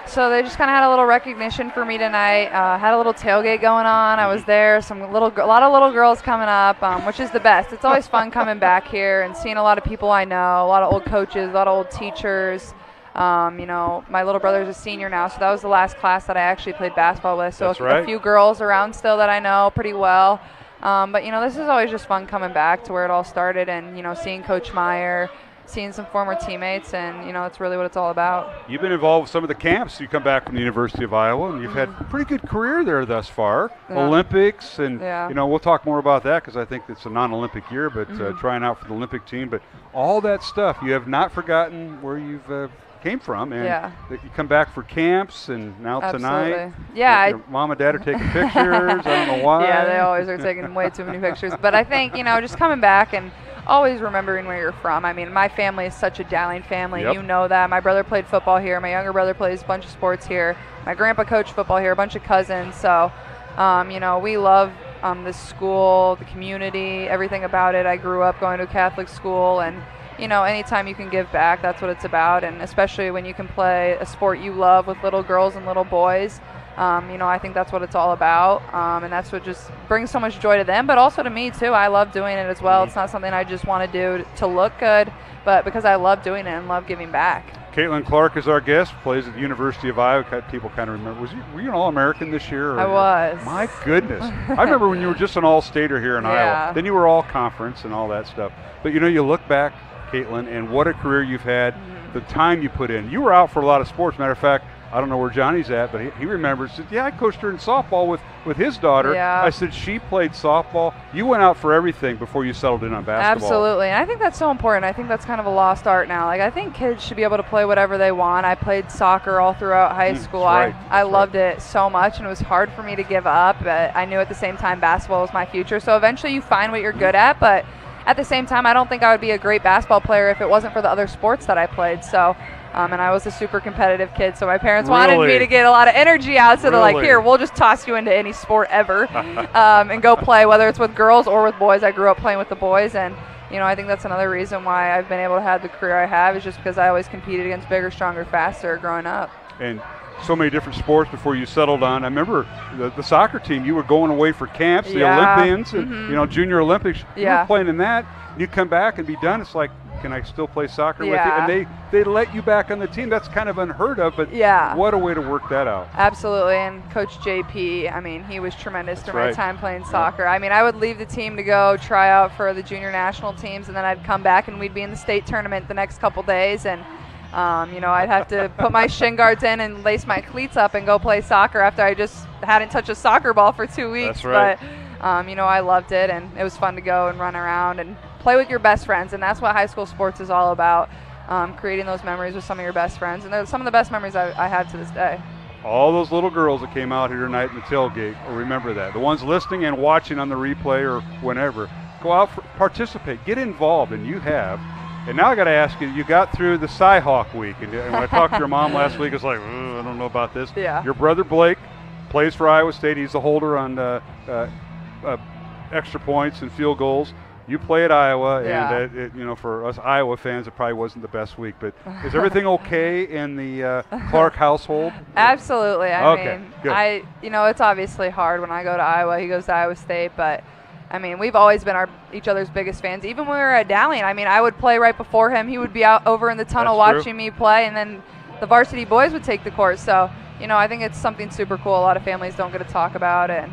So they just kind of had a little recognition for me tonight. Had a little tailgate going on. I was there. A lot of little girls coming up, which is the best. It's always fun coming back here and seeing a lot of people I know, a lot of old coaches, a lot of old teachers. My little brother's a senior now, so that was the last class that I actually played basketball with. So a few girls around still that I know pretty well. But this is always just fun coming back to where it all started and, seeing Coach Meyer, seeing some former teammates, and, it's really what it's all about. You've been involved with some of the camps. You come back from the University of Iowa, and you've had a pretty good career there thus far. Yeah. Olympics, and, we'll talk more about that because I think it's a non-Olympic year, but trying out for the Olympic team. But all that stuff, you have not forgotten where you've came from, and you come back for camps, and now tonight, your mom and dad are taking pictures. I don't know why. Yeah, they always are taking way too many pictures. But I think just coming back and always remembering where you're from. I mean, my family is such a Dowling family. Yep. You know that. My brother played football here. My younger brother plays a bunch of sports here. My grandpa coached football here. A bunch of cousins. So, we love this school, the community, everything about it. I grew up going to a Catholic school, and anytime you can give back, that's what it's about. And especially when you can play a sport you love with little girls and little boys, I think that's what it's all about. And that's what just brings so much joy to them, but also to me too. I love doing it as well. It's not something I just want to do to look good, but because I love doing it and love giving back. Caitlin Clark is our guest, plays at the University of Iowa. People kind of remember. Were you an All-American this year? I was. My goodness. I remember when you were just an All-Stater here in Iowa. Then you were All-Conference and all that stuff. But, you look back, Caitlin, and what a career you've had, the time you put in. You were out for a lot of sports. Matter of fact, I don't know where Johnny's at, but he remembers. Said, I coached her in softball with his daughter. Yeah. I said, she played softball. You went out for everything before you settled in on basketball. Absolutely, and I think that's so important. I think that's kind of a lost art now. Like, I think kids should be able to play whatever they want. I played soccer all throughout high school. I loved it so much, and it was hard for me to give up, but I knew at the same time basketball was my future. So eventually you find what you're good at, but at the same time, I don't think I would be a great basketball player if it wasn't for the other sports that I played. So, and I was a super competitive kid, so my parents wanted me to get a lot of energy out. So they're like, here, we'll just toss you into any sport ever and go play, whether it's with girls or with boys. I grew up playing with the boys, and I think that's another reason why I've been able to have the career I have, is just because I always competed against bigger, stronger, faster growing up. And so many different sports before you settled on. I remember the soccer team, you were going away for camps, the Olympians, and Junior Olympics. You were playing in that. You come back and be done. It's like, can I still play soccer with you? And they let you back on the team. That's kind of unheard of, but what a way to work that out. Absolutely. And Coach JP, he was tremendous through my time playing soccer. I would leave the team to go try out for the junior national teams, and then I'd come back and we'd be in the state tournament the next couple days, and I'd have to put my shin guards in and lace my cleats up and go play soccer after I just hadn't touched a soccer ball for 2 weeks. That's right. But, I loved it, and it was fun to go and run around and play with your best friends, and that's what high school sports is all about, creating those memories with some of your best friends, and they're some of the best memories I have to this day. All those little girls that came out here tonight in the tailgate will remember that. The ones listening and watching on the replay or whenever, go out, participate, get involved, and you have. And now I got to ask you, you got through the Cy-Hawk week, and when I talked to your mom last week, it's like, I don't know about this. Yeah. Your brother Blake plays for Iowa State. He's the holder on extra points and field goals. You play at Iowa, and for us Iowa fans, it probably wasn't the best week. But is everything okay in the Clark household? Absolutely. Good. It's obviously hard when I go to Iowa. He goes to Iowa State, but we've always been each other's biggest fans. Even when we were at Dowling, I would play right before him. He would be out over in the tunnel watching me play, and then the varsity boys would take the court. So, I think it's something super cool. A lot of families don't get to talk about it. And,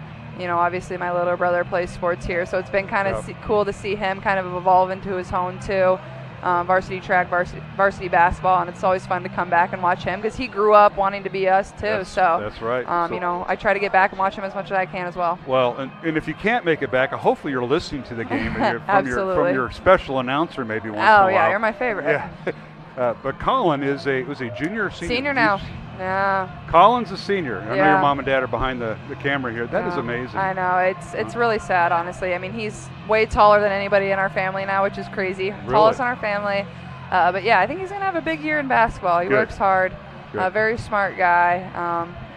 obviously my little brother plays sports here, so it's been kind of cool to see him kind of evolve into his own too. Varsity track, varsity basketball, and it's always fun to come back and watch him because he grew up wanting to be us too. That's right. I try to get back and watch him as much as I can as well. Well, and if you can't make it back, hopefully you're listening to the game and from your special announcer maybe once in a while. Oh yeah, you're my favorite. Yeah. But Colin was a junior or senior? Senior now. Yeah. Colin's a senior. I know your mom and dad are behind the camera here. That is amazing. I know. It's really sad, honestly. He's way taller than anybody in our family now, which is crazy. Really? Tallest in our family. But yeah, I think he's going to have a big year in basketball. He works hard. Very smart guy.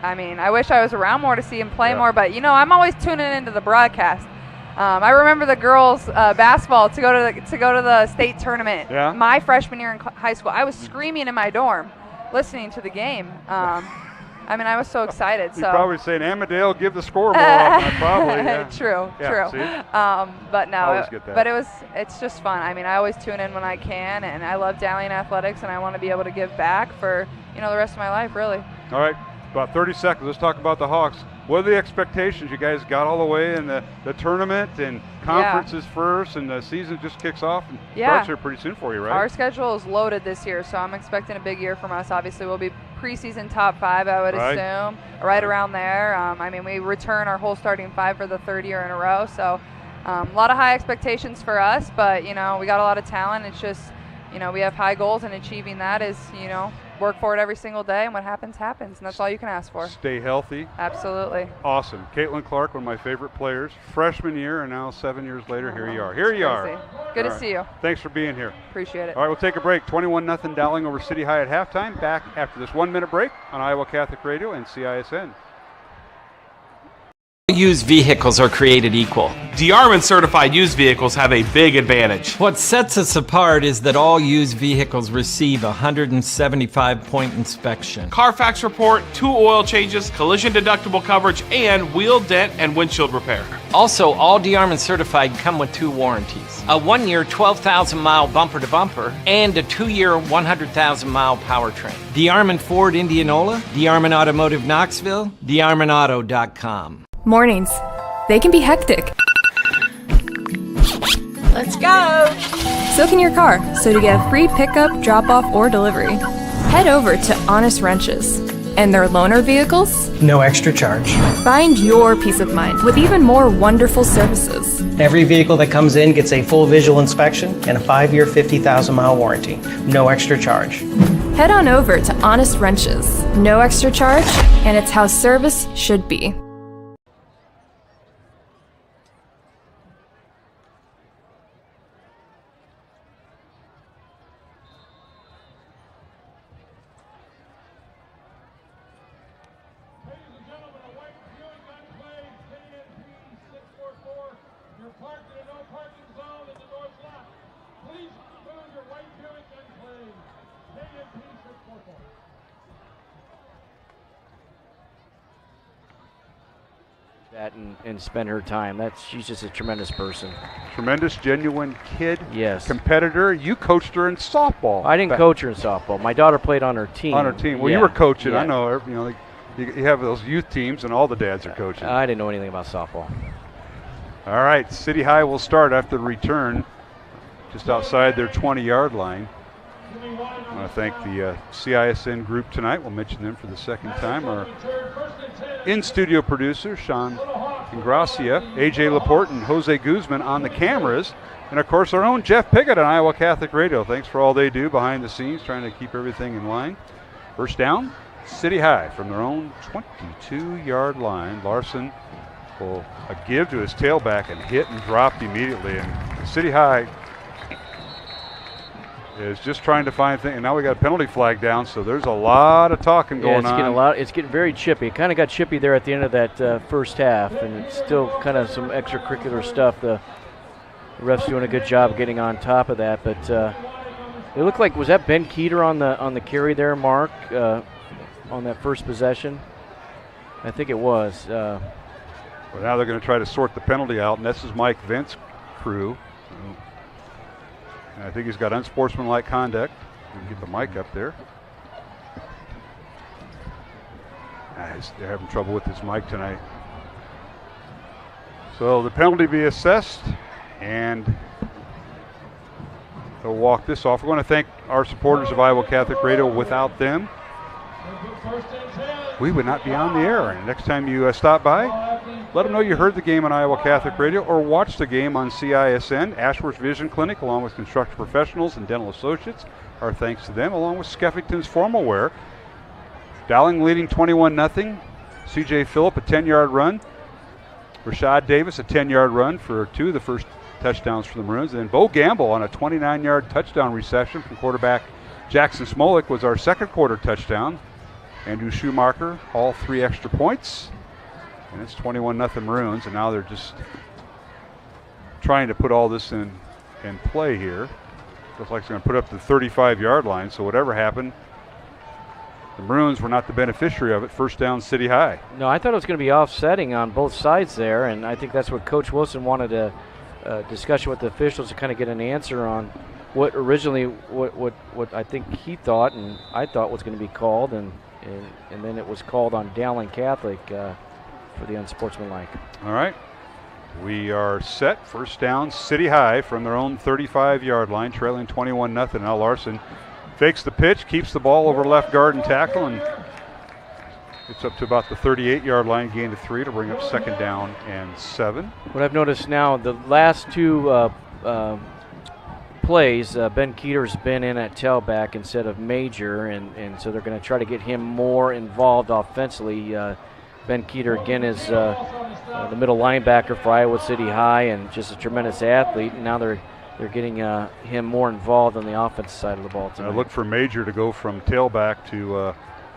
I wish I was around more to see him play more, but I'm always tuning into the broadcast. I remember the girls' basketball to go to the state tournament. Yeah. My freshman year in high school, I was screaming in my dorm, listening to the game. I mean, I was so excited. You're probably saying, Amadale, give the scoreboard off. Probably, yeah. True. But no, it's just fun. I mean, I always tune in when I can, and I love Dowling athletics, and I want to be able to give back for the rest of my life, really. All right, about 30 seconds. Let's talk about the Hawks. What are the expectations? You guys got all the way in the tournament and conferences first, and the season just kicks off and starts here pretty soon for you, right? Our schedule is loaded this year, so I'm expecting a big year from us. Obviously, we'll be preseason top 5, I would assume, right around there. I mean, we return our whole starting 5 for the 3rd year in a row, so a lot of high expectations for us, but, we got a lot of talent. It's just, we have high goals, and achieving that is, work for it every single day, and what happens, happens, and that's all you can ask for. Stay healthy. Absolutely. Awesome. Caitlin Clark, one of my favorite players, freshman year, and now 7 years later, here you are. Here you are. Good to see you. Thanks for being here. Appreciate it. All right, we'll take a break. 21-0 Dowling over City High at halftime. Back after this 1-minute break on Iowa Catholic Radio and CISN. Used vehicles are created equal. DeArmond certified used vehicles have a big advantage. What sets us apart is that all used vehicles receive a 175-point inspection. Carfax report, 2 oil changes, collision deductible coverage, and wheel dent and windshield repair. Also, all DeArmond certified come with 2 warranties. A 1-year 12,000-mile bumper-to-bumper and a 2-year 100,000-mile powertrain. DeArmond Ford Indianola, DeArmond Automotive Knoxville, DeArmondAuto.com. Mornings. They can be hectic. Let's go! So can your car. So to get a free pickup, drop-off, or delivery, head over to Honest Wrenches. And their loaner vehicles? No extra charge. Find your peace of mind with even more wonderful services. Every vehicle that comes in gets a full visual inspection and a 5-year, 50,000-mile warranty. No extra charge. Head on over to Honest Wrenches. No extra charge, and it's how service should be. That and spend her time. She's just a tremendous person. Tremendous, genuine kid. Yes. Competitor. You coached her in softball. I didn't coach her in softball. My daughter played on her team. On her team. Well, you were coaching. I know. You have those youth teams, and all the dads are coaching. I didn't know anything about softball. All right, City High will start after the return, just outside their 20-yard line. I want to thank the CISN group tonight. We'll mention them for the second time. Our in-studio producer, Sean Ingracia, AJ Laporte, and Jose Guzman on the cameras. And, of course, our own Jeff Piggott on Iowa Catholic Radio. Thanks for all they do behind the scenes, trying to keep everything in line. First down, City High from their own 22-yard line. Larson will give to his tailback and hit and dropped immediately. And City High is just trying to find things. And now we got a penalty flag down, so there's a lot of talking going on. It's getting very chippy. It kind of got chippy there at the end of that first half, and it's still kind of some extracurricular stuff. The ref's doing a good job getting on top of that, but it looked like, was that Ben Keeter on the carry there, Mark, on that first possession? I think it was. Well, now they're going to try to sort the penalty out, and this is Mike Vince's crew. And I think he's got unsportsmanlike conduct. Get the mic up there. They're having trouble with his mic tonight. So the penalty be assessed, and they'll walk this off. We want to thank our supporters of Iowa Catholic Radio. Without them, we would not be on the air. And next time you stop by, let them know you heard the game on Iowa Catholic Radio or watched the game on CISN. Ashworth Vision Clinic, along with Construction Professionals and Dental Associates. Our thanks to them, along with Skeffington's Formal Wear. Dowling leading 21-0. C.J. Phillip, a 10-yard run. Rashad Davis, a 10-yard run for 2 of the first touchdowns for the Maroons. And then Bo Gamble on a 29-yard touchdown reception from quarterback Jackson Smolik was our second quarter touchdown. Andrew Schumacher, all 3 extra points. And it's 21-0 Maroons, and now they're just trying to put all this in play here. Looks like it's going to put up the 35-yard line, so whatever happened, the Maroons were not the beneficiary of it. First down, City High. No, I thought it was going to be offsetting on both sides there, and I think that's what Coach Wilson wanted a discussion with the officials to kind of get an answer on what originally what I think he thought and I thought was going to be called, and then it was called on Dowling Catholic for the unsportsmanlike. All right. We are set. First down, City High from their own 35-yard line, trailing 21-0. Now Larson fakes the pitch, keeps the ball over left guard and tackle, and gets up to about the 38-yard line, gain of 3 to bring up second down and 7. What I've noticed now, the last two plays, Ben Keeter's been in at tailback instead of Major, and so they're going to try to get him more involved offensively. Ben Keeter, again, is the middle linebacker for Iowa City High and just a tremendous athlete, and now they're getting him more involved on the offensive side of the ball tonight. I look for Major to go from tailback to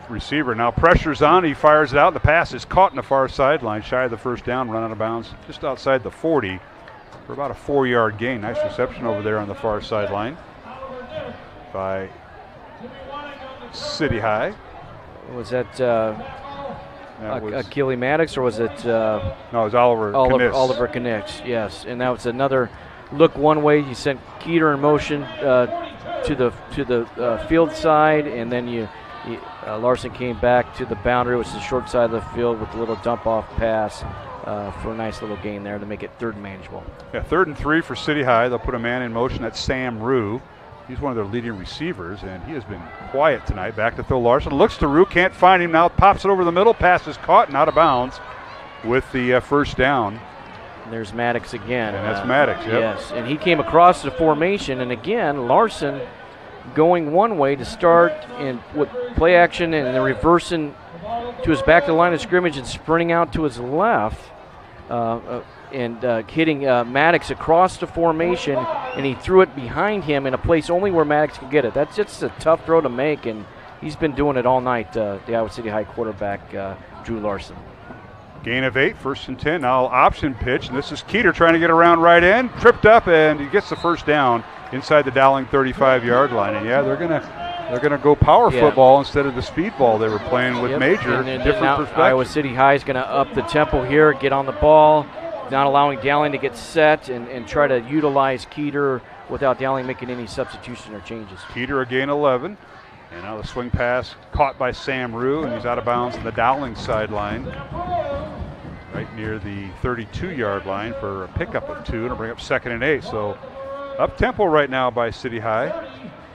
receiver. Now pressure's on. He fires it out. The pass is caught in the far sideline, shy of the first down, run out of bounds just outside the 40 for about a 4-yard gain. Nice reception over there on the far sideline by City High. Was that Keely Maddox, or was it? No, it was Oliver Kniss. Oliver Kniss, yes. And that was another look one way. You sent Keeter in motion to the field side, and then Larson came back to the boundary, which is the short side of the field, with a little dump-off pass for a nice little gain there to make it third and manageable. Yeah, 3rd and 3 for City High. They'll put a man in motion. That's Sam Rue. He's one of their leading receivers, and he has been quiet tonight. Back to Phil Larson. Looks to Rue, can't find him now. Pops it over the middle. Pass is caught and out of bounds with the first down. And there's Maddox again. And that's Maddox, yep. Yes, and he came across the formation, and again, Larson going one way to start in with play action and then reversing to his back to the line of scrimmage and sprinting out to his left. And hitting Maddox across the formation, and he threw it behind him in a place only where Maddox could get it. That's just a tough throw to make, and he's been doing it all night, the Iowa City High quarterback, Drew Larson. Gain of 8, 1st and 10. Now option pitch, and this is Keeter trying to get around right end. Tripped up, and he gets the first down inside the Dowling 35-yard line. And yeah, they're gonna go power football instead of the speed ball they were playing with Major. Different perspective. Iowa City High is going to up the tempo here, get on the ball, not allowing Dowling to get set and try to utilize Keeter without Dowling making any substitution or changes. Keeter a gain 11. And now the swing pass caught by Sam Rue, and he's out of bounds on the Dowling sideline, right near the 32-yard line for a pickup of 2 and bring up 2nd and 8. So up tempo right now by City High.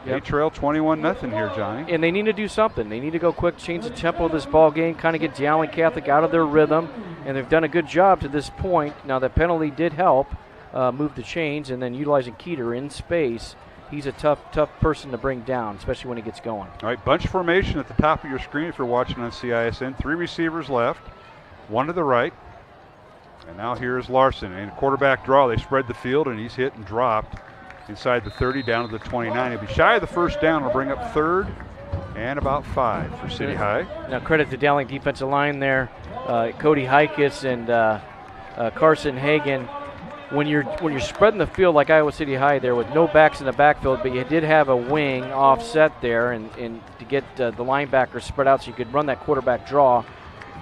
They trail 21-0 here, Johnny. And they need to do something. They need to go quick, change the tempo of this ball game, kind of get Dowling Catholic out of their rhythm, and they've done a good job to this point. Now that penalty did help move the chains, and then utilizing Keeter in space. He's a tough person to bring down, especially when he gets going. All right, bunch formation at the top of your screen if you're watching on CISN. 3 receivers left, 1 to the right. And now here's Larson. In a quarterback draw, they spread the field, and he's hit and dropped inside the 30 down to the 29. He'll be shy of the first down. Will bring up 3rd and about 5 for City High. Now credit to Dowling defensive line there. Cody Heikes and Carson Hagan. When you're spreading the field like Iowa City High there with no backs in the backfield, but you did have a wing offset there and to get the linebacker spread out so you could run that quarterback draw.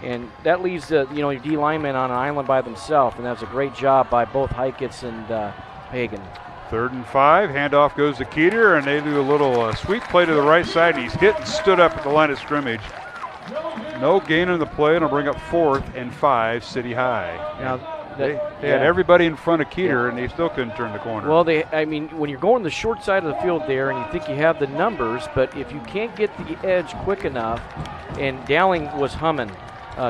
And that leaves your D linemen on an island by themselves, and that's a great job by both Heikes and Hagan. 3rd and 5, handoff goes to Keeter, and they do a little sweep play to the right side, and he's hit and stood up at the line of scrimmage. No gain on the play, and it'll bring up 4th and 5, City High. Now, they had everybody in front of Keeter, and they still couldn't turn the corner. Well, when you're going the short side of the field there, and you think you have the numbers, but if you can't get the edge quick enough, and Dowling was humming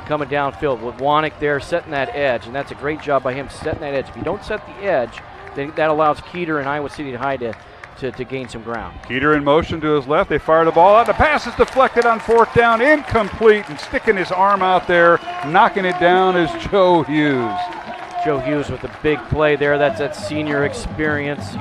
coming downfield with Wanick there setting that edge, and that's a great job by him setting that edge. If you don't set the edge, then that allows Keeter and Iowa City High to gain some ground. Keeter in motion to his left. They fire the ball out. The pass is deflected on 4th down, incomplete, and sticking his arm out there, knocking it down is Joe Hughes. Joe Hughes with a big play there. That's that senior experience,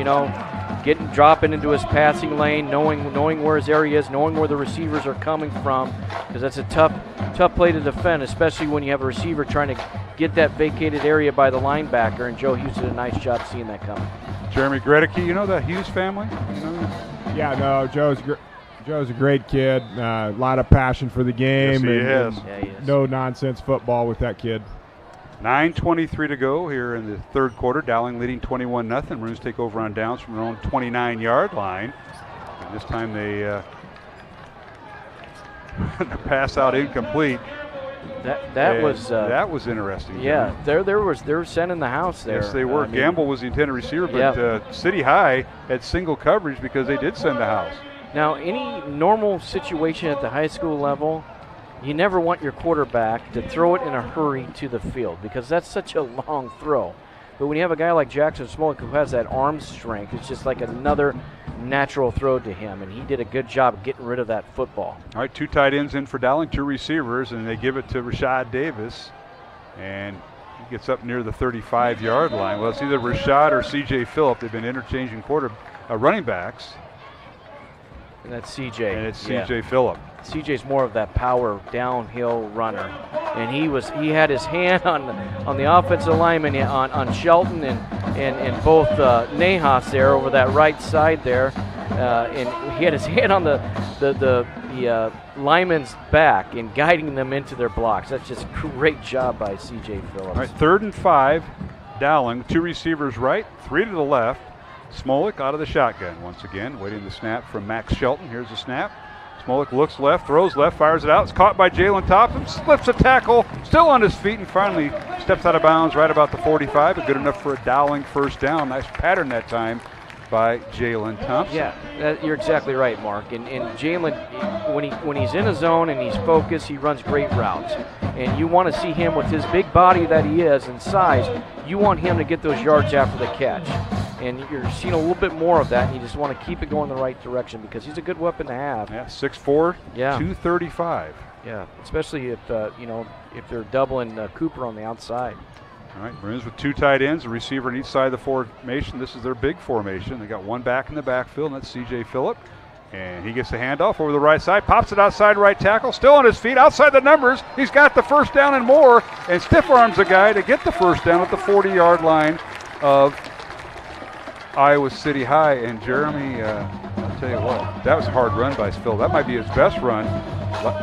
dropping into his passing lane, knowing where his area is, knowing where the receivers are coming from, because that's a tough play to defend, especially when you have a receiver trying to get that vacated area by the linebacker, and Joe Hughes did a nice job seeing that coming. Jeremy Gredicke, you know the Hughes family? Yeah, no, Joe's Joe's a great kid. A lot of passion for the game. Yes, he and no nonsense football with that kid. 9:23 to go here in the third quarter. Dowling leading 21-0. Maroons take over on downs from their own 29-yard line. And this time they pass out incomplete. That was interesting. Yeah, they were sending the house there. Yes, they were. Gamble was the intended receiver, but City High had single coverage because they did send the house. Now, any normal situation at the high school level, you never want your quarterback to throw it in a hurry to the field because that's such a long throw. But when you have a guy like Jackson Smolik who has that arm strength, it's just like another natural throw to him, and he did a good job of getting rid of that football. All right, 2 tight ends in for Dowling, 2 receivers, and they give it to Rashad Davis, and he gets up near the 35-yard line. Well, it's either Rashad or C.J. Phillip. They've been interchanging running backs. And that's C.J. And it's C.J. Phillip. C.J.'s more of that power downhill runner, and he had his hand on the offensive lineman on Shelton and both Nahas there over that right side there, and he had his hand on the lineman's back and guiding them into their blocks. That's just a great job by C.J. Phillips. All right, 3rd and 5, Dowling, 2 receivers right, 3 to the left. Smolik out of the shotgun once again, waiting the snap from Max Shelton. Here's the snap. Smolik looks left, throws left, fires it out. It's caught by Jalen Thompson, slips a tackle, still on his feet, and finally steps out of bounds right about the 45. But good enough for a Dowling first down. Nice pattern that time by Jalen Thompson. Yeah, you're exactly right, Mark. And Jalen, when he's in a zone and he's focused, he runs great routes. And you want to see him with his big body that he is and size, you want him to get those yards after the catch. And you're seeing a little bit more of that, and you just want to keep it going the right direction because he's a good weapon to have. Yeah, 6'4", 235. Yeah, especially if they're doubling Cooper on the outside. All right, Maroons with 2 tight ends, a receiver on each side of the formation. This is their big formation. They got 1 back in the backfield, and that's C.J. Phillip. And he gets the handoff over the right side, pops it outside right tackle, still on his feet, outside the numbers. He's got the first down and more, and stiff arms a guy to get the first down at the 40-yard line of Iowa City High. And Jeremy, I'll tell you what, that was a hard run by Phil. That might be his best run.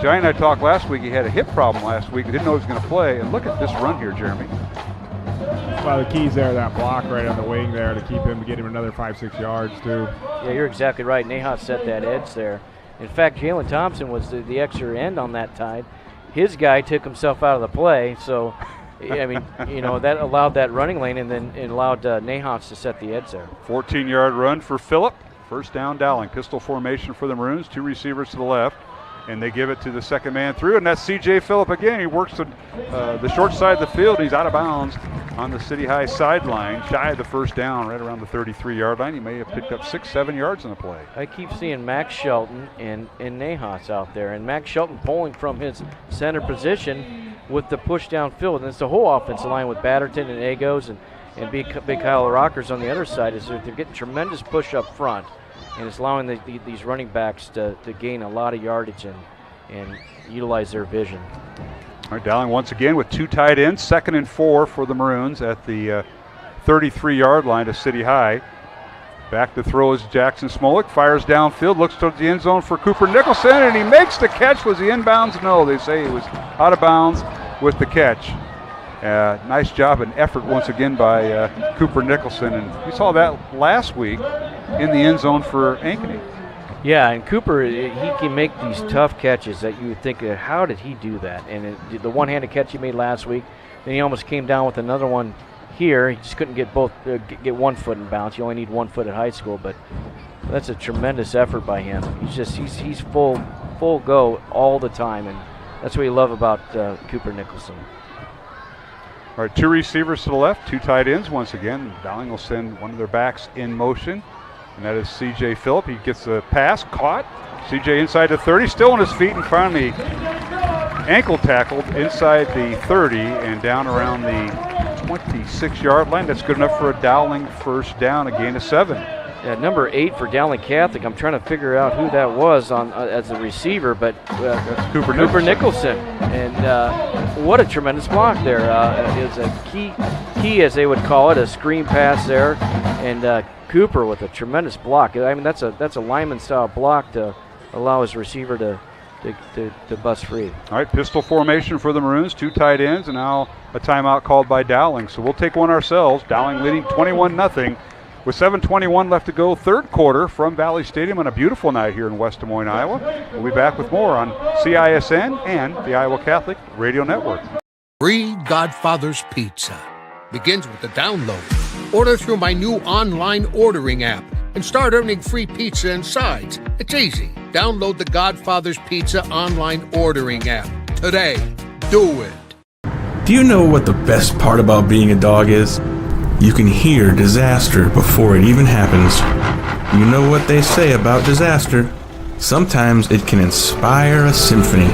Johnny and I talked last week. He had a hip problem last week. He didn't know he was going to play. And look at this run here, Jeremy. Well, the key's there, that block right on the wing there to keep him, get him another 5-6 yards too. Yeah, you're exactly right. Nahas set that edge there. In fact, Jalen Thompson was the extra end on that tide. His guy took himself out of the play, so I mean, that allowed that running lane, and then it allowed Nahas to set the edge there. 14-yard run for Phillip. First down, Dowling. Pistol formation for the Maroons. 2 receivers to the left. And they give it to the second man through, and that's C.J. Phillip again. He works the short side of the field. He's out of bounds on the City High sideline, shy of the first down, right around the 33-yard line. He may have picked up 6-7 yards on the play. I keep seeing Max Shelton and Nahas out there, and Max Shelton pulling from his center position with the push downfield. And it's the whole offensive line with Batterton and Agos and Big Kyle Rockers on the other side. They're getting tremendous push up front. And it's allowing these running backs to gain a lot of yardage and utilize their vision. All right, Dowling once again with 2 tight ends, 2nd and 4 for the Maroons at the 33-yard line of City High. Back to throw is Jackson Smolik, fires downfield, looks towards the end zone for Cooper Nicholson, and he makes the catch. Was he inbounds? No, they say he was out of bounds with the catch. Nice job and effort once again by Cooper Nicholson, and we saw that last week in the end zone for Ankeny. Yeah, and Cooper, he can make these tough catches that you would think, how did he do that? And the one-handed catch he made last week, then he almost came down with another one here. He just couldn't get get 1 foot in bounds. You only need 1 foot at high school, but that's a tremendous effort by him. He's full go all the time, and that's what you love about Cooper Nicholson. All right, 2 receivers to the left, 2 tight ends once again. Dowling will send one of their backs in motion, and that is C.J. Phillip. He gets the pass, caught. C.J. inside the 30, still on his feet, and finally ankle tackled inside the 30 and down around the 26-yard line. That's good enough for a Dowling first down, a gain of 7. Yeah, number 8 for Dowling Catholic. I'm trying to figure out who that was on as a receiver, but that's Cooper Nicholson. And what a tremendous block there. It was a key, as they would call it, a screen pass there. And Cooper with a tremendous block. I mean, that's a lineman-style block to allow his receiver to bust free. All right, pistol formation for the Maroons, 2 tight ends, and now a timeout called by Dowling. So we'll take one ourselves. Dowling leading 21-0 with 7:21 left to go, third quarter from Valley Stadium on a beautiful night here in West Des Moines, Iowa. We'll be back with more on CISN and the Iowa Catholic Radio Network. Free Godfather's Pizza begins with the download. Order through my new online ordering app and start earning free pizza and sides. It's easy. Download the Godfather's Pizza online ordering app today. Do it. Do you know what the best part about being a dog is? You can hear disaster before it even happens. You know what they say about disaster. Sometimes it can inspire a symphony.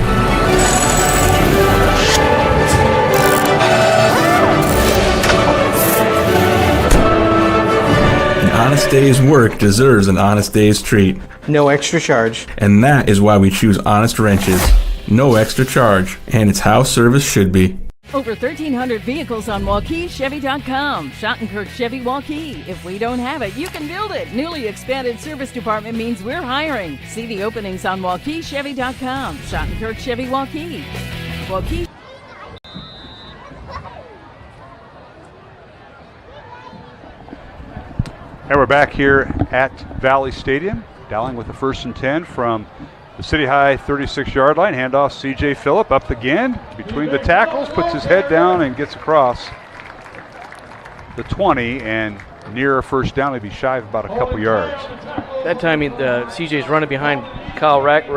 An honest day's work deserves an honest day's treat. No extra charge. And that is why we choose Honest Wrenches. No extra charge. And it's how service should be. Over 1,300 vehicles on WaukeeChevy.com. Schottenkirk Chevy Waukee. If we don't have it, you can build it. Newly expanded service department means we're hiring. See the openings on WaukeeChevy.com. Schottenkirk Chevy Waukee. Waukee. And we're back here at Valley Stadium. Dowling with the 1st and 10 from the City High 36-yard line. Handoff C.J. Phillip up again between the tackles, puts his head down and gets across the 20 and near a first down. He'd be shy of about a couple yards. That time CJ's running behind Kyle Rockers.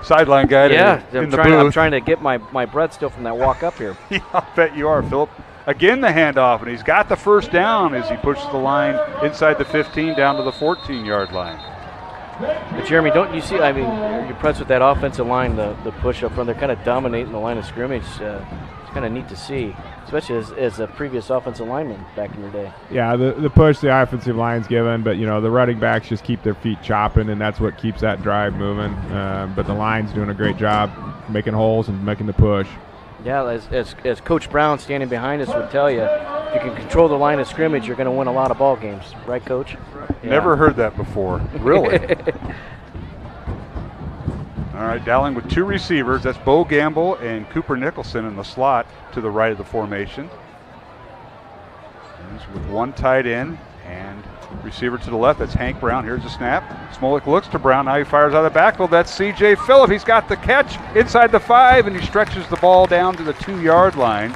Sideline guy. Yeah, in the I'm booth. trying to get my breath still from that walk up here. Yeah, I bet you are, Phillip. Again, the handoff, and he's got the first down as he pushes the line inside the 15 down to the 14-yard line. But Jeremy, don't you see? I mean, you're impressed with that offensive line, the push up front. They're kind of dominating the line of scrimmage. It's kind of neat to see, especially as a previous offensive lineman back in your day. Yeah, the push the offensive line's given, but the running backs just keep their feet chopping, and that's what keeps that drive moving. But the line's doing a great job making holes and making the push. Yeah, as Coach Brown standing behind us would tell you, if you can control the line of scrimmage, you're going to win a lot of ball games, right, Coach? Yeah. Never heard that before, really. All right, Dowling with 2 receivers. That's Bo Gamble and Cooper Nicholson in the slot to the right of the formation. He's with 1 tight end and receiver to the left. That's Hank Brown. Here's the snap. Smolik looks to Brown. Now he fires out of the backfield. That's C.J. Phillip. He's got the catch inside the 5, and he stretches the ball down to the 2-yard line.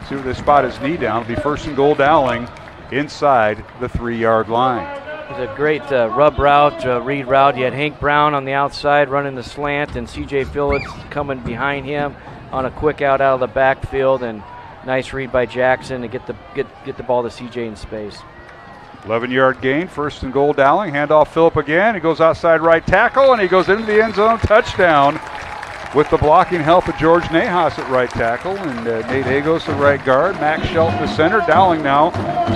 See where they spot his knee down. It'll be 1st and goal Dowling inside the 3-yard line. It was a great rub route, read route. You had Hank Brown on the outside running the slant, and C.J. Phillips coming behind him on a quick out of the backfield, and nice read by Jackson to get the ball to C.J. in space. 11-yard gain, 1st and goal Dowling. Handoff Phillip again. He goes outside right tackle, and he goes into the end zone. Touchdown with the blocking help of George Nahas at right tackle, and Nate Agos at right guard. Max Shelton the center. Dowling now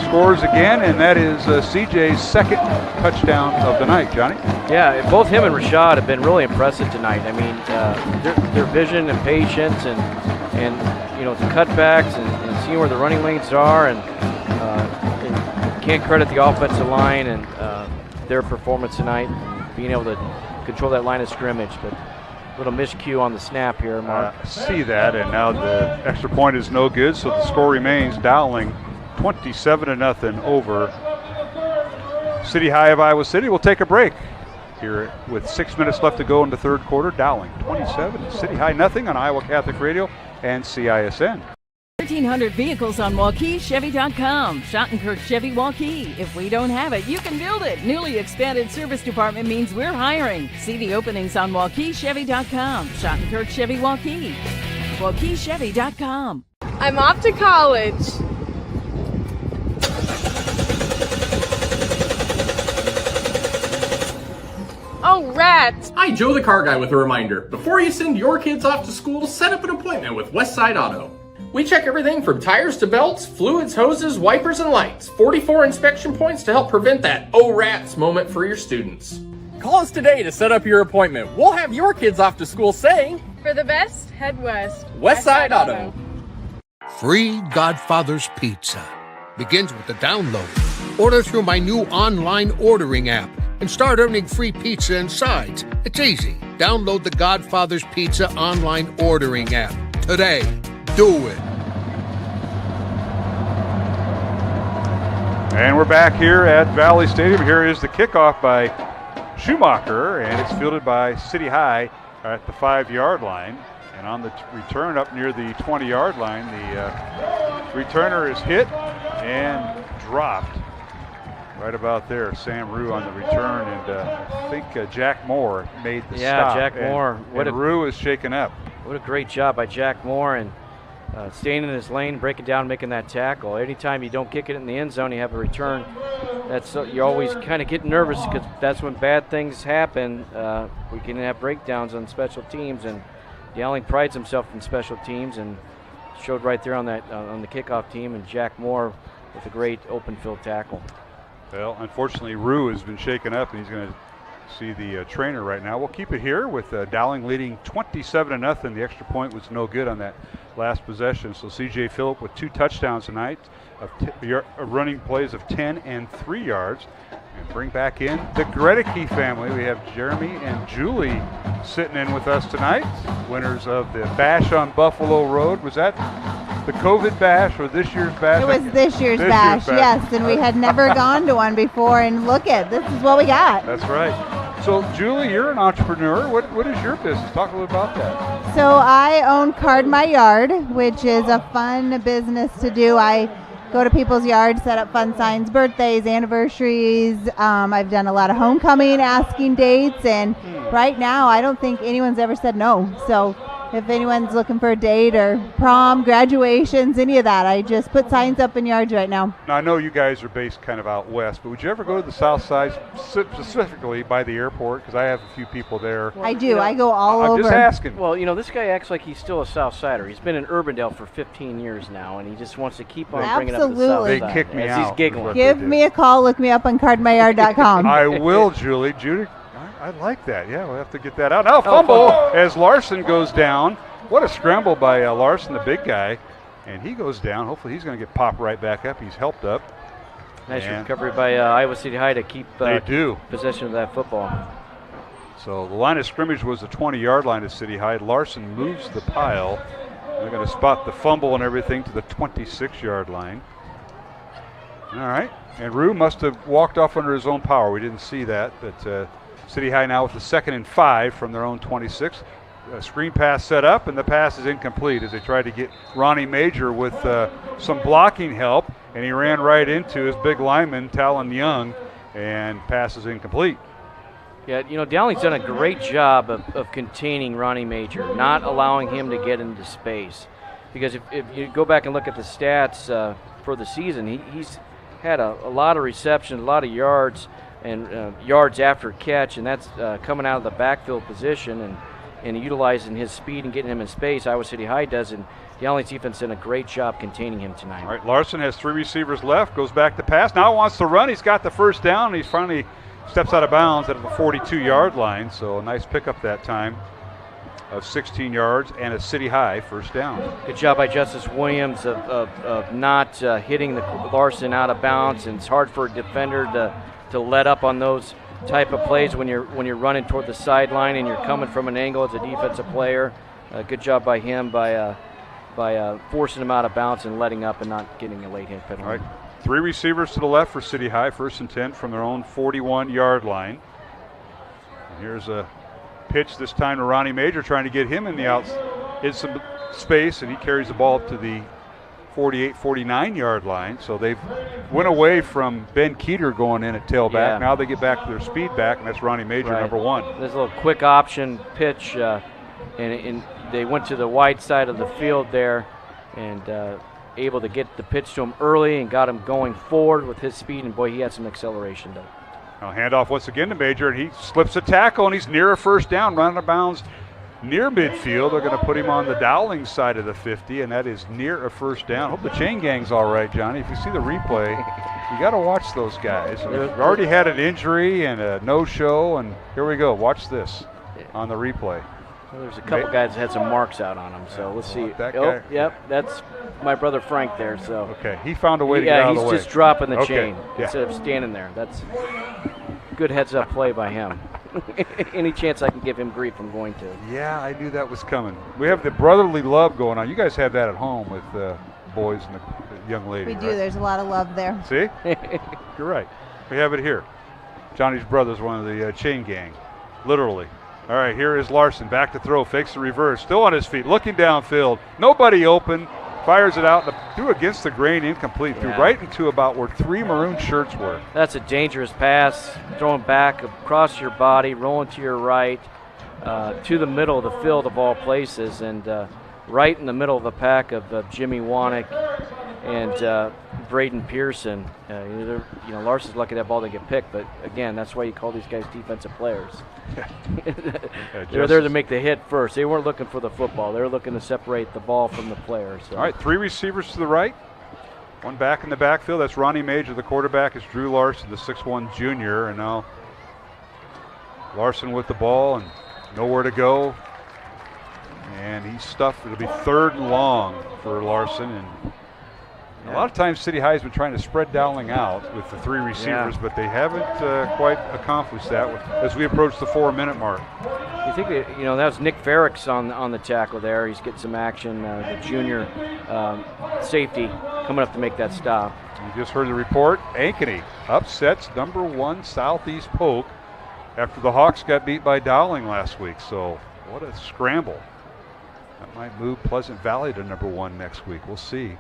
scores again, and that is CJ's 2nd touchdown of the night. Johnny? Yeah, both him and Rashad have been really impressive tonight. I mean, their vision and patience and the cutbacks and seeing where the running lanes are, and can't credit the offensive line and their performance tonight, being able to control that line of scrimmage. But a little miscue on the snap here, Mark. See that, and now the extra point is no good, so the score remains Dowling 27-0 over City High of Iowa City. We'll take a break here with 6 minutes left to go in the 3rd quarter. Dowling 27, City High nothing on Iowa Catholic Radio and CISN. 1,300 vehicles on WaukeeChevy.com. Schottenkirk Chevy Waukee. If we don't have it, you can build it. Newly expanded service department means we're hiring. See the openings on WaukeeChevy.com. Schottenkirk Chevy Waukee. WaukeeChevy.com. I'm off to college. Oh, rats! Hi, Joe the Car Guy with a reminder. Before you send your kids off to school, set up an appointment with Westside Auto. We check everything from tires to belts, fluids, hoses, wipers, and lights. 44 inspection points to help prevent that oh rats moment for your students. Call us today to set up your appointment. We'll have your kids off to school saying, For the best, head west. Westside Auto. Free Godfather's Pizza begins with the download. Order through my new online ordering app and start earning free pizza and sides. It's easy. Download the Godfather's Pizza online ordering app today. Do it. And we're back here at Valley Stadium. Here is the kickoff by Schumacher, and it's fielded by City High at the 5-yard line. And on the return up near the 20-yard line, the returner is hit and dropped right about there. Sam Rue on the return, and I think Jack Moore made the stop. Yeah, Jack Moore. And Rue is shaken up. What a great job by Jack Moore, and staying in his lane, breaking down, making that tackle. Anytime you don't kick it in the end zone, you have a return. That's you always kind of get nervous because that's when bad things happen. We can have breakdowns on special teams, and Dowling prides himself in special teams, and showed right there on that on the kickoff team. And Jack Moore with a great open field tackle. Well, unfortunately, Rue has been shaken up, and he's going to see the trainer right now. We'll keep it here with Dowling leading 27-0. The extra point was no good on that last possession. So C.J. Phillip with 2 touchdowns tonight, of running plays of 10 and 3 yards. And bring back in the Gredicke family. We have Jeremy and Julie sitting in with us tonight, winners of the Bash on Buffalo Road. Was that the COVID Bash or this year's Bash? It was this year's bash, yes, and we had never gone to one before, and look at, this is what we got. That's right. So, Julie, you're an entrepreneur. What is your business? Talk a little about that. So I own Card My Yard, which is a fun business to do. I go to people's yards, set up fun signs, birthdays, anniversaries. I've done a lot of homecoming, asking dates, and right now I don't think anyone's ever said no. So if anyone's looking for a date or prom, graduations, any of that, I just put signs up in yards right now. Now, I know you guys are based kind of out west, but would you ever go to the south side, specifically by the airport? Because I have a few people there. I do. I go all over. I'm just asking. Well, this guy acts like he's still a South Sider. He's been in Urbandale for 15 years now, and he just wants to keep on bringing up the South Side. They kick me out. He's giggling. Give me a call. Look me up on cardmyyard.com. I will, Julie. Judy, I like that. Yeah, we'll have to get that out. Now, fumble as Larson goes down. What a scramble by Larson, the big guy. And he goes down. Hopefully he's going to get popped right back up. He's helped up. Nice recovery by Iowa City High to keep possession of that football. So the line of scrimmage was the 20-yard line of City High. Larson moves the pile. They're going to spot the fumble and everything to the 26-yard line. All right. And Rue must have walked off under his own power. We didn't see that. But City High now with the 2nd and 5 from their own 26. A screen pass set up, and the pass is incomplete as they tried to get Ronnie Major with some blocking help, and he ran right into his big lineman, Talon Young, and pass is incomplete. Yeah, Dowling's done a great job of containing Ronnie Major, not allowing him to get into space. Because if you go back and look at the stats for the season, he's had a lot of receptions, a lot of yards, and yards after catch, and that's coming out of the backfield position and utilizing his speed and getting him in space. Iowa City High does, and Dowling's defense did a great job containing him tonight. All right, Larson has 3 receivers left, goes back to pass. Now wants to run. He's got the first down, and he finally steps out of bounds at the 42-yard line. So a nice pickup that time of 16 yards and a City High first down. Good job by Justice Williams of not hitting the Larson out of bounds, and it's hard for a defender to let up on those type of plays when you're running toward the sideline and you're coming from an angle as a defensive player. Good job by him by forcing him out of bounds and letting up and not getting a late hit penalty. All right, 3 receivers to the left for City High, 1st and 10 from their own 41-yard line. And here's a pitch this time to Ronnie Major, trying to get him in some space, and he carries the ball up to the 48, 49-yard line. So they've went away from Ben Keeter going in at tailback. Yeah. Now they get back to their speed back, and that's Ronnie Major, number 1. There's a little quick option pitch, and they went to the wide side of the field there and able to get the pitch to him early and got him going forward with his speed, and boy, he had some acceleration though. Now handoff once again to Major, and he slips a tackle, and he's near a first down, running out of bounds near midfield. They're going to put him on the Dowling side of the 50, and that is near a first down. Hope the chain gang's all right, Johnny. If you see the replay, you got to watch those guys. We've already had an injury and a no-show, and here we go. Watch this on the replay. Well, there's a couple guys that had some marks out on him, so let's see. That guy. Yep, that's my brother Frank there. So okay, he found a way to get out of the way. Yeah, he's just dropping the Okay, chain instead of standing there. That's good heads-up play by him. Any chance I can give him grief, I'm going to. Yeah, I knew that was coming. We have the brotherly love going on. You guys have that at home with the boys and the young lady. We do. Right? There's a lot of love there. See? You're right. We have it here. Johnny's brother's one of the chain gang, literally. All right, here is Larson. Back to throw. Fakes the reverse. Still on his feet. Looking downfield. Nobody open. Fires it out. Threw against the grain. Incomplete. Threw right into about where 3 maroon shirts were. That's a dangerous pass. Throwing back across your body, rolling to your right, to the middle of the field of all places, and right in the middle of the pack of Jimmy Wanick and Braden Pearson. Larson's lucky that ball didn't get picked, but again, that's why you call these guys defensive players. They're there to make the hit first. They weren't looking for the football. They were looking to separate the ball from the players. So. All right, 3 receivers to the right. One back in the backfield. That's Ronnie Major. The quarterback is Drew Larson, the 6'1 junior. And now Larson with the ball and nowhere to go. And he's stuffed. It'll be 3rd and long for Larson. And a lot of times City High has been trying to spread Dowling out with the 3 receivers, but they haven't quite accomplished that as we approach the 4-minute mark. You think that was Nick Ferricks on the tackle there. He's getting some action. The junior safety coming up to make that stop. You just heard the report. Ankeny upsets number 1 Southeast Polk after the Hawks got beat by Dowling last week. So what a scramble. That might move Pleasant Valley to number 1 next week. We'll see.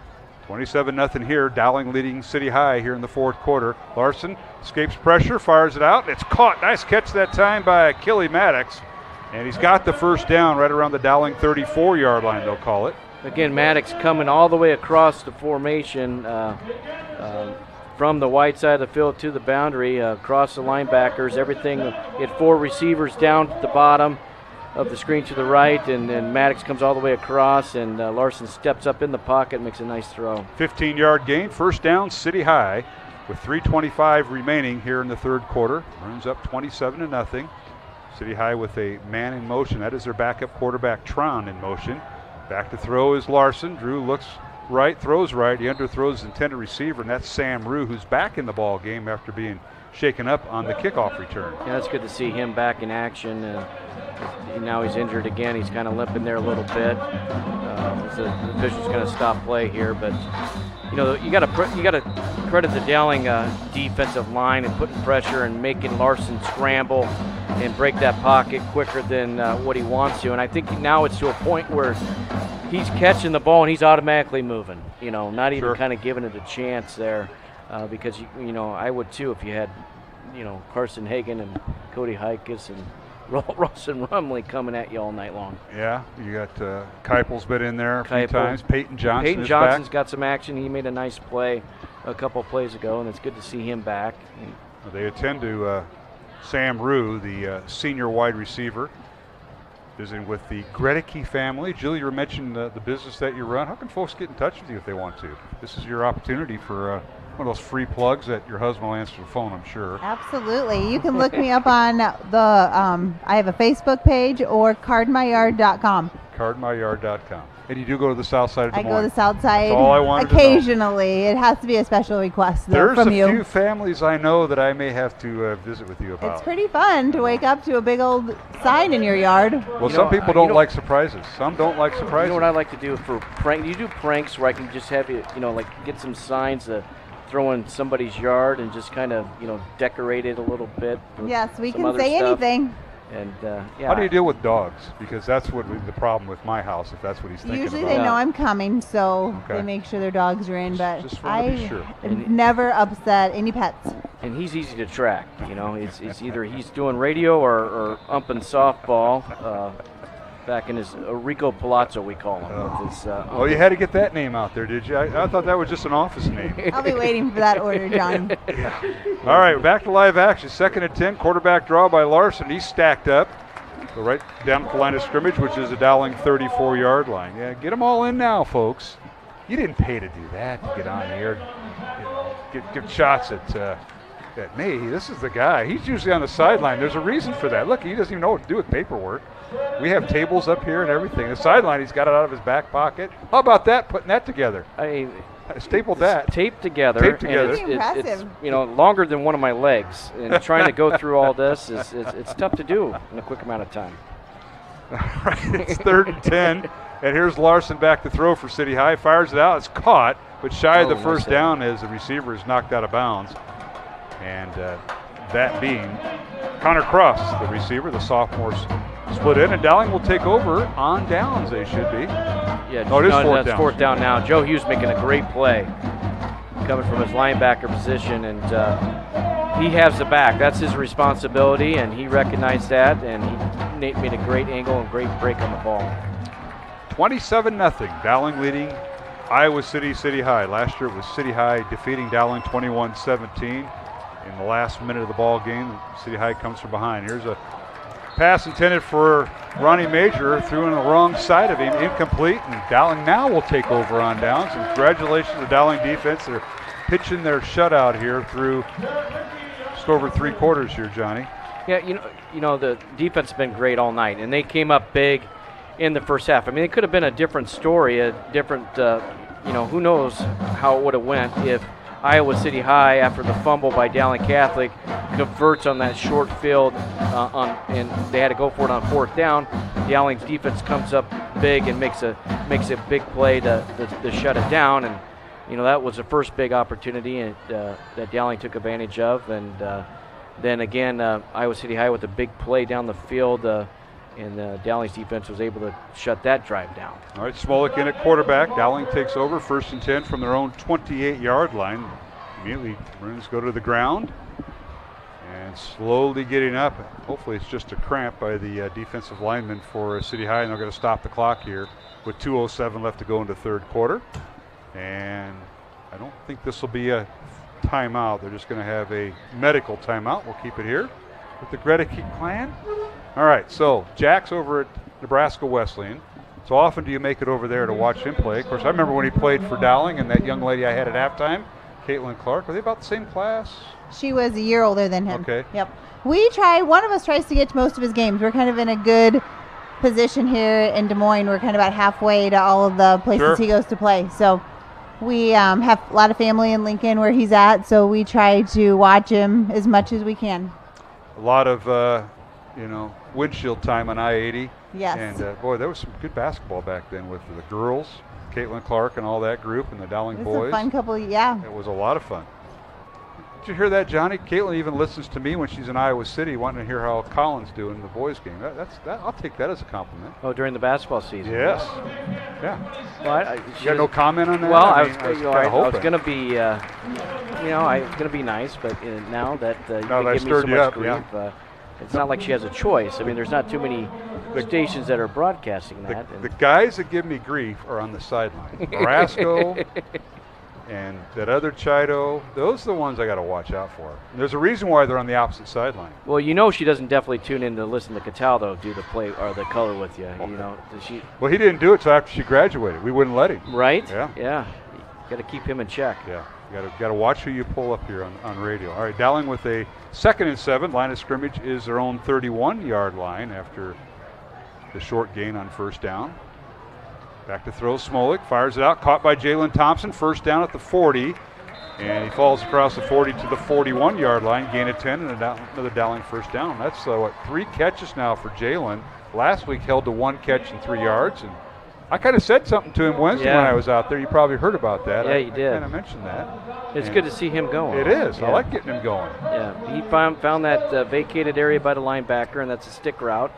27-0 here. Dowling leading City High here in the 4th quarter. Larson escapes pressure, fires it out. It's caught. Nice catch that time by Achille Maddox. And he's got the first down right around the Dowling 34-yard line, they'll call it. Again, Maddox coming all the way across the formation from the white side of the field to the boundary, across the linebackers, everything. He had 4 receivers down at the bottom of the screen to the right, and then Maddox comes all the way across, and Larson steps up in the pocket and makes a nice throw. 15-yard gain, first down, City High, with 3:25 remaining here in the 3rd quarter. Runs up 27-0. City High with a man in motion. That is their backup quarterback, Tron, in motion. Back to throw is Larson. Drew looks right, throws right. He underthrows his intended receiver, and that's Sam Rue, who's back in the ball game after being shaken up on the kickoff return. Yeah, that's good to see him back in action. Now he's injured again. He's kind of limping there a little bit. The official's going to stop play here, but you got to credit the Dowling defensive line and putting pressure and making Larson scramble and break that pocket quicker than what he wants to. And I think now it's to a point where he's catching the ball and he's automatically moving. Not even kind of giving it a chance there, because I would too if you had Carson Hagan and Cody Heikus and Rawson Rumley coming at you all night long. Yeah, you got Keipel's been in there a few times. Peyton Johnson Peyton is Johnson's back. Got some action. He made a nice play a couple plays ago, and it's good to see him back. They attend to Sam Rue, the senior wide receiver, visiting with the Gredicke family. Julie, you mentioned the business that you run. How can folks get in touch with you if they want to? This is your opportunity for one of those free plugs that your husband will answer the phone, I'm sure. Absolutely. You can look me up on I have a Facebook page or cardmyyard.com. Cardmyyard.com. And you do go to the south side of Des Moines. I go to the south side. That's all I wanted occasionally. It has to be a special request from you. There's a few families I know that I may have to visit with you about. It's pretty fun to wake up to a big old sign in your yard. Well, some people don't like surprises. Some don't like surprises. You know what I like to do for prank? You do pranks where I can just have you, like get some signs to throw in somebody's yard and just kind of, decorate it a little bit. Yes, we can say anything. And how do you deal with dogs? Because that's what the problem with my house, if that's what he's thinking Usually about. they know I'm coming, so they make sure their dogs are in, but just I be sure. never upset any pets. And he's easy to track, it's either he's doing radio or umping softball. Back in his Rico Palazzo, we call him. With his, well, you had to get that name out there, did you? I thought that was just an office name. I'll be waiting for that order, John. All right, back to live action. 2nd and 10, quarterback draw by Larson. He's stacked up. Go right down the line of scrimmage, which is a Dowling 34-yard line. Yeah, get them all in now, folks. You didn't pay to do that, to get on here. Get shots at me. This is the guy. He's usually on the sideline. There's a reason for that. Look, he doesn't even know what to do with paperwork. We have tables up here and everything. The sideline, he's got it out of his back pocket. How about that, putting that together? I stapled that. Taped together. Taped together. It's longer than one of my legs. And trying to go through all this, it's tough to do in a quick amount of time. All right, it's 3rd and 10. And here's Larson back to throw for City High. Fires it out. It's caught, but shy of the first down as the receiver is knocked out of bounds. And that being Connor Cross, the receiver. The sophomores split in, and Dowling will take over on downs. They should be. Yeah, no, it is fourth down. 4th down now. Joe Hughes making a great play, coming from his linebacker position, and he has the back. That's his responsibility, and he recognized that, and he made a great angle and great break on the ball. 27-0. Dowling leading Iowa City High. Last year it was City High defeating Dowling 21-17. In the last minute of the ball game, City High comes from behind. Here's a pass intended for Ronnie Major, threw in the wrong side of him, incomplete, and Dowling now will take over on downs. And congratulations to the Dowling defense. They're pitching their shutout here through just over 3 quarters here, Johnny. Yeah, you know the defense has been great all night, and they came up big in the first half. I mean, it could have been a different story, a different, who knows how it would have went if Iowa City High, after the fumble by Dowling Catholic, converts on that short field, and they had to go for it on 4th down. Dowling's defense comes up big and makes a big play to shut it down, and that was the first big opportunity that Dowling took advantage of, and then again Iowa City High with a big play down the field, and Dowling's defense was able to shut that drive down. All right, Smolik in at quarterback. Dowling takes over 1st and 10 from their own 28-yard line. Immediately, Maroons go to the ground and slowly getting up. Hopefully it's just a cramp by the defensive lineman for City High, and they're going to stop the clock here with 2:07 left to go into 3rd quarter. And I don't think this will be a timeout. They're just going to have a medical timeout. We'll keep it here with the Gredecky clan. All right, so Jack's over at Nebraska Wesleyan. So often do you make it over there to watch him play? Of course, I remember when he played for Dowling and that young lady I had at halftime, Caitlin Clark. Are they about the same class? She was a year older than him. Okay. Yep. One of us tries to get to most of his games. We're kind of in a good position here in Des Moines. We're kind of about halfway to all of the places he goes to play. So we have a lot of family in Lincoln where he's at, so we try to watch him as much as we can. A lot of, windshield time on I-80. Yes. And, boy, there was some good basketball back then with the girls, Caitlin Clark and all that group, and the Dowling boys. It was a fun couple, yeah. It was a lot of fun. Did you hear that, Johnny? Caitlin even listens to me when she's in Iowa City, wanting to hear how Colin's doing in the boys' game. I'll take that as a compliment. Oh, during the basketball season? Yes. Yeah. Well, you got no comment on that? Well, I was going to be, I was going to be nice, but now that you give me so much grief, it's not like she has a choice. I mean, there's not too many stations that are broadcasting that. The guys that give me grief are on the sideline. Marasco and that other Chido, those are the ones I got to watch out for. And there's a reason why they're on the opposite sideline. Well, she doesn't definitely tune in to listen to Cataldo do the play or the color with you. Does she? Well, he didn't do it until after she graduated. We wouldn't let him. Right? Yeah. Yeah. Got to keep him in check. Yeah. Got to watch who you pull up here on radio. All right, Dowling with a 2nd and 7. Line of scrimmage is their own 31-yard line after the short gain on 1st down. Back to throw, Smolik fires it out, caught by Jalen Thompson. 1st down at the 40, and he falls across the 40 to the 41-yard line. Gain of 10 and another Dowling 1st down. That's 3 catches now for Jalen. Last week held to 1 catch and 3 yards, and I kind of said something to him Wednesday when I was out there. You probably heard about that. Yeah, you did. I kind of mentioned that. It's good to see him going. It is. Yeah. I like getting him going. Yeah, he found that vacated area by the linebacker, and that's a stick route.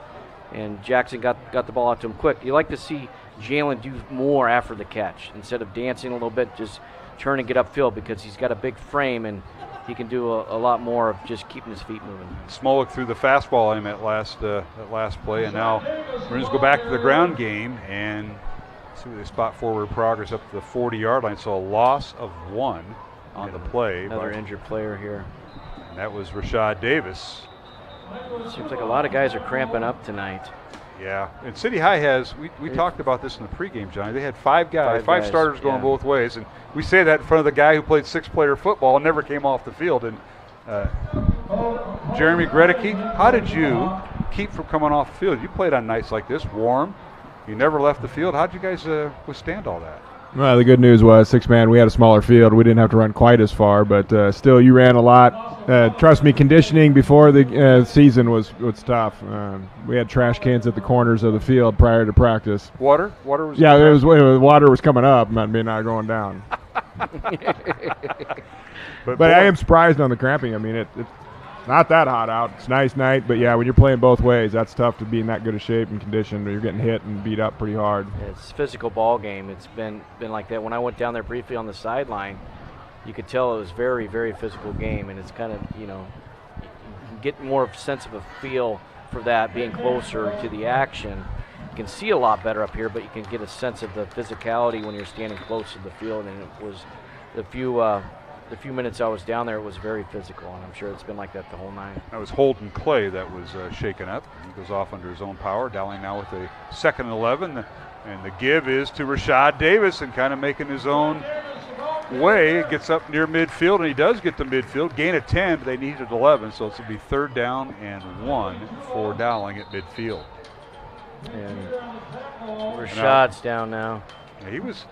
And Jackson got the ball out to him quick. You like to see Jalen do more after the catch instead of dancing a little bit, just turning it upfield because he's got a big frame and he can do a lot more of just keeping his feet moving. Smolik threw the fastball on him at last play, and now Maroons go back to the ground game and see where they spot forward progress up to the 40-yard line. So a loss of 1 on the play. Another injured player here. And that was Rashad Davis. Seems like a lot of guys are cramping up tonight. Yeah, and City High has, we talked about this in the pregame, Johnny. They had 5 guys, starters going both ways. And we say that in front of the guy who played 6-player football and never came off the field. And Jeremy Gredecky, how did you keep from coming off the field? You played on nights like this, warm. You never left the field. How'd you guys withstand all that? Well, the good news was, 6-man, we had a smaller field. We didn't have to run quite as far, but still, you ran a lot. Trust me, conditioning before the season was tough. We had trash cans at the corners of the field prior to practice. Water was. Yeah, water was coming up, not going down. but I am surprised on the cramping. I mean, it's not that hot out. It's a nice night, but yeah, when you're playing both ways, that's tough to be in that good a shape and condition. You're getting hit and beat up pretty hard. It's a physical ball game. It's been like that. When I went down there briefly on the sideline, you could tell it was very, very physical game, and it's kind of, you can get more of a sense of a feel for that being closer to the action. You can see a lot better up here, but you can get a sense of the physicality when you're standing close to the field, and it was the few minutes I was down there, it was very physical, and I'm sure it's been like that the whole night. That was Holden Clay that was shaken up. He goes off under his own power. Dowling now with a 2nd and 11, and the give is to Rashad Davis, and kind of making his own way. Gets up near midfield, and he does get to midfield. Gain of 10, but they needed 11, so it's going to be 3rd down and 1 for Dowling at midfield. And Rashad's down now. Yeah, he was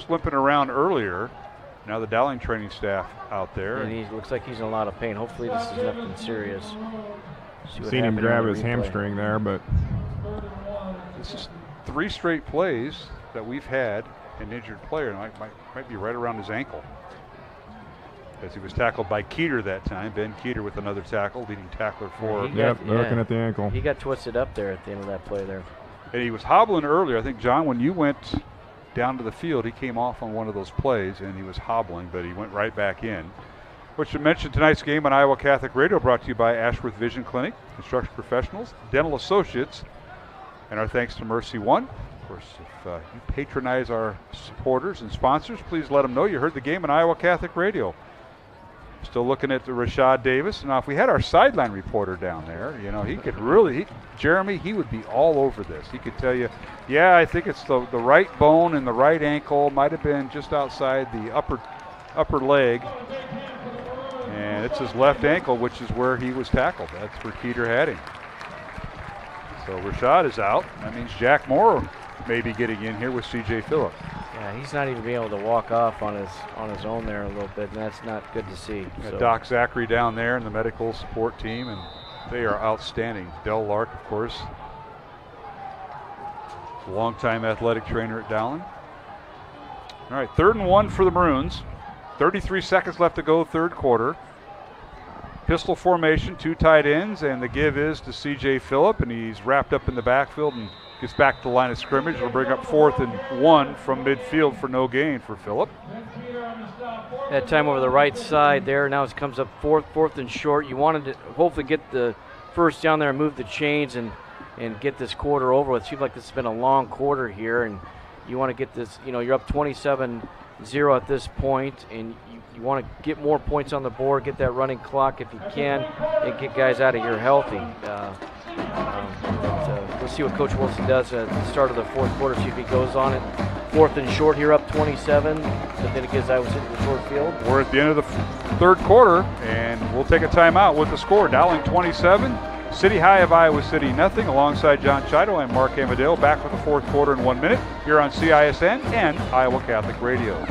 limping around earlier. Now the Dowling training staff out there. And he looks like he's in a lot of pain. Hopefully this is nothing serious. Seen him grab his hamstring there, but this is 3 straight plays that we've had an injured player, and might be right around his ankle. As he was tackled by Keeter that time. Ben Keeter with another tackle, leading tackler for. Looking at the ankle. He got twisted up there at the end of that play there. And he was hobbling earlier. I think, John, when you went down to the field, he came off on one of those plays, and he was hobbling, but he went right back in. Which should mention tonight's game on Iowa Catholic Radio, brought to you by Ashworth Vision Clinic, Construction Professionals, Dental Associates, and our thanks to Mercy One. Of course, if you patronize our supporters and sponsors, please let them know you heard the game on Iowa Catholic Radio. Still looking at the Rashad Davis. Now, if we had our sideline reporter down there, he could really, Jeremy, he would be all over this. He could tell you, yeah, I think it's the right bone and the right ankle. Might have been just outside the upper leg. And it's his left ankle, which is where he was tackled. That's where Keeter had him. So Rashad is out. That means Jack Moore may be getting in here with C.J. Phillip. Yeah, he's not even being able to walk off on his own there a little bit, and that's not good to see. So. Doc Zachary down there and the medical support team, and they are outstanding. Del Lark, of course, longtime athletic trainer at Dowling. All right, 3rd and 1 for the Maroons. 33 seconds left to go, 3rd quarter. Pistol formation, 2 tight ends, and the give is to C.J. Phillip, and he's wrapped up in the backfield and gets back to the line of scrimmage. We'll bring up 4th and 1 from midfield for no gain for Phillip. That time over the right side there. Now it comes up 4th and short. You wanted to hopefully get the first down there and move the chains and get this quarter over with. It seems like this has been a long quarter here, and you want to get this, you're up 27-0 at this point, and you want to get more points on the board, get that running clock if you can, and get guys out of here healthy. We'll see what Coach Wilson does at the start of the 4th quarter, see if he goes on it. 4th and short here, up 27, but then it gives Iowa City the short field. We're at the end of the 3rd quarter, and we'll take a timeout with the score. Dowling 27, City High of Iowa City nothing. Alongside John Chido, I'm Mark Amadeo, back with the 4th quarter in 1 minute here on CISN and Iowa Catholic Radio.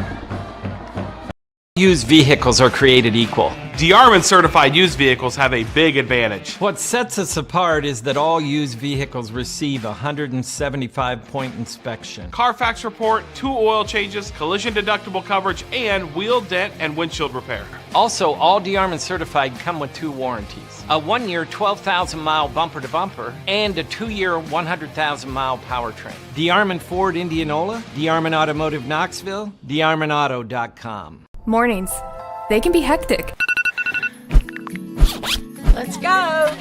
Used vehicles are created equal. DeArmond certified used vehicles have a big advantage. What sets us apart is that all used vehicles receive a 175-point inspection. Carfax report, 2 oil changes, collision deductible coverage, and wheel dent and windshield repair. Also, all DeArmond certified come with 2 warranties. A 1-year 12,000-mile bumper-to-bumper and a 2-year 100,000-mile powertrain. DeArmond Ford Indianola, DeArmond Automotive Knoxville, DeArmondAuto.com. Mornings. They can be hectic. Let's go!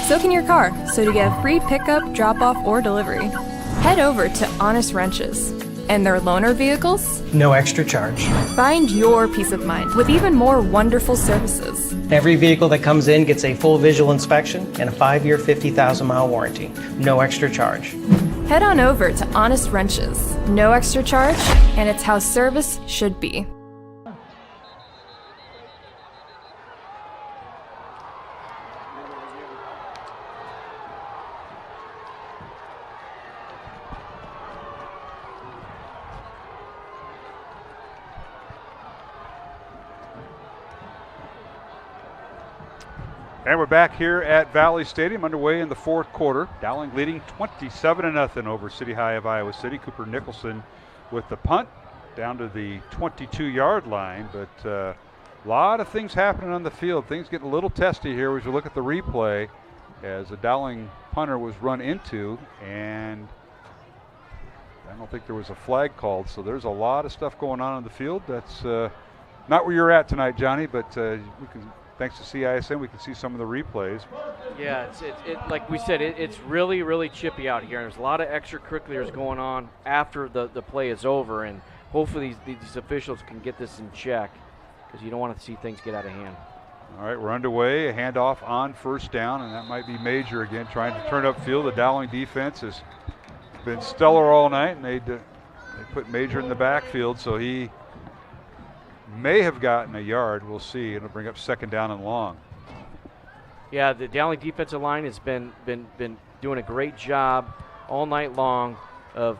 So can your car. So to get a free pickup, drop-off, or delivery, head over to Honest Wrenches. And their loaner vehicles? No extra charge. Find your peace of mind with even more wonderful services. Every vehicle that comes in gets a full visual inspection and a 5-year, 50,000-mile warranty. No extra charge. Head on over to Honest Wrenches. No extra charge, and it's how service should be. And we're back here at Valley Stadium, underway in the fourth quarter. Dowling leading 27-0 over City High of Iowa City. Cooper Nicholson with the punt down to the 22-yard line. But a lot of things happening on the field. Things getting a little testy here as you look at the replay, as a Dowling punter was run into, and I don't think there was a flag called. So there's a lot of stuff going on the field. That's not where you're at tonight, Johnny, but we can. Thanks to CISM, we can see some of the replays. Yeah, it like we said, it's really, really chippy out here. There's a lot of extracurriculars going on after the play is over, and hopefully these officials can get this in check, because you don't want to see things get out of hand. All right, we're underway. A handoff on first down, and that might be Major again trying to turn upfield. The Dowling defense has been stellar all night, and they put Major in the backfield, so he may have gotten a yard. We'll see. It'll bring up second down and long. Yeah, the Dowling defensive line has been doing a great job all night long of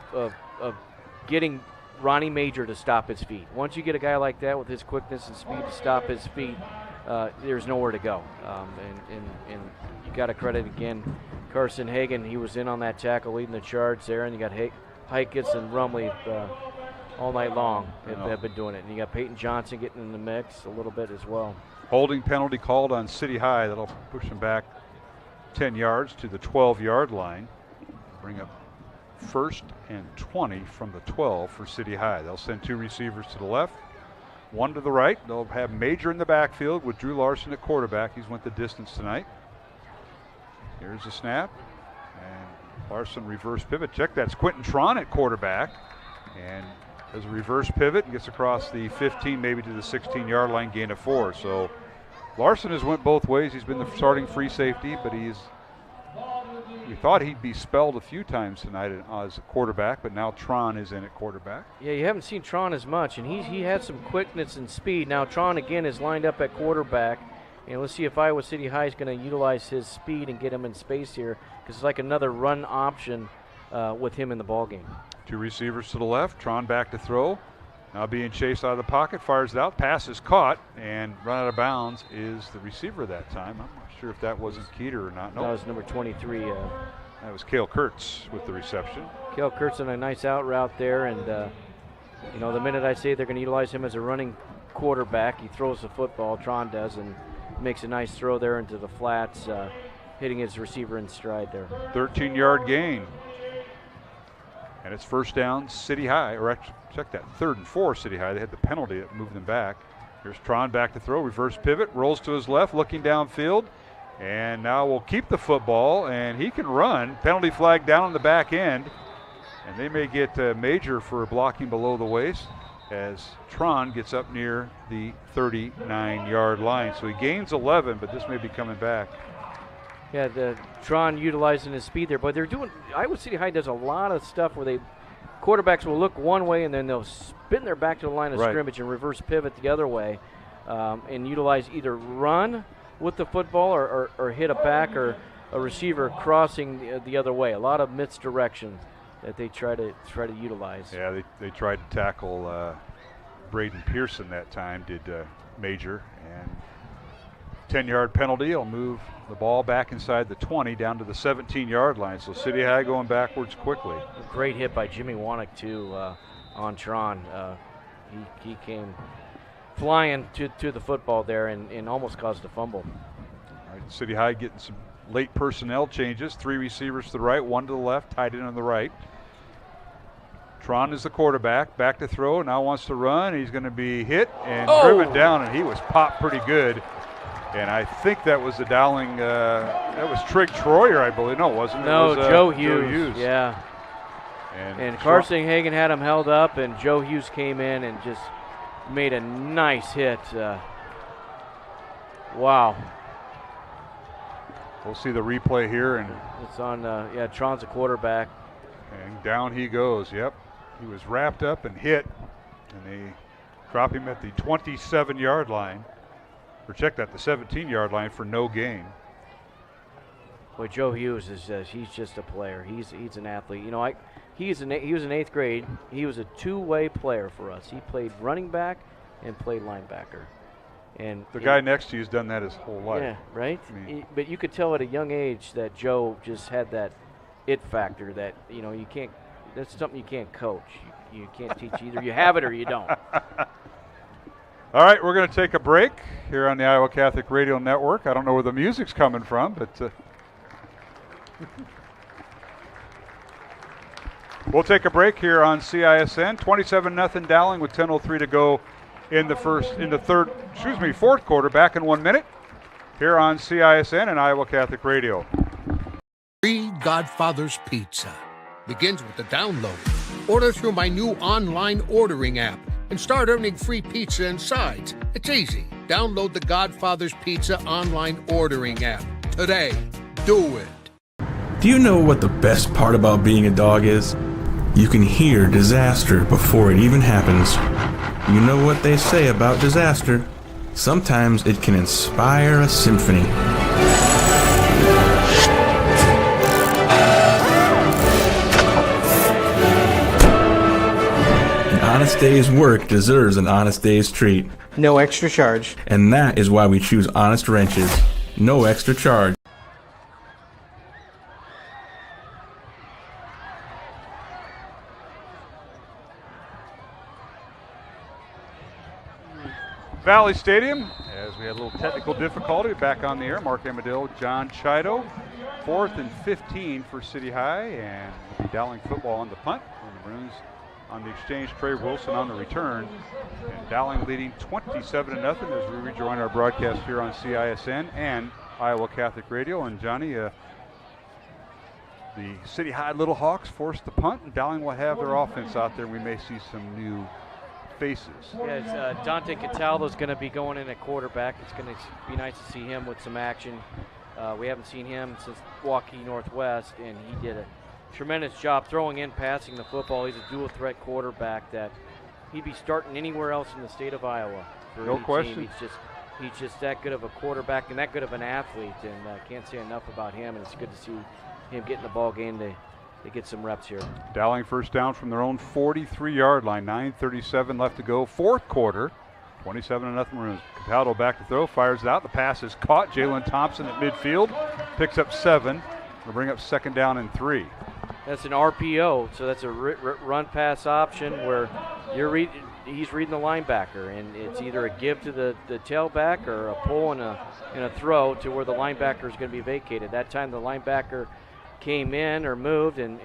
getting Ronnie Major to stop his feet. Once you get a guy like that with his quickness and speed to stop his feet, there's nowhere to go. And you got to credit again Carson Hagan. He was in on that tackle, leading the charge there, and you got Heikes and Rumley all night long have been doing it. And you got Peyton Johnson getting in the mix a little bit as well. Holding penalty called on City High. That'll push them back 10 yards to the 12-yard line. Bring up first and 20 from the 12 for City High. They'll send two receivers to the left, one to the right. They'll have Major in the backfield with Drew Larson at quarterback. He's went the distance tonight. Here's the snap. And Larson reverse pivot. Check, that's Quentin Tron at quarterback. And as a reverse pivot and gets across the 15, maybe to the 16-yard line, gain of 4. So Larson has went both ways. He's been the starting free safety, but we thought he'd be spelled a few times tonight as a quarterback, but now Tron is in at quarterback. Yeah, you haven't seen Tron as much, and he had some quickness and speed. Now Tron again is lined up at quarterback, and let's see if Iowa City High is going to utilize his speed and get him in space here, because it's like another run option with him in the ballgame. Two receivers to the left. Tron back to throw. Now being chased out of the pocket. Fires it out. Pass is caught. And run out of bounds is the receiver that time. I'm not sure if that wasn't Keeter or not. No, that was number 23. That was Cale Kurtz with the reception. Cale Kurtz on a nice out route there. And, the minute I say they're going to utilize him as a running quarterback, he throws the football. Tron does, and makes a nice throw there into the flats, hitting his receiver in stride there. 13-yard gain. And it's first down, City High, or actually, check that, 3rd and 4 City High. They had the penalty that moved them back. Here's Tron back to throw, reverse pivot, rolls to his left, looking downfield, and now we'll keep the football, and he can run. Penalty flag down on the back end, and they may get Major for blocking below the waist as Tron gets up near the 39-yard line. So he gains 11, but this may be coming back. Yeah, the Tron utilizing his speed there, but Iowa City High does a lot of stuff where quarterbacks will look one way and then they'll spin their back to the line of scrimmage and reverse pivot the other way, and utilize either run with the football or hit a back or a receiver crossing the other way. A lot of misdirection that they try to utilize. Yeah, they tried to tackle Braden Pearson that time, did Major, and 10-yard penalty will move the ball back inside the 20 down to the 17-yard line. So City High going backwards quickly. A great hit by Jimmy Wannick too on Tron. He came flying to the football there and almost caused a fumble. All right, City High getting some late personnel changes. 3 receivers to the right, 1 to the left, tight end on the right. Tron is the quarterback, back to throw, now wants to run. He's going to be hit and driven down, and he was popped pretty good. And I think that was the Dowling, that was Trig Troyer, I believe. No, it wasn't. No, it was, Joe Hughes. Yeah. And Carson Hagan had him held up, and Joe Hughes came in and just made a nice hit. Wow. We'll see the replay here. And it's on, Tron's a quarterback. And down he goes, yep. He was wrapped up and hit, and they drop him at the 27-yard line. Or check that, the 17-yard line for no gain. Boy, Joe Hughes he's just a player. He's an athlete. He was in 8th grade. He was a two-way player for us. He played running back and played linebacker. And the guy next to you's done that his whole life. Yeah, right? I mean, But you could tell at a young age that Joe just had that it factor that, you can't, that's something you can't coach. You can't teach. Either you have it or you don't. All right, we're going to take a break here on the Iowa Catholic Radio Network. I don't know where the music's coming from, but we'll take a break here on CISN. 27-0 Dowling with 10:03 to go in the fourth quarter. Back in 1 minute here on CISN and Iowa Catholic Radio. Free Godfather's Pizza begins with the download. Order through my new online ordering app and start earning free pizza and sides. It's easy. Download the Godfather's Pizza online ordering app today. Do it. Do you know what the best part about being a dog is? You can hear disaster before it even happens. You know what they say about disaster. Sometimes it can inspire a symphony. An honest day's work deserves an honest day's treat. No extra charge. And that is why we choose Honest Wrenches. No extra charge. Valley Stadium, as we had a little technical difficulty, back on the air. Mark Amadil, John Chido. 4th and 15 for City High, and the Dowling football on the punt. And the Maroons on the exchange, Trey Wilson on the return. And Dowling leading 27-0 as we rejoin our broadcast here on CISN and Iowa Catholic Radio. And Johnny, the City High Little Hawks forced the punt, and Dowling will have their offense out there. We may see some new faces. Yeah, Dante Cataldo's going to be going in at quarterback. It's going to be nice to see him with some action. We haven't seen him since Waukee Northwest, and he did a tremendous job throwing and passing the football. He's a dual threat quarterback that he'd be starting anywhere else in the state of Iowa. No question. He's just that good of a quarterback and that good of an athlete, and can't say enough about him. And it's good to see him get in the ball game to get some reps here. Dowling first down from their own 43-yard line. 9:37 left to go. Fourth quarter. 27-0 Maroons. Cataldo back to throw, fires it out. The pass is caught. Jalen Thompson at midfield picks up 7. We'll bring up 2nd down and 3. That's an RPO, so that's a run pass option where he's reading the linebacker, and it's either a give to the tailback or a pull and a throw to where the linebacker is going to be vacated. That time the linebacker came in or moved, and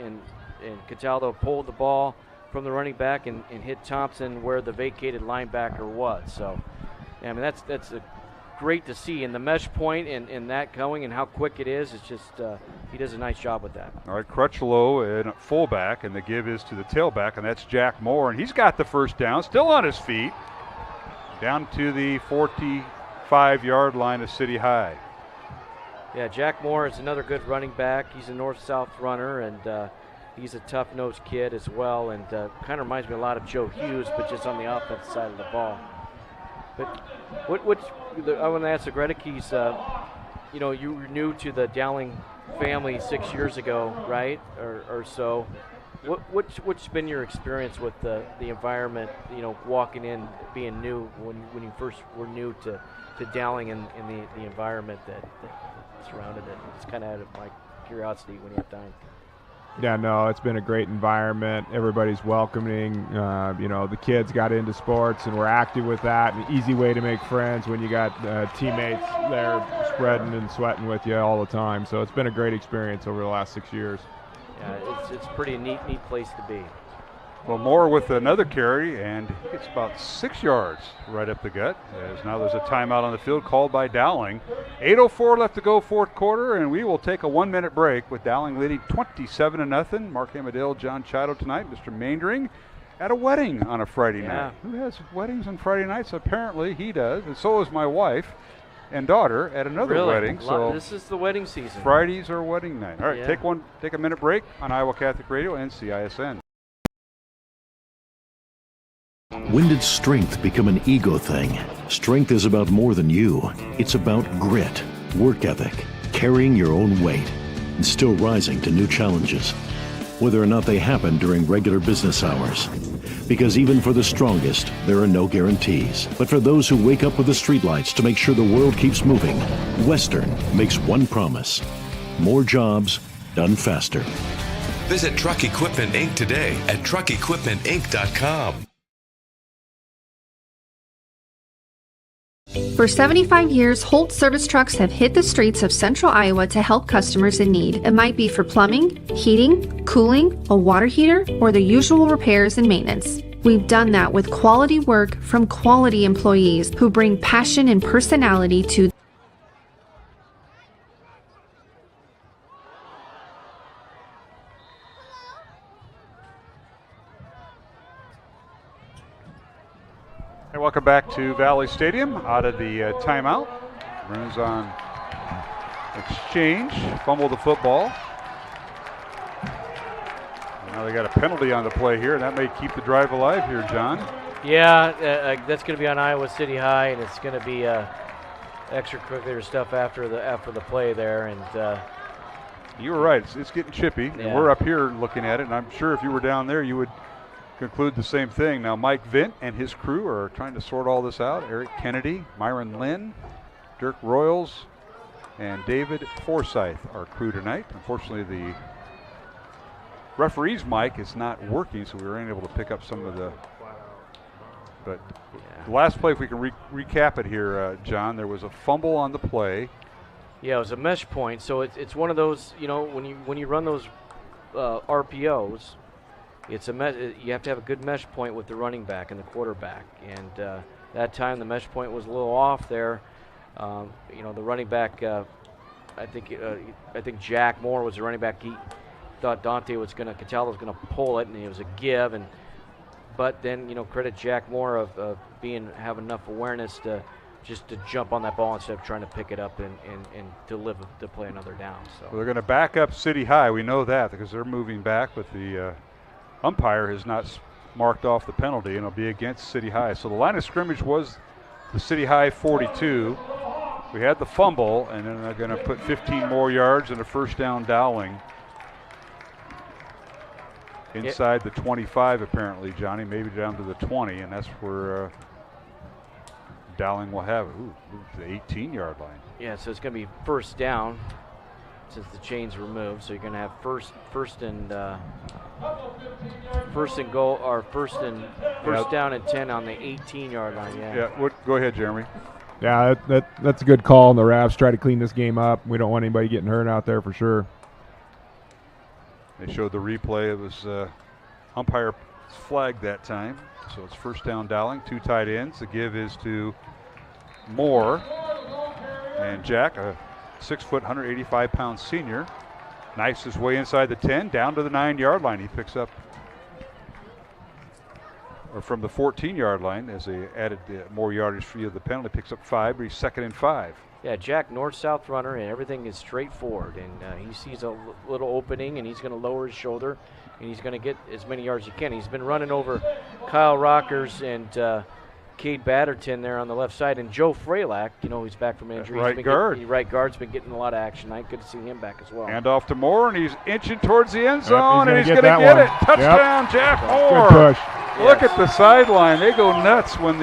Cataldo pulled the ball from the running back and hit Thompson where the vacated linebacker was. So, I mean, that's great to see. And the mesh point and that going and how quick it is, it's just he does a nice job with that. All right, Crutchlow at fullback, and the give is to the tailback, and that's Jack Moore, and he's got the first down, still on his feet, down to the 45-yard line of City High. Yeah, Jack Moore is another good running back. He's a north-south runner, and he's a tough-nosed kid as well, and kind of reminds me a lot of Joe Hughes, but just on the offensive side of the ball. But I want to ask the Gredekes, you were new to the Dowling family 6 years ago, right, or so. What's been your experience with the environment, walking in, being new, when you first were new to Dowling and the environment that surrounded it? It's kind of out of my curiosity when you have time. Yeah, no, it's been a great environment. Everybody's welcoming. The kids got into sports and we're active with that. An easy way to make friends when you got teammates there spreading and sweating with you all the time. So it's been a great experience over the last 6 years. Yeah, it's pretty neat place to be. Well, Moore with another carry, and he gets about 6 yards right up the gut, as now there's a timeout on the field called by Dowling. 8:04 left to go, fourth quarter, and we will take a 1-minute break with Dowling leading 27-0. Mark Amadil, John Chido tonight, Mr. Maindring at a wedding on a Friday night. Who has weddings on Friday nights? Apparently he does, and so is my wife and daughter at another wedding. So this is the wedding season. Fridays are wedding night. All right, take a minute break on Iowa Catholic Radio and CISN. When did strength become an ego thing? Strength is about more than you. It's about grit, work ethic, carrying your own weight, and still rising to new challenges, whether or not they happen during regular business hours. Because even for the strongest, there are no guarantees. But for those who wake up with the streetlights to make sure the world keeps moving, Western makes one promise: more jobs done faster. Visit Truck Equipment Inc. today at truckequipmentinc.com. For 75 years, Holt service trucks have hit the streets of central Iowa to help customers in need. It might be for plumbing, heating, cooling, a water heater, or the usual repairs and maintenance. We've done that with quality work from quality employees who bring passion and personality to. Hey, welcome back to Valley Stadium out of the timeout. Maroons on exchange, fumble the football. Now they got a penalty on the play here, and that may keep the drive alive here, John. Yeah, that's going to be on Iowa City High, and it's going to be extracurricular stuff after the play there. And you were right; it's getting chippy, and we're up here looking at it. And I'm sure if you were down there, you would conclude the same thing. Now Mike Vint and his crew are trying to sort all this out. Eric Kennedy, Myron Lynn, Dirk Royals, and David Forsyth are crew tonight. Unfortunately, the referee's mic is not working, so we were unable to pick up some of the. But the last play, if we can recap it here, John, there was a fumble on the play. Yeah, it was a mesh point. So it's one of those, when you run those RPOs, it's you have to have a good mesh point with the running back and the quarterback. And that time the mesh point was a little off there. The running back, I think Jack Moore was the running back. He thought Catala was going to pull it, and it was a give. But then, credit Jack Moore of have enough awareness to jump on that ball instead of trying to pick it up and to play another down. So well, they're going to back up City High. We know that because they're moving back, but the umpire has not marked off the penalty, and it'll be against City High. So the line of scrimmage was the City High 42. We had the fumble, and then they're going to put 15 more yards and a first down Dowling. Inside the 25, apparently, Johnny, maybe down to the 20, and that's where Dowling will have it. Ooh, to the 18-yard line. Yeah, so it's going to be first down since the chain's removed. So you're going to have first and goal, or first down and 10 on the 18-yard line. Yeah. Go ahead, Jeremy. Yeah, that's a good call. And the Raps try to clean this game up. We don't want anybody getting hurt out there for sure. They showed the replay. It was umpire flagged that time. So it's first down Dowling, 2 tight ends. The give is to Moore. And Jack, a 6-foot, 185-pound senior, knifes his way inside the 10, down to the 9-yard line. He picks up, or from the 14-yard line, as they added more yardage for the penalty, picks up 5, but he's 2nd and 5. Yeah, Jack, north-south runner, and everything is straightforward. And he sees a little opening, and he's going to lower his shoulder, and he's going to get as many yards as he can. He's been running over Kyle Rockers and Cade Batterton there on the left side, and Joe Fralak, he's back from injury. Right guard. Right guard's been getting a lot of action. I could see him back as well. Hand off to Moore, and he's inching towards the end zone, and he's going to get one. it. Touchdown, Jack Moore. Good push. Look at the sideline. They go nuts when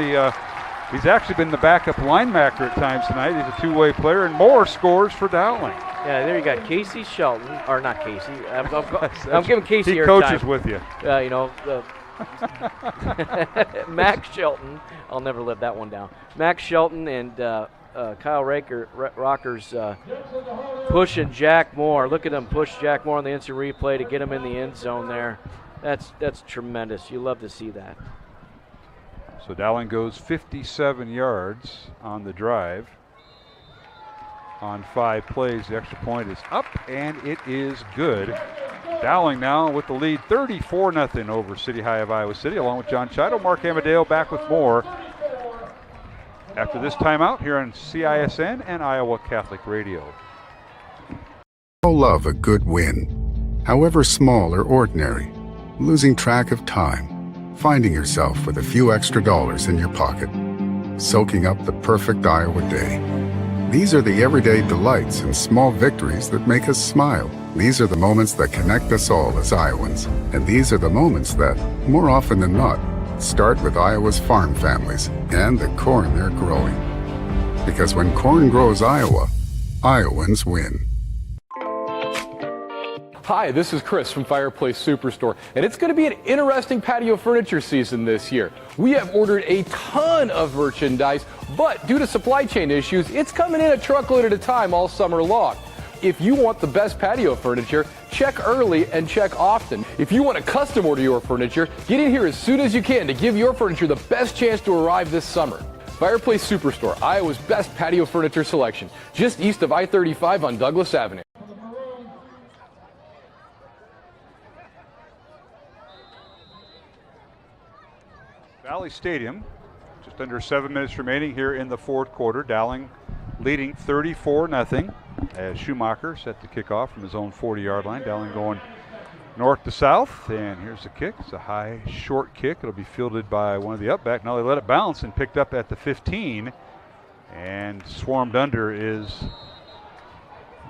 he's actually been the backup linebacker at times tonight. He's a two-way player, and Moore scores for Dowling. Yeah, there you got Casey Shelton, or not Casey. I'm giving Casey he your coaches time. with you. Max Shelton. I'll never live that one down. Max Shelton and Kyle Rockers pushing Jack Moore. Look at them push Jack Moore on the instant replay to get him in the end zone there. That's tremendous. You love to see that. So Dowling goes 57 yards on the drive. On 5 plays, the extra point is up, and it is good. Dowling now with the lead, 34-0 over City High of Iowa City, along with John Chido. Mark Amadeo back with more after this timeout here on CISN and Iowa Catholic Radio. All love a good win, however small or ordinary. Losing track of time, finding yourself with a few extra dollars in your pocket, soaking up the perfect Iowa day. These are the everyday delights and small victories that make us smile. These are the moments that connect us all as Iowans. And these are the moments that, more often than not, Start with Iowa's farm families and the corn they're growing. Because when corn grows Iowa, Iowans win. Hi, this is Chris from Fireplace Superstore, and it's going to be an interesting patio furniture season this year. We have ordered a ton of merchandise, but due to supply chain issues, it's coming in a truckload at a time all summer long. If you want the best patio furniture, check early and check often. If you want to custom order your furniture, get in here as soon as you can to give your furniture the best chance to arrive this summer. Fireplace Superstore, Iowa's best patio furniture selection, just east of I-35 on Douglas Avenue. Valley Stadium, just under 7 minutes remaining here in the fourth quarter. Dowling leading 34-0 as Schumacher set to kick off from his own 40-yard line. Dowling going north to south, and here's the kick. It's a high, short kick. It'll be fielded by one of the upback. Now they let it bounce and picked up at the 15, and swarmed under is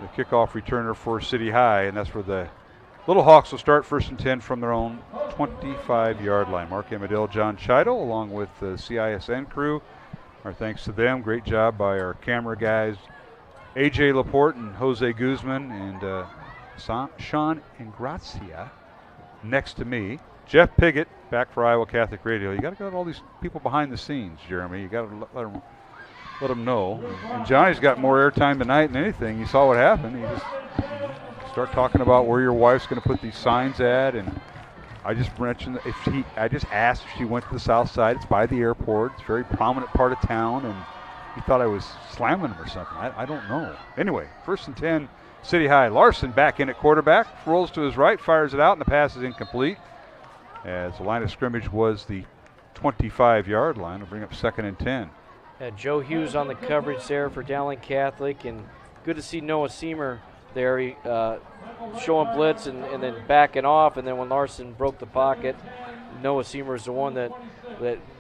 the kickoff returner for City High, and that's where the Little Hawks will start 1st and 10 from their own 25-yard line. Mark Amadale, John Chido, along with the CISN crew. Our thanks to them. Great job by our camera guys, AJ Laporte and Jose Guzman, and Sean Ingrazia next to me. Jeff Piggott back for Iowa Catholic Radio. You got to get all these people behind the scenes, Jeremy. You got to let them know. And Johnny's got more airtime tonight than anything. You saw what happened. He just start talking about where your wife's going to put these signs at, and I just mentioned I just asked if she went to the south side. It's by the airport. It's a very prominent part of town, and he thought I was slamming him or something. I don't know. Anyway, 1st and 10, City High. Larson back in at quarterback, rolls to his right, fires it out, and the pass is incomplete, as the line of scrimmage was the 25-yard line. Will bring up 2nd and 10. Joe Hughes on the coverage there for Dowling Catholic, and good to see Noah Seamer there. He showing blitz and then backing off, and then when Larson broke the pocket, Noah Seamer is the one that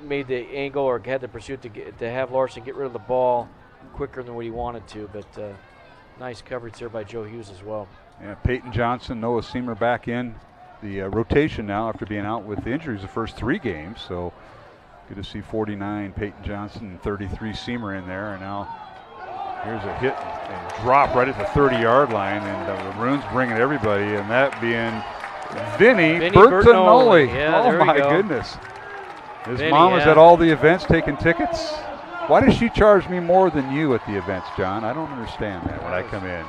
made the angle or had the pursuit to have Larson get rid of the ball quicker than what he wanted to. But nice coverage there by Joe Hughes as well. Yeah, Peyton Johnson, Noah Seamer back in the rotation now after being out with injuries the first 3 games. So good to see 49 Peyton Johnson and 33 Seamer in there, and now here's a hit and drop right at the 30-yard line, and the Maroons bringing everybody, and that being Vinny Bertinoli. Yeah, oh my goodness. His mom was at all the events taking tickets. Why does she charge me more than you at the events, John? I don't understand that when I come in.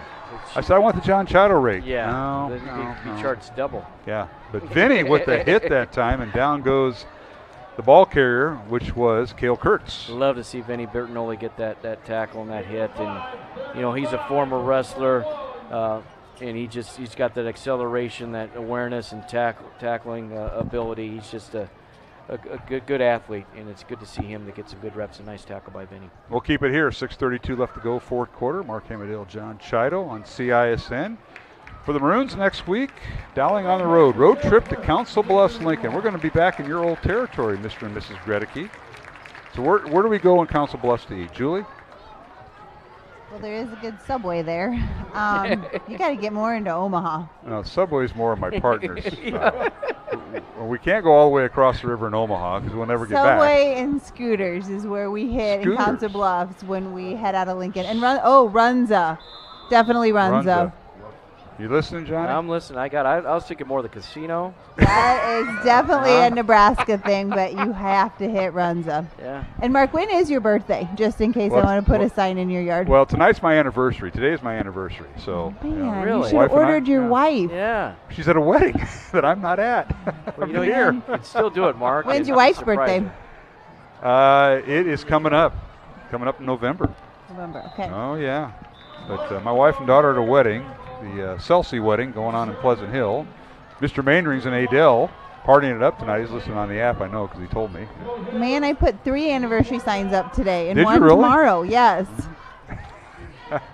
I said, I want the John Chido rate. Yeah, no, he charged double. Yeah, but Vinny with the hit that time, and down goes the ball carrier, which was Cale Kurtz. Love to see Vinny Bertinoli get that tackle and that hit, and you know he's a former wrestler, and he's got that acceleration, that awareness, and tackling ability. He's just a good athlete, and it's good to see him to get some good reps. A nice tackle by Vinny. We'll keep it here. 6:32 left to go, fourth quarter. Mark Amadale, John Chido on CISN. For the Maroons next week, Dowling on the road. Road trip to Council Bluffs, Lincoln. We're going to be back in your old territory, Mr. and Mrs. Gredeke. So where do we go in Council Bluffs to eat? Julie? Well, there is a good Subway there. You got to get more into Omaha. No, Subway's more of my partners. We can't go all the way across the river in Omaha because we'll never get back. Subway and Scooters is where we hit in Council Bluffs when we head out of Lincoln. And Runza. Definitely Runza. You listening, Johnny? I'm listening. I was thinking more of the casino. That is definitely a Nebraska thing, but you have to hit Runza. Yeah. And Mark, when is your birthday? Just in case I want to put a sign in your yard. Well, tonight's my anniversary. Today is my anniversary. So Man, really? you should have ordered your wife. Yeah. She's at a wedding that I'm not at. Well, you can still do it, Mark. When's your wife's birthday? It is coming up in November. November, okay. Oh, yeah. But my wife and daughter are at a wedding, the Celsi wedding going on in Pleasant Hill. Mr. Mainring's in Adel, partying it up tonight. He's listening on the app, I know, because he told me. Man, I put 3 anniversary signs up today and Did one you really? tomorrow. Yes.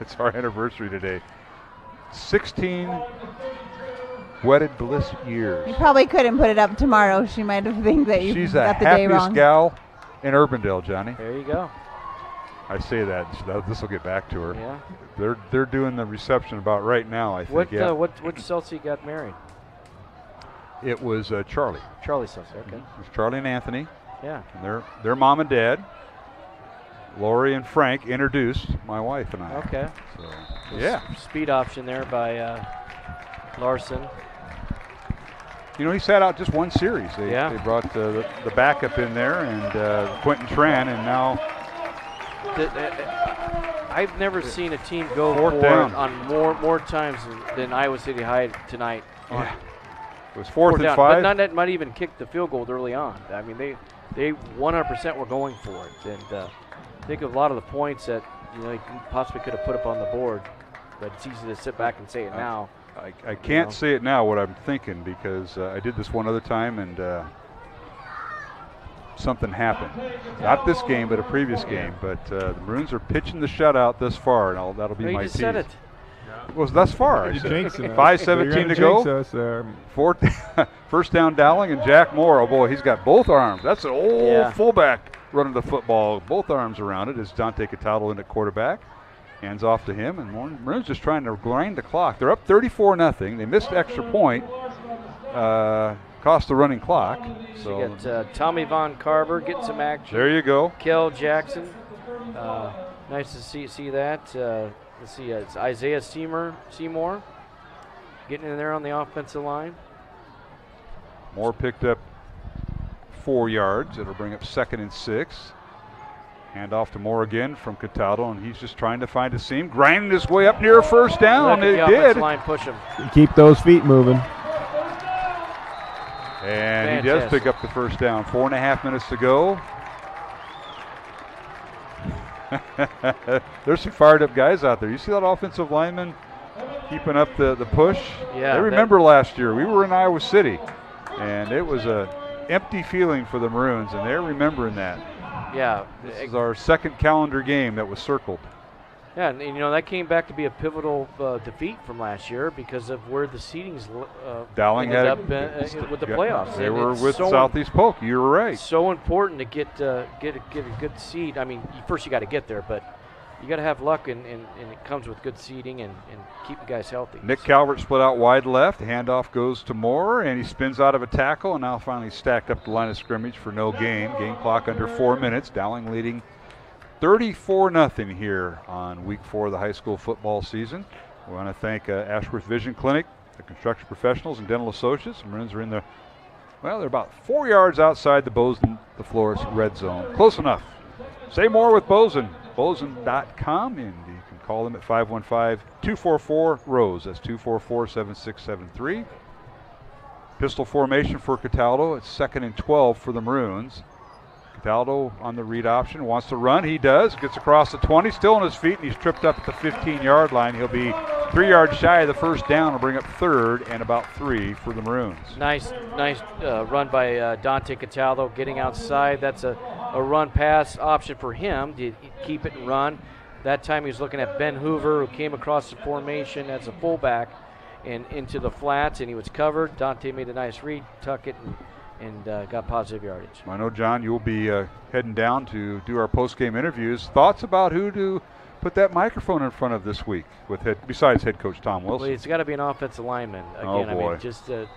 It's our anniversary today. 16 wedded bliss years. You probably couldn't put it up tomorrow. She might have think that you She's got the day wrong. She's the happiest gal in Urbandale, Johnny. There you go. I say that. This will get back to her. Yeah. They're doing the reception about right now, I think. What Celsi got married? It was Charlie. Charlie's sons, okay. It was Charlie and Anthony. Yeah. And their mom and dad, Lori and Frank, introduced my wife and I. Okay. So, yeah. Speed option there by Larson. You know, he sat out just one series. They brought the backup in there and Quentin Tran, and now I've never seen a team go fourth for down it on more times than Iowa City High tonight. Yeah. It was fourth and down. 5. But not even kicked the field goal early on. I mean, they 100% were going for it. And think of a lot of the points that you possibly could have put up on the board. But it's easy to sit back and say it now. I can't say it now what I'm thinking because I did this one other time and something happened. Not this game, but a previous game. But the Maroons are pitching the shutout thus far, and that'll be my tease. Said it. Well, thus far. You're jinxing us. 5:17 to go. First down Dowling, and Jack Moore. Oh, boy, he's got both arms. That's an old fullback running the football. Both arms around it as Dante Cataldo in at quarterback. Hands off to him, and Maroons just trying to grind the clock. They're up 34-0. They missed extra point. Cost the running clock. So you got Tommy Von Carver getting some action. There you go. Kel Jackson. Nice to see that. Let's see, it's Isaiah Seymour getting in there on the offensive line. Moore picked up 4 yards. It'll bring up 2nd and 6. Hand off to Moore again from Cataldo, and he's just trying to find a seam, grinding his way up near a first down. It did. Line push him. Keep those feet moving. And he does pick up the first down. 4.5 minutes to go. There's some fired up guys out there. You see that offensive lineman keeping up the push? Yeah. I remember last year we were in Iowa City, and it was a empty feeling for the Maroons, and they're remembering that. Yeah. This is our second calendar game that was circled. Yeah, and that came back to be a pivotal defeat from last year because of where the seedings Dowling ended had up with the playoffs. They were with Southeast Polk. You're right. So important to get a good seed. I mean, first you got to get there, but you got to have luck, and it comes with good seeding and keeping guys healthy. Nick Calvert split out wide left. Handoff goes to Moore, and he spins out of a tackle, and now finally stacked up the line of scrimmage for no gain. Game clock under 4 minutes. Dowling leading 34-0 here on week 4 of the high school football season. We want to thank Ashworth Vision Clinic, the construction professionals, and dental associates. The Maroons are in they're about 4 yards outside the Bozeman, the Florist red zone. Close enough. Say more with Bozeman, bozeman.com, and you can call them at 515-244-ROSE. That's 244-7673. Pistol formation for Cataldo. It's 2nd and 12 for the Maroons. Cataldo on the read option, wants to run. He does. Gets across the 20, still on his feet, and he's tripped up at the 15-yard line. He'll be 3 yards shy of the first down. Will bring up 3rd and about 3 for the Maroons. Nice run by Dante Cataldo getting outside. That's a run pass option for him to keep it and run. That time he was looking at Ben Hoover, who came across the formation as a fullback and into the flats, and he was covered. Dante made a nice read, tuck it, and got positive yardage. I know, John, you'll be heading down to do our post-game interviews. Thoughts about who to put that microphone in front of this week besides head coach Tom Wilson? Well, it's got to be an offensive lineman. Again, oh, boy. I mean, just a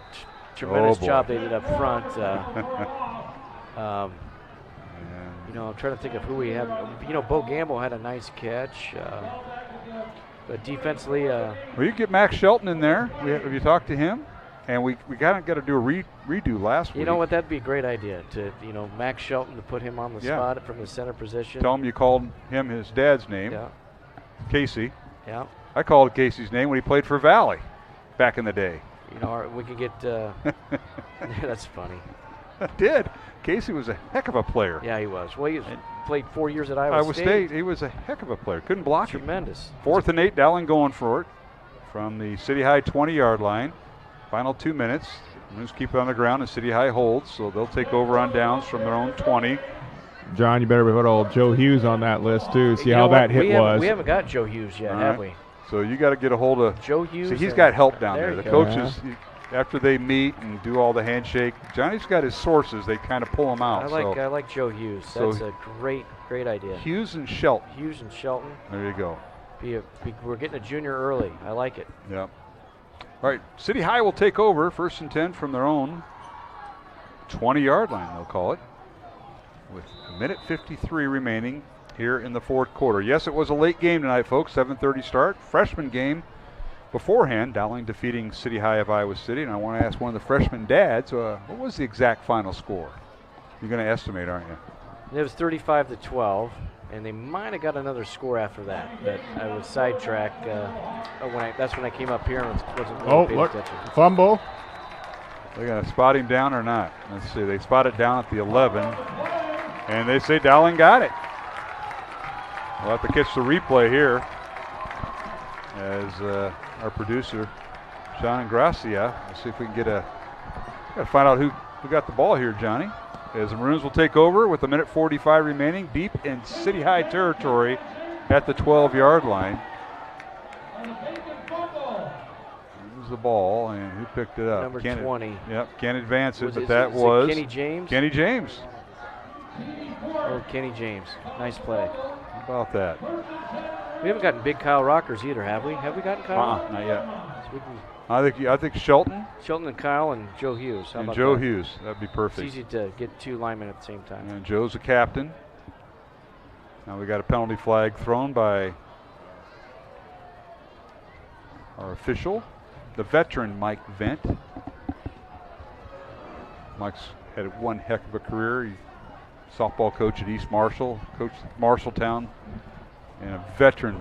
tremendous job they did up front. I'm trying to think of who we have. Bo Gamble had a nice catch. But defensively... well, you get Max Shelton in there. Have you talked to him? And we got to do a redo last week. You know what? That'd be a great idea to, Max Shelton, to put him on the spot from the center position. Tell him you called him his dad's name, Casey. Yeah. I called Casey's name when he played for Valley back in the day. We could get. That's funny. I did. Casey was a heck of a player. Yeah, he was. Well, he played 4 years at Iowa State. He was a heck of a player. Couldn't block him. Tremendous. 4th and 8, Dowling going for it from the City High 20-yard line. Final 2 minutes. Maroons keep it on the ground and City High holds, so they'll take over on downs from their own 20. John, you better put old Joe Hughes on that list too. See how that hit was. We haven't got Joe Hughes yet, have we? So you got to get a hold of Joe Hughes. See, he's got help down there. The coaches, after they meet and do all the handshake, Johnny's got his sources. They kind of pull him out. I like Joe Hughes. That's a great idea. Hughes and Shelton. Hughes and Shelton. There you go. We're getting a junior early. I like it. Yep. All right, City High will take over 1st and 10 from their own 20-yard line, they'll call it, with 1:53 remaining here in the 4th quarter. Yes, it was a late game tonight, folks, 7:30 start. Freshman game beforehand, Dowling defeating City High of Iowa City. And I want to ask one of the freshman dads, what was the exact final score? You're going to estimate, aren't you? It was 35-12, and they might have got another score after that. But I was sidetracked. That's when I came up here and wasn't really paying attention. Fumble. They're going to spot him down or not? Let's see. They spot it down at the 11, and they say Dowling got it. We'll have to catch the replay here as our producer, Sean Ingracia. Let's see if we can got to find out who got the ball here, Johnny. As the Maroons will take over with 1:45 remaining, deep in City High territory at the 12-yard line. Here's the ball, and who picked it up? Number 20. Yep, can't advance it, but that was Kenny James? Kenny James. Oh, Kenny James. Nice play. How about that? We haven't gotten big Kyle Rockers either, have we? Have we gotten Kyle? Not yet. So we can I think Shelton. Shelton and Kyle and Joe Hughes. How about Joe that? Hughes. That'd be perfect. It's easy to get 2 linemen at the same time. And Joe's the captain. Now we got a penalty flag thrown by our official, the veteran Mike Vent. Mike's had one heck of a career. He's softball coach at East Marshall, coached at Marshalltown, and a veteran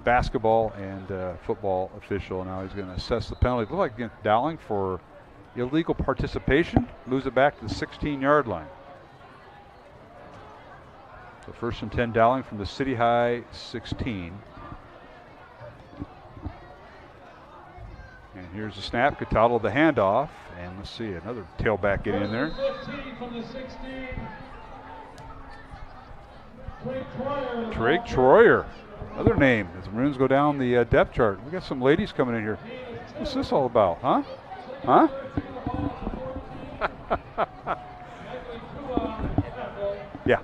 basketball and football official. Now he's going to assess the penalty. It looks like against Dowling for illegal participation. Moves it back to the 16-yard line. So 1st and 10 Dowling from the City High 16. And here's the snap. Cataldo the handoff. And let's see, another tailback get in there. 15 from the 16. Trig Troyer. Another name as the Maroons go down the depth chart. We got some ladies coming in here. What's this all about, huh? Huh? Yeah.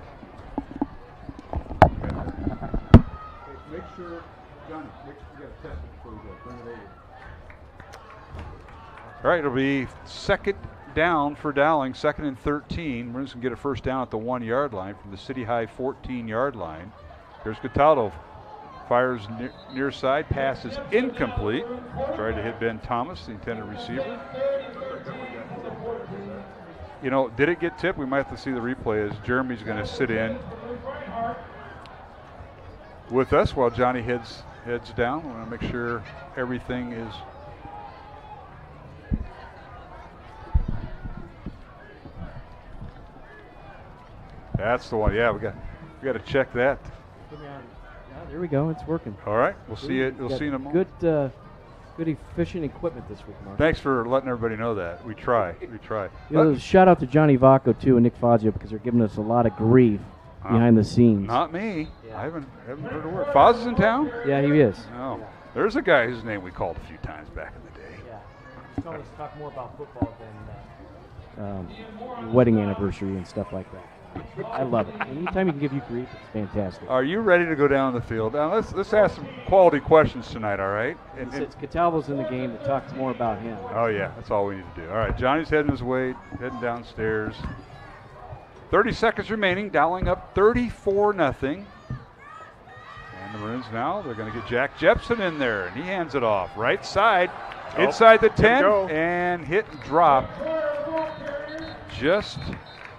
Make sure, Johnny, you got to test it before you go. Bring it over. All right, it'll be 2nd down for Dowling, 2nd and 13. Maroons can get a 1st down at the 1-yard line from the City High 14-yard line. Here's Cataldo. Fires near side, pass is incomplete. Tried to hit Ben Thomas, the intended receiver. You know, did it get tipped? We might have to see the replay as Jeremy's going to sit in with us while Johnny heads down. We want to make sure everything is that's the one. Yeah, we got to check that. There we go. It's working. All right, we'll see it. We'll see in a moment. Good efficient equipment this week, Mark. Thanks for letting everybody know that. We try. We try. Shout out to Johnny Vacco too and Nick Fazio because they're giving us a lot of grief behind the scenes. Not me. Yeah. I haven't heard a word. Faz is in town? Yeah, he is. Oh, there's a guy whose name we called a few times back in the day. Yeah, he's calling us to talk more about football than wedding anniversary and stuff like that. I love it. Anytime you can give you grief, it's fantastic. Are you ready to go down the field? Now let's ask some quality questions tonight, all right? It's Cataldo's in the game to talk more about him. Oh yeah, that's all we need to do. All right, Johnny's heading his way, heading downstairs. 30 seconds remaining, Dowling up 34-0. And the Maroons now, they're going to get Jack Jepson in there, and he hands it off. Right side, inside the 10, and hit and drop. Just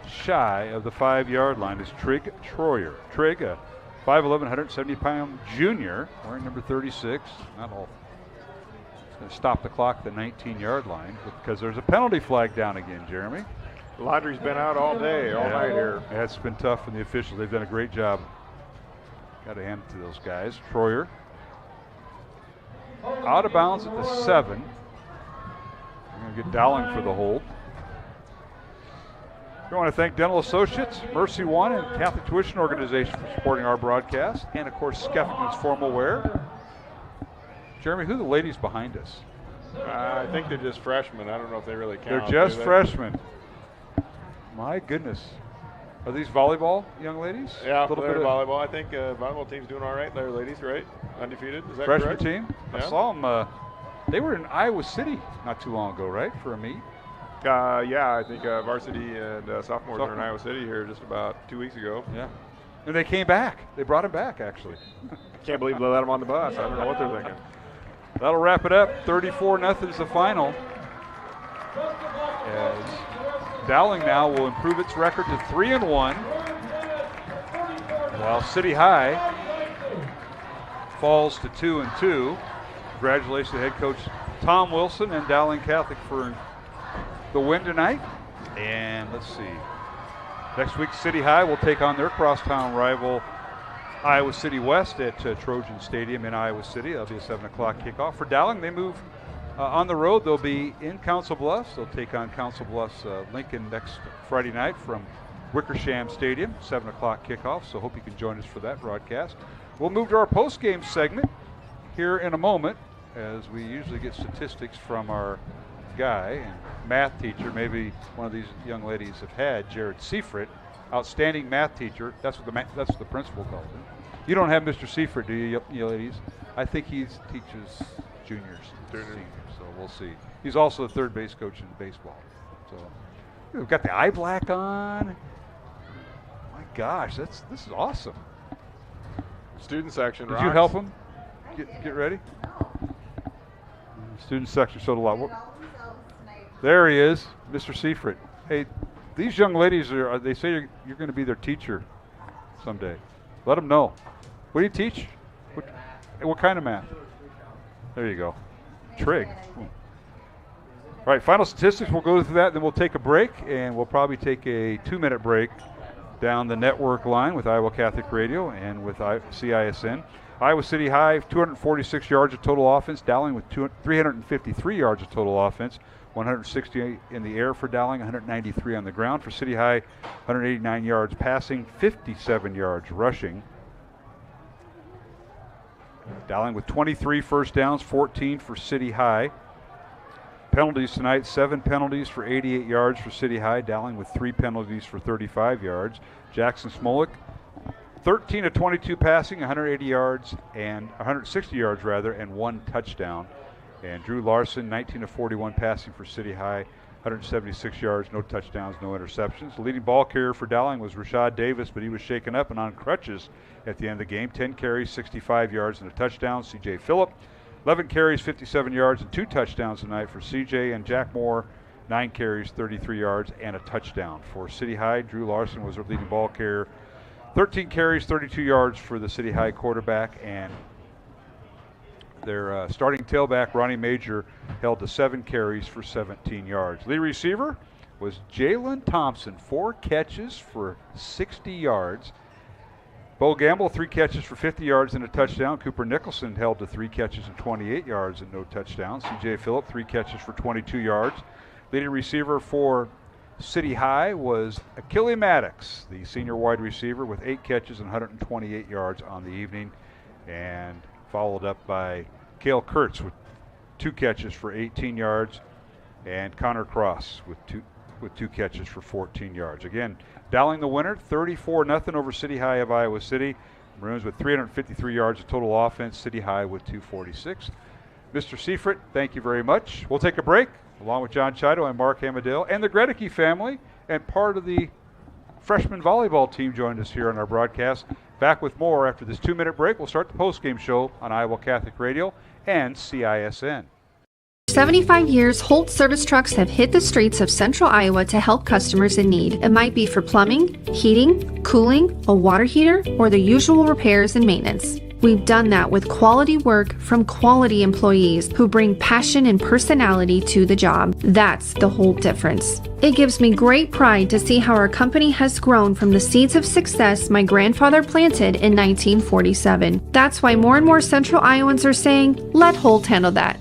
shy of the 5-yard line is Trig Troyer. Trig, a 5'11", 170-pound junior, wearing number 36. Not all. It's going to stop the clock at the 19-yard line because there's a penalty flag down again, Jeremy. Laundry's been out all day, all night here. Yeah, it's been tough for the officials. They've done a great job. Got to hand it to those guys. Troyer out of bounds at the 7. We're going to get Dowling for the hold. We want to thank Dental Associates, Mercy One, and Catholic Tuition Organization for supporting our broadcast, and of course Skeffington's Formal Wear. Jeremy, who are the ladies behind us? I think they're just freshmen. I don't know if they really count. They're just freshmen. My goodness. Are these volleyball young ladies? Yeah, they're volleyball. I think volleyball team's doing all right. They're ladies, right? Undefeated. Is that freshman correct? Team? Yeah. I saw them They were in Iowa City not too long ago, right, for a meet? Yeah, I think varsity and sophomores were in Iowa City here just about 2 weeks ago. Yeah. And they came back. They brought him back, actually. Can't believe they let him on the bus. I don't know what they're thinking. That'll wrap it up. 34-0 is the final. As Dowling now will improve its record to 3-1, while City High falls to 2-2. Congratulations to head coach Tom Wilson and Dowling Catholic for the win tonight. And let's see. Next week, City High will take on their crosstown rival, Iowa City West, at Trojan Stadium in Iowa City. That'll be a 7 o'clock kickoff. For Dowling, they move on the road. They'll be in Council Bluffs. They'll take on Council Bluffs Lincoln next Friday night from Wickersham Stadium, 7 o'clock kickoff. So hope you can join us for that broadcast. We'll move to our post-game segment here in a moment, as we usually get statistics from our guy and math teacher. Maybe one of these young ladies have had, Jared Seifert, outstanding math teacher. That's what the principal calls him. You don't have Mr. Seifert, do you ladies? I think he teaches juniors, seniors, so we'll see. He's also the third base coach in baseball. So we've got the eye black on. My gosh, this is awesome. Student section. Did you help him get ready? Student section showed a lot. There he is, Mr. Seifert. Hey, these young ladies they say you're going to be their teacher someday. Let them know. What do you teach? What kind of math? There you go. Trig. All right, final statistics. We'll go through that, then we'll take a break, and we'll probably take a 2-minute break down the network line with Iowa Catholic Radio and with CISN. Iowa City High, 246 yards of total offense. Dowling with 353 yards of total offense. 160 in the air for Dowling, 193 on the ground. For City High, 189 yards passing, 57 yards rushing. Dowling with 23 first downs, 14 for City High. Penalties tonight, 7 penalties for 88 yards for City High. Dowling with 3 penalties for 35 yards. Jackson Smolik, 13 of 22 passing, 180 yards and 160 yards rather, and 1 touchdown. And Drew Larson, 19 of 41 passing for City High, 176 yards, no touchdowns, no interceptions. The leading ball carrier for Dowling was Rashad Davis, but he was shaken up and on crutches at the end of the game. 10 carries, 65 yards, and a touchdown. C.J. Phillip, 11 carries, 57 yards, and 2 touchdowns tonight for C.J. And Jack Moore, 9 carries, 33 yards, and a touchdown. For City High, Drew Larson was their leading ball carrier. 13 carries, 32 yards for the City High quarterback, and their starting tailback, Ronnie Major, held to 7 carries for 17 yards. Lead receiver was Jalen Thompson, 4 catches for 60 yards. Bo Gamble, 3 catches for 50 yards and a touchdown. Cooper Nicholson held to 3 catches and 28 yards and no touchdown. C.J. Phillip, 3 catches for 22 yards. Leading receiver for City High was Achille Maddox, the senior wide receiver, with 8 catches and 128 yards on the evening, and followed up by Cale Kurtz with 2 catches for 18 yards, and Connor Cross with two catches for 14 yards. Again, Dowling the winner, 34-0 over City High of Iowa City. Maroons with 353 yards of total offense, City High with 246. Mr. Seifert, thank you very much. We'll take a break. Along with John Chido and Mark Hamadale and the Gredicke family, and part of the freshman volleyball team joined us here on our broadcast. Back with more after this 2-minute break. We'll start the postgame show on Iowa Catholic Radio and CISN. 75 years, Holt service trucks have hit the streets of central Iowa to help customers in need. It might be for plumbing, heating, cooling, a water heater, or the usual repairs and maintenance. We've done that with quality work from quality employees who bring passion and personality to the job. That's the whole difference. It gives me great pride to see how our company has grown from the seeds of success my grandfather planted in 1947. That's why more and more Central Iowans are saying, let Holt handle that.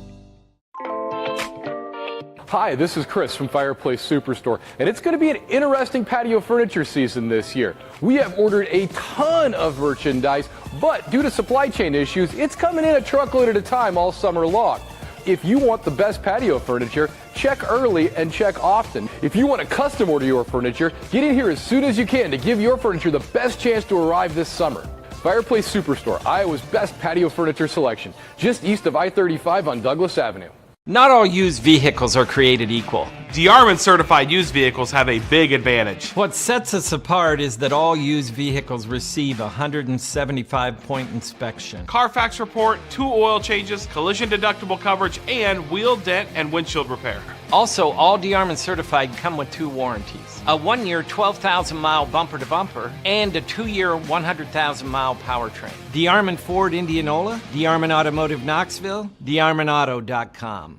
Hi, this is Chris from Fireplace Superstore, and it's going to be an interesting patio furniture season this year. We have ordered a ton of merchandise, but due to supply chain issues, it's coming in a truckload at a time all summer long. If you want the best patio furniture, check early and check often. If you want to custom order your furniture, get in here as soon as you can to give your furniture the best chance to arrive this summer. Fireplace Superstore, Iowa's best patio furniture selection, just east of I-35 on Douglas Avenue. Not all used vehicles are created equal. DeArmond certified used vehicles have a big advantage. What sets us apart is that all used vehicles receive a 175-point inspection. Carfax report, 2 oil changes, collision deductible coverage, and wheel dent and windshield repair. Also, all DeArmond certified come with 2 warranties. A 1-year 12,000-mile bumper-to-bumper and a 2-year 100,000-mile powertrain. DeArmond Ford Indianola, DeArmond Automotive Knoxville, DeArmondAuto.com.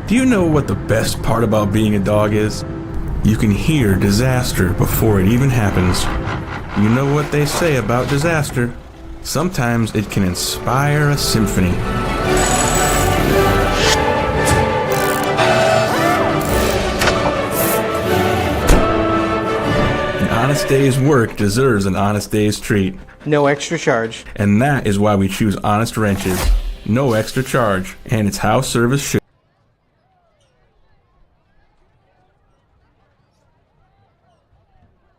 Do you know what the best part about being a dog is? You can hear disaster before it even happens. You know what they say about disaster. Sometimes it can inspire a symphony. An honest day's work deserves an honest day's treat. No extra charge. And that is why we choose Honest Wrenches. No extra charge. And it's how service should.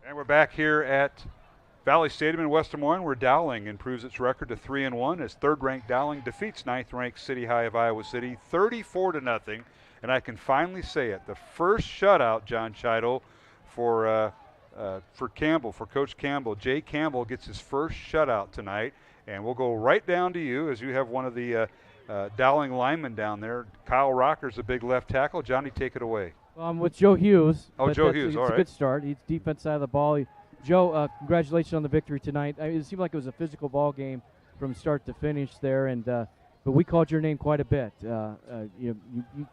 And we're back here at Valley Stadium in West Des Moines, where Dowling improves its record to 3-1 as third-ranked Dowling defeats ninth-ranked City High of Iowa City 34-0. And I can finally say it, the first shutout, John Chido, for Campbell, for Coach Campbell. Jay Campbell gets his first shutout tonight, and we'll go right down to you as you have one of the Dowling linemen down there. Kyle Rocker's a big left tackle. Johnny, take it away. With Joe Hughes. Oh, Joe Hughes, all right. It's a good start. He's defense side of the ball. Joe, congratulations on the victory tonight. It seemed like it was a physical ball game from start to finish there, and but we called your name quite a bit. You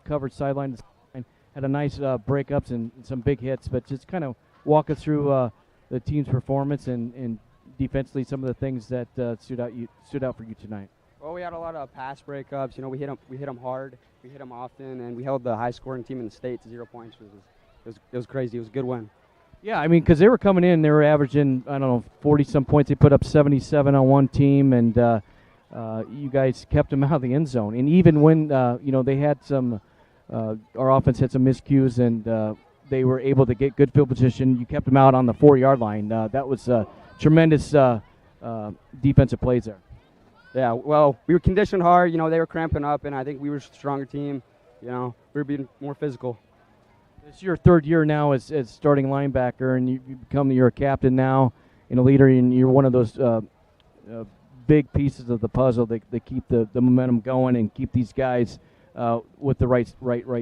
covered sideline to sideline, had a nice breakups and some big hits, but just kind of walk us through the team's performance and defensively some of the things that stood out for you tonight. Well, we had a lot of pass breakups. You know, we hit them hard, we hit them often, and we held the high-scoring team in the state to 0 points. It was crazy. It was a good win. Yeah, I mean, because they were coming in, they were averaging 40-some points. They put up 77 on one team, and you guys kept them out of the end zone. And even when they had some, our offense had some miscues, and they were able to get good field position, you kept them out on the 4-yard line. That was tremendous defensive plays there. Yeah, well, we were conditioned hard. You know, they were cramping up, and I think we were a stronger team. You know, we were being more physical. It's your third year now as starting linebacker, and you're a captain now and a leader, and you're one of those big pieces of the puzzle that keep the momentum going and keep these guys with the right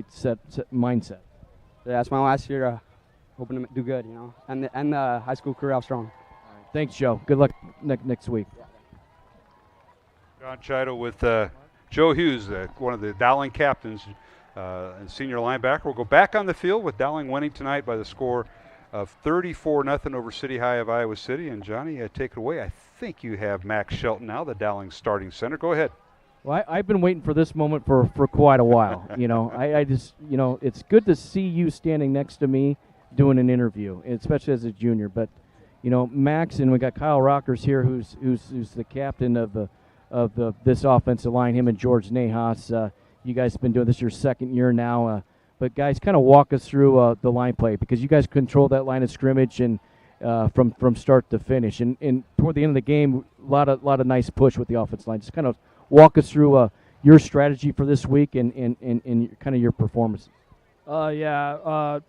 set mindset. Yeah, it's my last year. Hoping to do good, you know, and the high school career out strong. All right. Thanks, Joe. Good luck next week. John Chido with Joe Hughes, one of the Dowling captains and senior linebacker. We'll go back on the field with Dowling winning tonight by the score of 34-0 over City High of Iowa City. And Johnny, take it away. I think you have Max Shelton now, the Dowling starting center. Go ahead. Well, I've been waiting for this moment for quite a while. You know, I just, you know, it's good to see you standing next to me doing an interview, especially as a junior. But, you know, Max, and we got Kyle Rockers here, who's the captain of this offensive line, him and George Nahas. You guys have been doing this your second year now. But, guys, kind of walk us through the line play, because you guys control that line of scrimmage and from start to finish. And toward the end of the game, a lot of nice push with the offensive line. Just kind of walk us through your strategy for this week and kind of your performance. After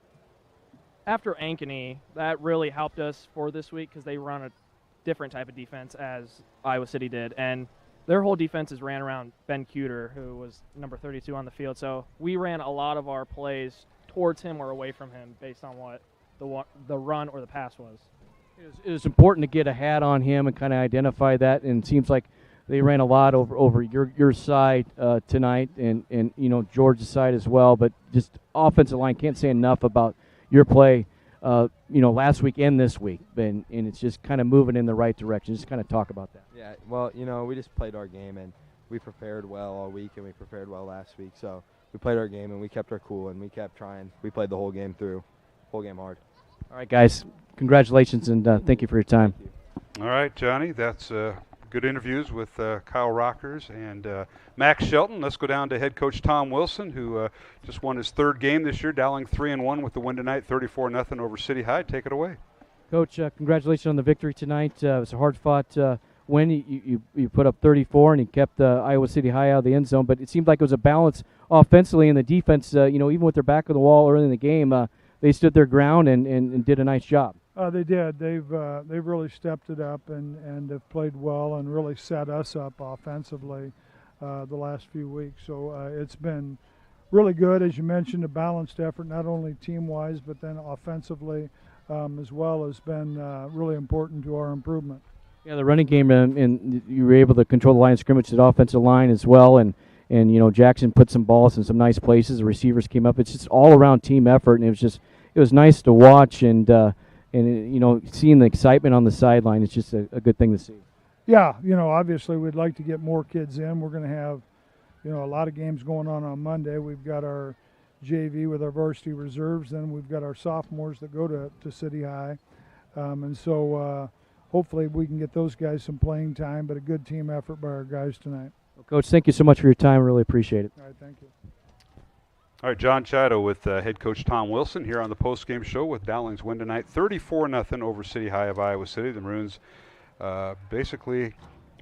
Ankeny, that really helped us for this week because they run a different type of defense as Iowa City did. And their whole defense is ran around Ben Cuter, who was number 32 on the field. So we ran a lot of our plays towards him or away from him based on what the run or the pass was. It was important to get a hat on him and kind of identify that, and it seems like they ran a lot over your side tonight and you know, George's side as well. But just offensive line, can't say enough about your play, you know, last week and this week, and it's just kind of moving in the right direction. Just kind of talk about that. Yeah, well, you know, we just played our game, and we prepared well all week, and we prepared well last week. So we played our game, and we kept our cool, and we kept trying. We played the whole game through, whole game hard. All right, guys, congratulations, and thank you for your time. All right, Johnny, that's good interviews with Kyle Rockers and Max Shelton. Let's go down to head coach Tom Wilson, who just won his third game this year, Dowling 3-1 with the win tonight, 34-0 over City High. Take it away. Coach, congratulations on the victory tonight. It was a hard-fought win. You put up 34, and you kept Iowa City High out of the end zone. But it seemed like it was a balance offensively, and the defense, even with their back of the wall early in the game, they stood their ground and did a nice job. They did. They've really stepped it up and have played well and really set us up offensively the last few weeks. So it's been really good, as you mentioned, a balanced effort, not only team-wise but then offensively as well, has been really important to our improvement. Yeah, the running game, and you were able to control the line of scrimmage at the offensive line as well, and Jackson put some balls in some nice places. The receivers came up. It's just all-around team effort, and it was nice to watch, and seeing the excitement on the sideline, it's just a good thing to see. Yeah, obviously we'd like to get more kids in. We're going to have, a lot of games going on Monday. We've got our JV with our varsity reserves, then we've got our sophomores that go to City High, and so hopefully we can get those guys some playing time, but a good team effort by our guys tonight. Well, Coach, thank you so much for your time. Really appreciate it. All right, thank you. All right, John Chido with head coach Tom Wilson here on the post-game show with Dowling's win tonight, 34-0 over City High of Iowa City. The Maroons basically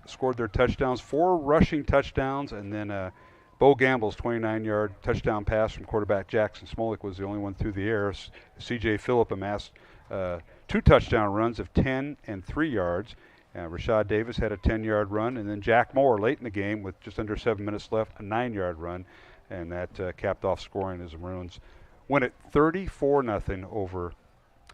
scored their touchdowns, 4 rushing touchdowns, and then Bo Gamble's 29-yard touchdown pass from quarterback Jackson Smolik was the only one through the air. C.J. Phillip amassed 2 touchdown runs of 10 and 3 yards. Rashad Davis had a 10-yard run, and then Jack Moore late in the game with just under 7 minutes left, a 9-yard run. And that capped off scoring as the Maroons win it 34-0 over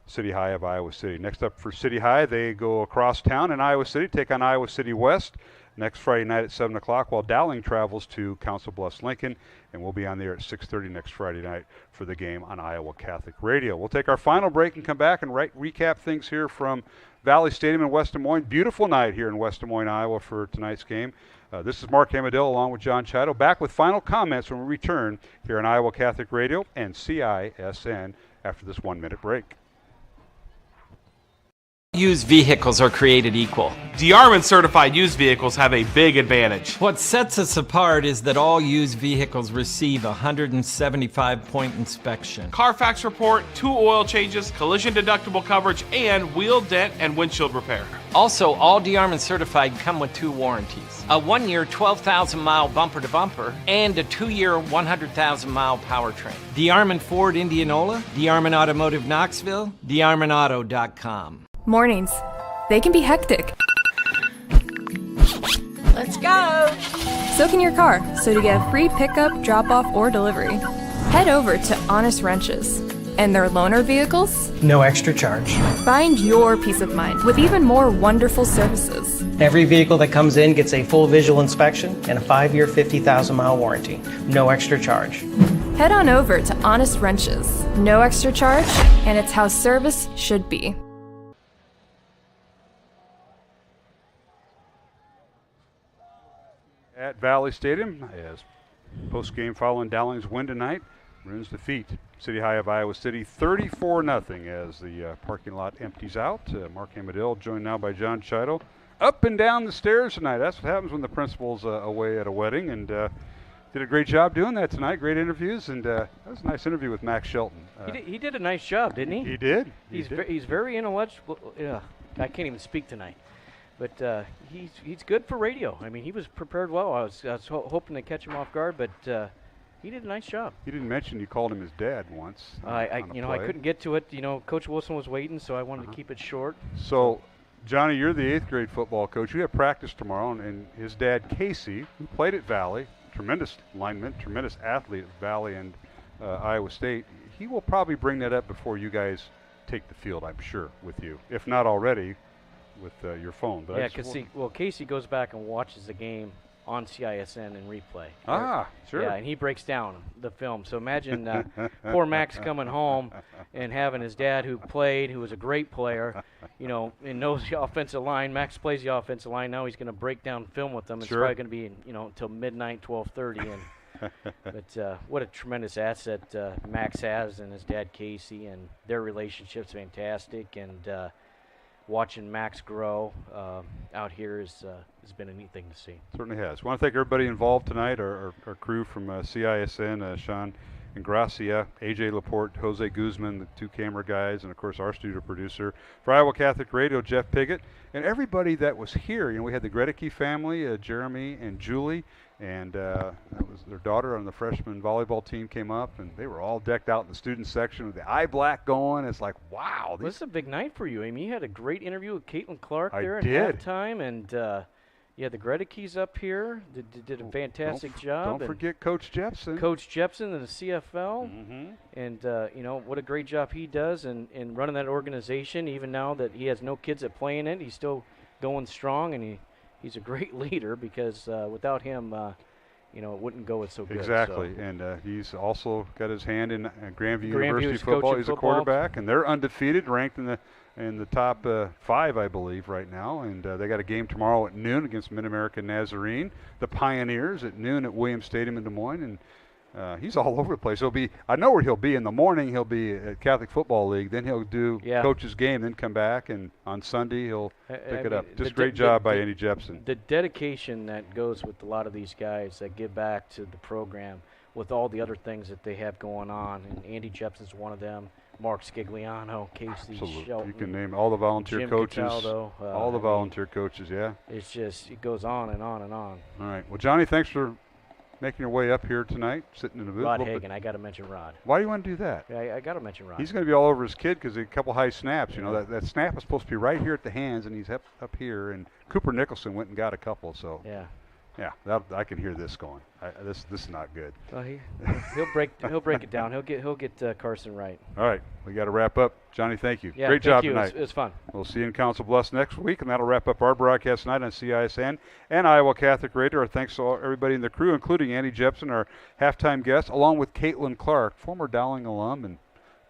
City High of Iowa City. Next up for City High, they go across town in Iowa City, take on Iowa City West next Friday night at 7 o'clock, while Dowling travels to Council Bluffs Lincoln, and we'll be on there at 6:30 next Friday night for the game on Iowa Catholic Radio. We'll take our final break and come back and recap things here from Valley Stadium in West Des Moines. Beautiful night here in West Des Moines, Iowa for tonight's game. This is Mark Amadil along with John Chido, back with final comments when we return here on Iowa Catholic Radio and CISN after this 1-minute break. Used vehicles are created equal. DeArmond certified used vehicles have a big advantage. What sets us apart is that all used vehicles receive a 175-point inspection. Carfax report, 2 oil changes, collision deductible coverage, and wheel dent and windshield repair. Also, all DeArmond certified come with 2 warranties. A 1-year 12,000-mile bumper-to-bumper and a 2-year 100,000-mile powertrain. DeArmond Ford Indianola, DeArmond Automotive Knoxville, DeArmondAuto.com. Mornings. They can be hectic. Let's go! So can your car. So to get a free pickup, drop-off, or delivery, head over to Honest Wrenches. And their loaner vehicles? No extra charge. Find your peace of mind with even more wonderful services. Every vehicle that comes in gets a full visual inspection and a 5-year, 50,000-mile warranty. No extra charge. Head on over to Honest Wrenches. No extra charge, and it's how service should be. At Valley Stadium, as post-game following Dowling's win tonight, Maroons defeat City High of Iowa City 34-0 as the parking lot empties out. Mark Amadil joined now by John Chido. Up and down the stairs tonight. That's what happens when the principal's away at a wedding, and did a great job doing that tonight. Great interviews, and that was a nice interview with Max Shelton. He did a nice job, didn't he? He did. He's very intellectual. I can't even speak tonight. But he's good for radio. I mean, he was prepared well. I was hoping to catch him off guard, but he did a nice job. He didn't mention you called him his dad once. I couldn't get to it. Coach Wilson was waiting, so I wanted to keep it short. So, Johnny, you're the 8th grade football coach. You have practice tomorrow, and his dad, Casey, who played at Valley, tremendous lineman, tremendous athlete at Valley and Iowa State, he will probably bring that up before you guys take the field, I'm sure, with you. If not already, with your phone. But yeah, because Casey goes back and watches the game on CISN in replay. Sure. Yeah, and he breaks down the film. So imagine poor Max coming home and having his dad who was a great player, and knows the offensive line. Max plays the offensive line. Now he's going to break down film with them. It's probably going to be, until midnight, 12:30. But what a tremendous asset Max has, and his dad Casey, and their relationship's fantastic. And watching Max grow out here has been a neat thing to see. Certainly has. I want to thank everybody involved tonight, our crew from CISN, Sean Ingracia, AJ Laporte, Jose Guzman, the 2 camera guys, and of course our studio producer. For Iowa Catholic Radio, Jeff Piggott, and everybody that was here. You know, we had the Gredicke family, Jeremy and Julie, and that was their daughter on the freshman volleyball team came up, and they were all decked out in the student section with the eye black going. It's like, wow. This is a big night for you. I mean, you had a great interview with Caitlin Clark there at halftime, and yeah, the Gredickes up here did a fantastic job. Don't forget Coach Jepson. Coach Jepson in the CFL. And, you know, what a great job he does in running that organization. Even now that he has no kids that play in it, he's still going strong, and he's a great leader because without him, you know, it wouldn't go so good. Exactly, so. and he's also got his hand in Grandview University football. He's a quarterback, and they're undefeated, ranked in the top 5, I believe, right now. And they got a game tomorrow at noon against Mid-American Nazarene. The Pioneers at noon at Williams Stadium in Des Moines, and he's all over the place. I know where he'll be in the morning. He'll be at Catholic Football League. Then he'll do Coach's game. Then come back, and on Sunday he'll pick it up. Just great job by Andy Jepson. The dedication that goes with a lot of these guys that give back to the program with all the other things that they have going on, and Andy Jepson's one of them. Mark Scigliano, Casey Shelton. You can name all the volunteer Jim coaches. Cataldo, all the volunteer coaches, yeah. It's just, it goes on and on and on. All right. Well, Johnny, thanks for making your way up here tonight, sitting in the booth. Rod Hagan, I got to mention Rod. Why do you want to do that? I got to mention Rod. He's going to be all over his kid because a couple high snaps. You know, that snap is supposed to be right here at the hands, and he's up here. And Cooper Nicholson went and got a couple. So yeah, I can hear this going. This is not good. Well, he'll break it down. He'll get Carson right. All right, we got to wrap up. Johnny, thank you. Yeah, great job you. tonight. It was fun. We'll see you in Council Bluffs next week, and that'll wrap up our broadcast tonight on CISN and Iowa Catholic Radio. Our thanks to everybody in the crew, including Andy Jepson, our halftime guest, along with Caitlin Clark, former Dowling alum, and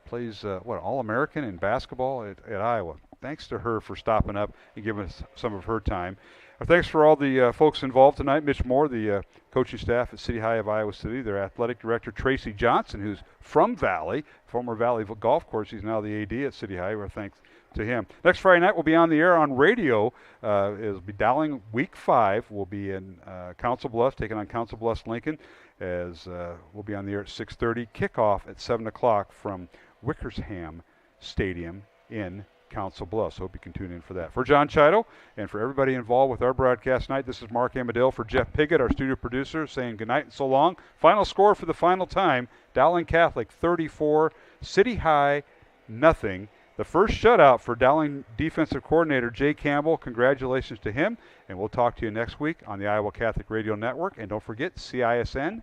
plays All-American in basketball at Iowa. Thanks to her for stopping up and giving us some of her time. Our thanks for all the folks involved tonight. Mitch Moore, the coaching staff at City High of Iowa City, their athletic director, Tracy Johnson, who's from Valley, former Valley Golf Course. He's now the AD at City High. Our thanks to him. Next Friday night, we'll be on the air on radio. It'll be Dowling Week 5. We'll be in Council Bluffs, taking on Council Bluffs Lincoln, as we'll be on the air at 6:30. Kickoff at 7 o'clock from Wickersham Stadium in Council Bluffs. Hope you can tune in for that. For John Chido and for everybody involved with our broadcast tonight, this is Mark Amadale for Jeff Piggott, our studio producer, saying goodnight and so long. Final score for the final time, Dowling Catholic 34, City High nothing. The first shutout for Dowling defensive coordinator Jay Campbell. Congratulations to him, and we'll talk to you next week on the Iowa Catholic Radio Network. And don't forget, CISN.TV.